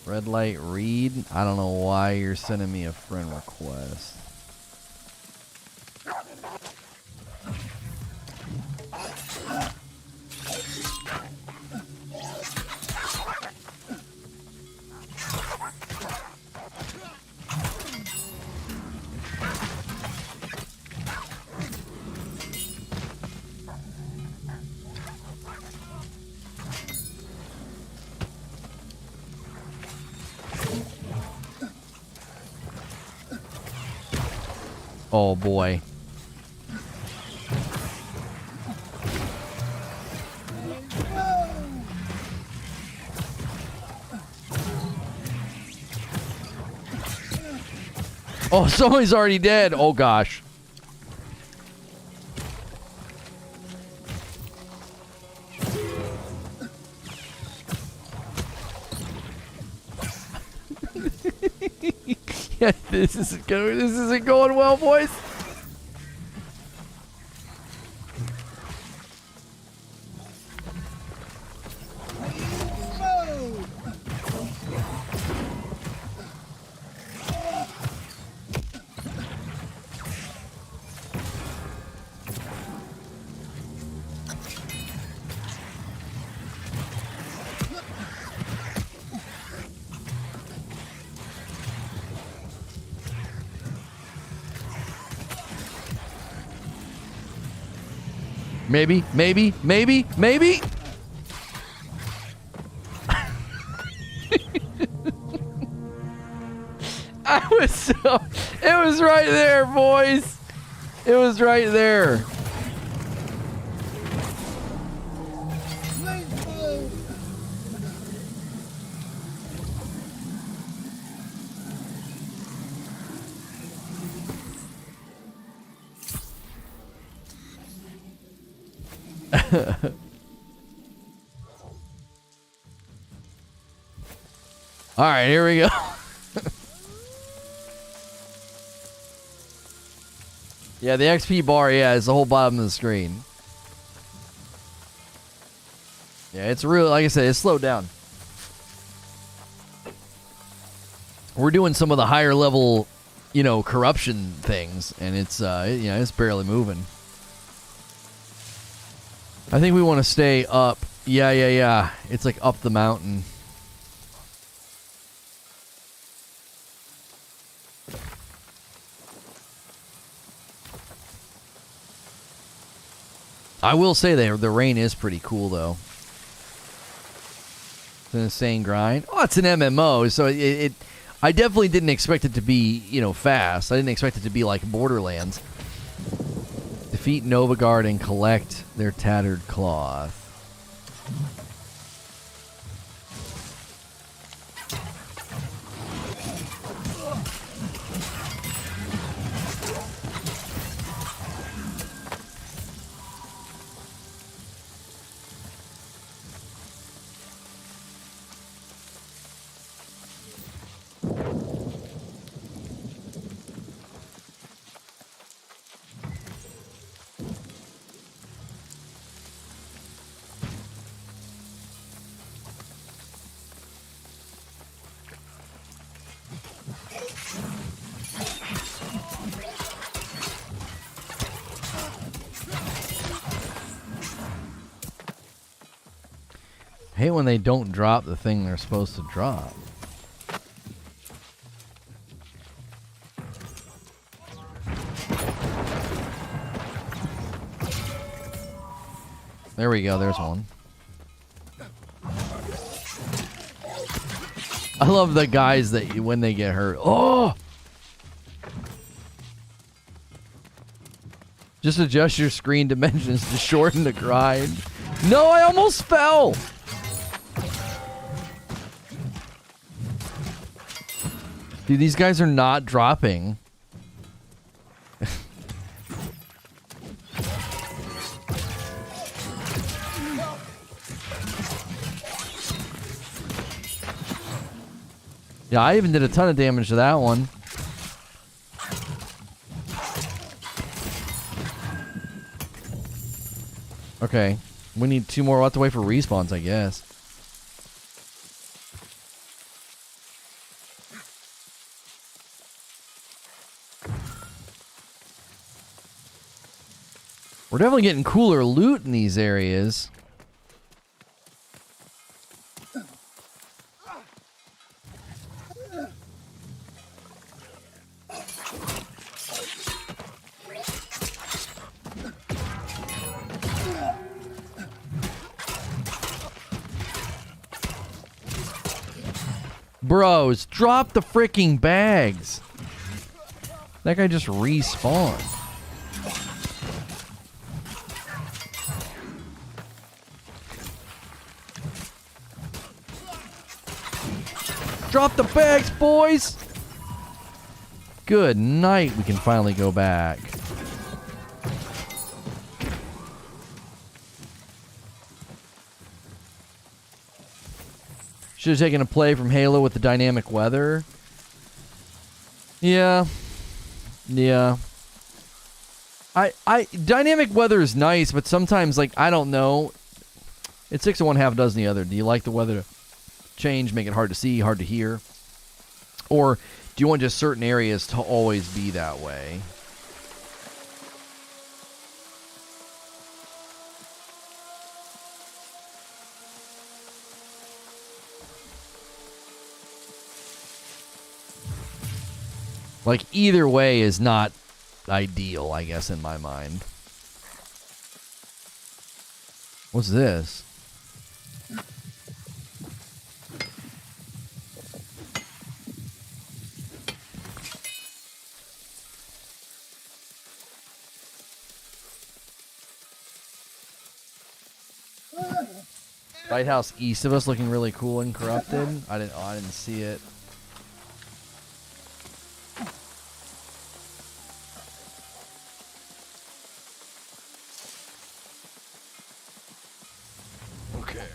Red light read? I don't know why you're sending me a friend request. Oh boy. Oh, somebody's already dead. Oh gosh. Yeah, this isn't going well, boys. Maybe. It was right there, boys. It was right there. All right, here we go. Yeah, the XP bar, is the whole bottom of the screen. Yeah, it's real. Like I said, it's slowed down. We're doing some of the higher level, corruption things, and it's, it's barely moving. I think we want to stay up. Yeah. It's like up the mountain. I will say the rain is pretty cool, though. It's an insane grind. Oh, it's an MMO, so I definitely didn't expect it to be, fast. I didn't expect it to be like Borderlands. Defeat Novagard and collect their tattered cloth. I hate when they don't drop the thing they're supposed to drop. There we go, there's one. I love the guys that when they get hurt. Oh! Just adjust your screen dimensions to shorten the grind. No, I almost fell. Dude, these guys are not dropping. Yeah, I even did a ton of damage to that one. Okay, we need 2 more. We'll have to wait for respawns, I guess. We're definitely getting cooler loot in these areas. Bros, drop the freaking bags. That guy just respawned. Drop the bags, boys. Good night. We can finally go back. Should have taken a play from Halo with the dynamic weather. Yeah. Yeah. Dynamic weather is nice, but sometimes, like, I don't know. It's 6 of one, half a dozen the other. Do you like the weather to change, make it hard to see, hard to hear? Or do you want just certain areas to always be that way? Like, either way is not ideal, I guess, in my mind. What's this? Lighthouse east of us looking really cool and corrupted. I didn't see it. Okay.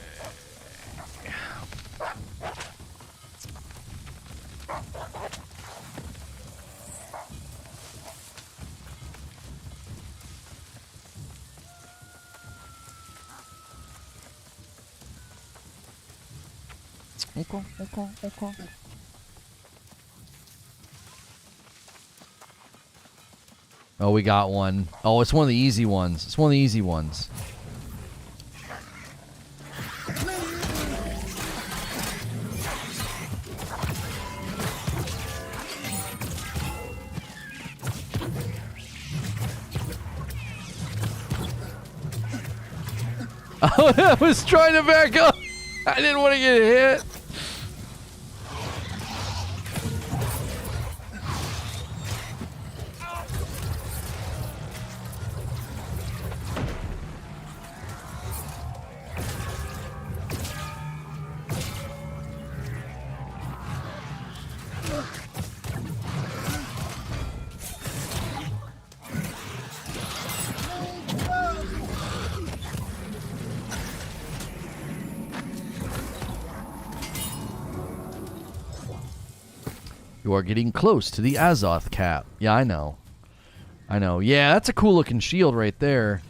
Oh, we got one. Oh, it's one of the easy ones. It's one of the easy ones. Oh, I was trying to back up. I didn't want to get hit. You are getting close to the Azoth cap. Yeah, I know. I know. Yeah, that's a cool looking shield right there.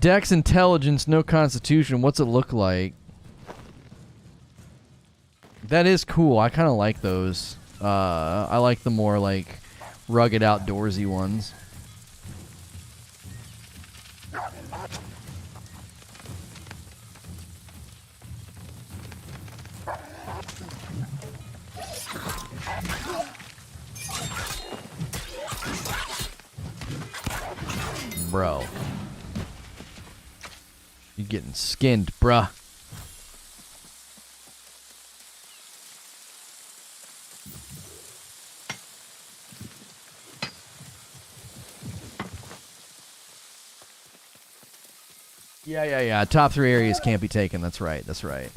Dex intelligence, no constitution. What's it look like? That is cool. I kind of like those. I like the more like rugged outdoorsy ones. Bro. You getting skinned, bruh. Yeah. Top 3 areas can't be taken. That's right. That's right.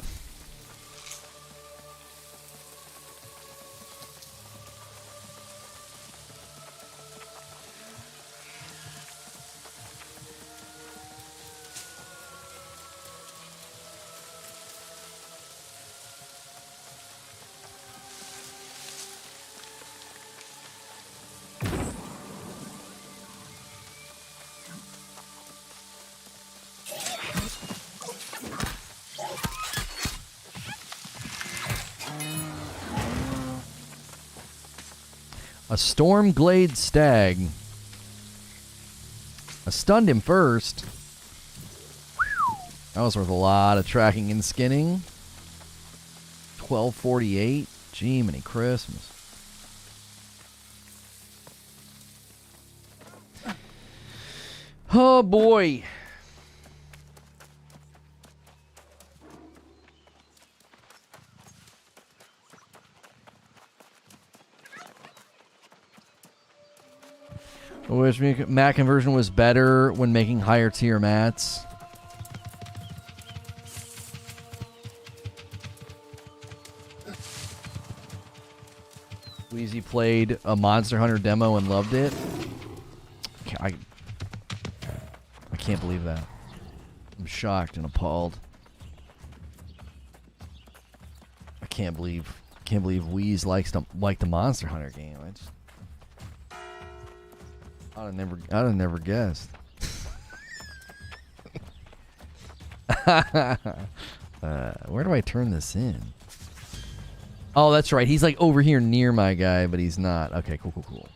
A Stormglade Stag. I stunned him first. That was worth a lot of tracking and skinning. 1248. Gee, many Christmas. Oh boy. I wish mat conversion was better when making higher tier mats. Wheezy played a Monster Hunter demo and loved it. I can't believe that. I'm shocked and appalled. I can't believe Wheeze likes the Monster Hunter game. I'd have never guessed. Where do I turn this in? Oh, that's right. He's like over here near my guy, but he's not. Okay, cool.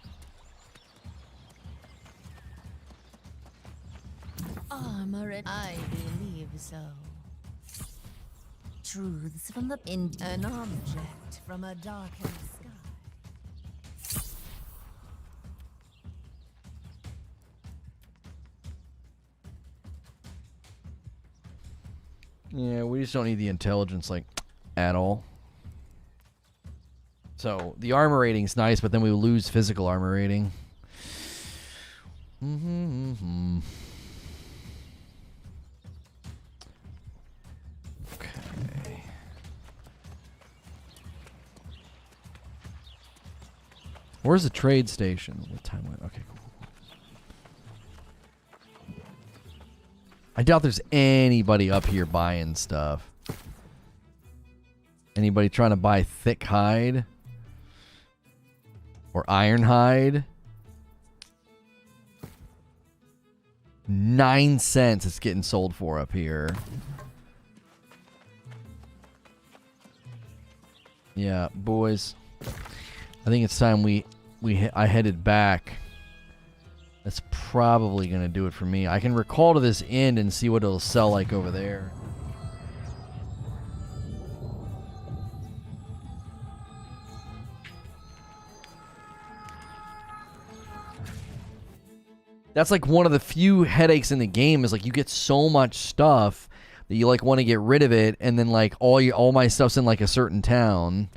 Armor, I believe so. Truths from an object from a darkened sky. Yeah, we just don't need the intelligence, like, at all. So, the armor rating's nice, but then we lose physical armor rating. Okay. Where's the trade station? What time went? Okay, cool. I doubt there's anybody up here buying stuff. Anybody trying to buy thick hide? Or iron hide? 9 cents it's getting sold for up here. Yeah, boys. I think it's time I headed back. That's probably going to do it for me. I can recall to this end and see what it'll sell like over there. That's like one of the few headaches in the game is like you get so much stuff that you like want to get rid of it, and then like all my stuff's in like a certain town.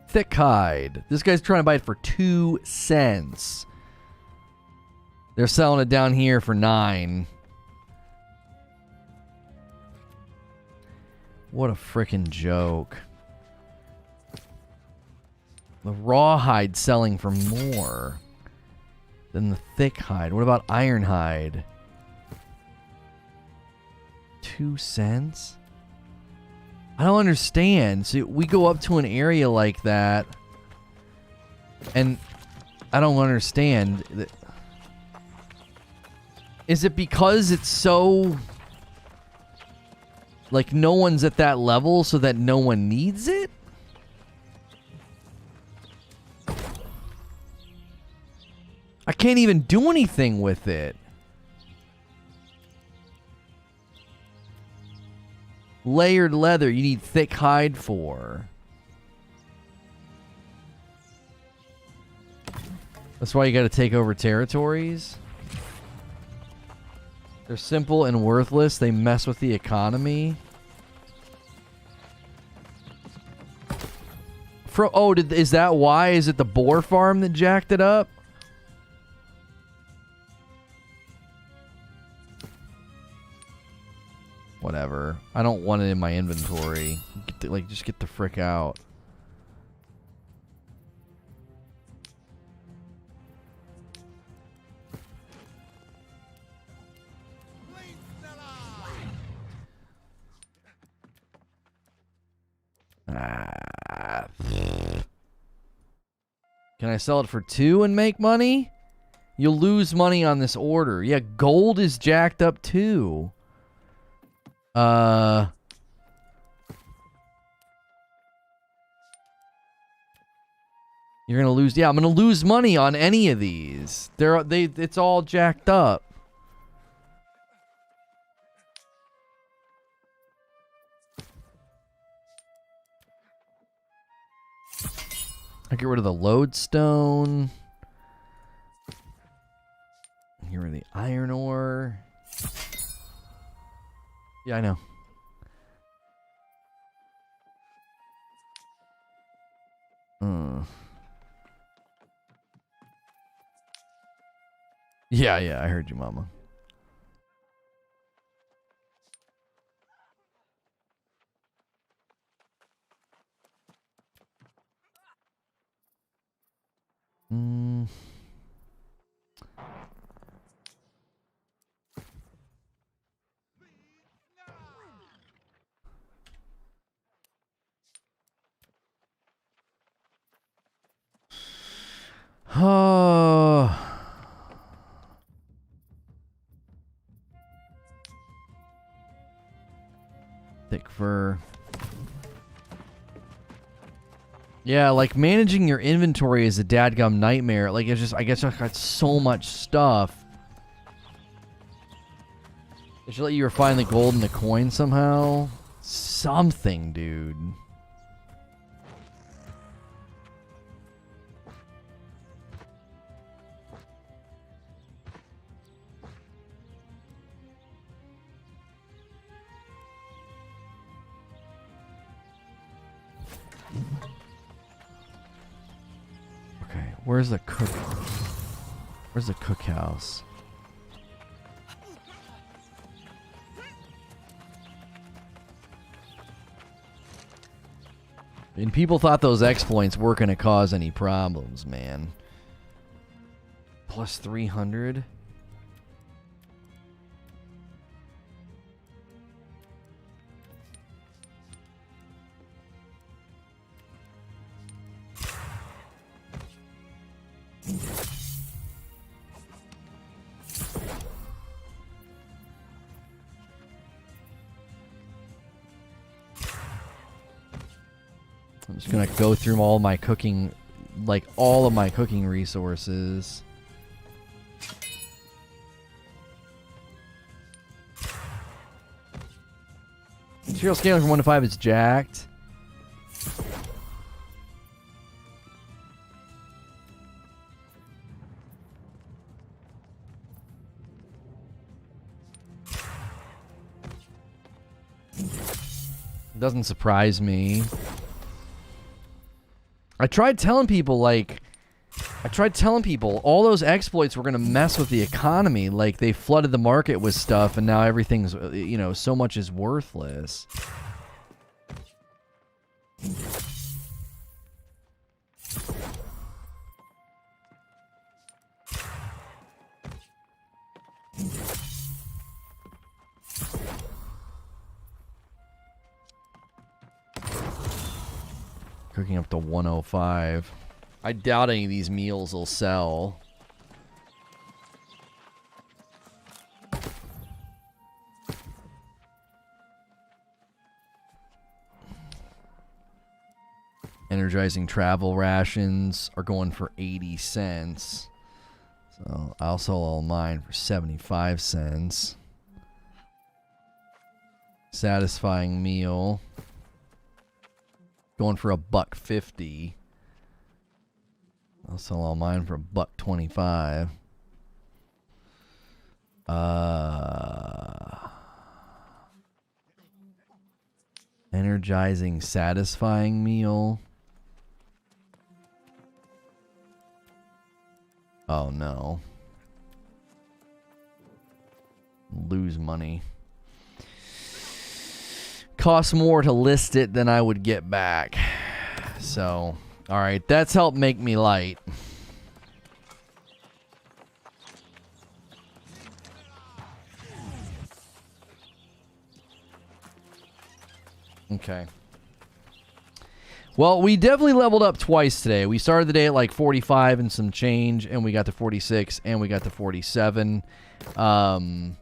Thick hide. This guy's trying to buy it for 2 cents. They're selling it down here for 9. What a frickin' joke. The raw hide selling for more than the thick hide. What about iron hide? 2 cents? I don't understand. So we go up to an area like that, and I don't understand. Is it because it's so... like no one's at that level so that no one needs it? I can't even do anything with it. Layered leather, you need thick hide for. That's why you gotta take over territories. They're simple and worthless. They mess with the economy. Oh, is that why? Is it the boar farm that jacked it up? Whatever. I don't want it in my inventory. Just get the frick out. Can I sell it for 2 and make money? You'll lose money on this order. Yeah, gold is jacked up too. You're gonna lose. Yeah, I'm gonna lose money on any of these. It's all jacked up. I get rid of the lodestone. Get rid of the iron ore. Yeah, I know. Yeah, I heard you, Mama. Oh. Thick fur. Yeah, like managing your inventory is a dadgum nightmare. Like it's just, I guess I've got so much stuff. They should let you refine the gold and the coin somehow. Something, dude. Where's the cookhouse? And people thought those exploits weren't going to cause any problems, man. Plus 300? I'm just gonna go through all my cooking, like all of my cooking resources. Material scaling from 1 to 5 is jacked. Doesn't surprise me. I tried telling people all those exploits were going to mess with the economy. Like, they flooded the market with stuff, and now everything's, you know, so much is worthless. Cooking up to 105. I doubt any of these meals will sell. Energizing travel rations are going for 80 cents. So I'll sell all mine for 75 cents. Satisfying meal. Going for $1.50. I'll sell all mine for $1.25. Energizing, satisfying meal. Oh, no. Lose money. Costs more to list it than I would get back. So, all right. That's helped make me light. Okay. Well, we definitely leveled up twice today. We started the day at like 45 and some change, and we got to 46, and we got to 47. We'll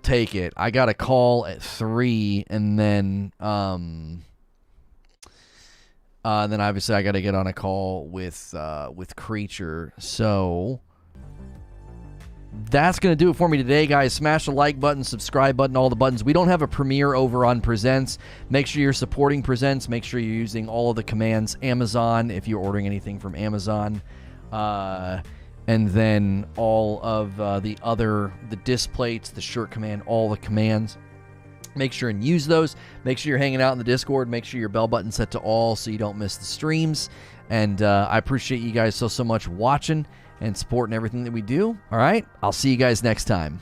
take it. I got a call at 3, and then obviously I got to get on a call with Creature. So that's going to do it for me today, guys. Smash the like button, subscribe button, all the buttons. We don't have a premiere over on Presents. Make sure you're supporting Presents. Make sure you're using all of the commands. Amazon, if you're ordering anything from Amazon. And then all of the disc plates, the shirt command, all the commands. Make sure and use those. Make sure you're hanging out in the Discord. Make sure your bell button's set to all so you don't miss the streams. And I appreciate you guys so much watching and supporting everything that we do. All right, I'll see you guys next time.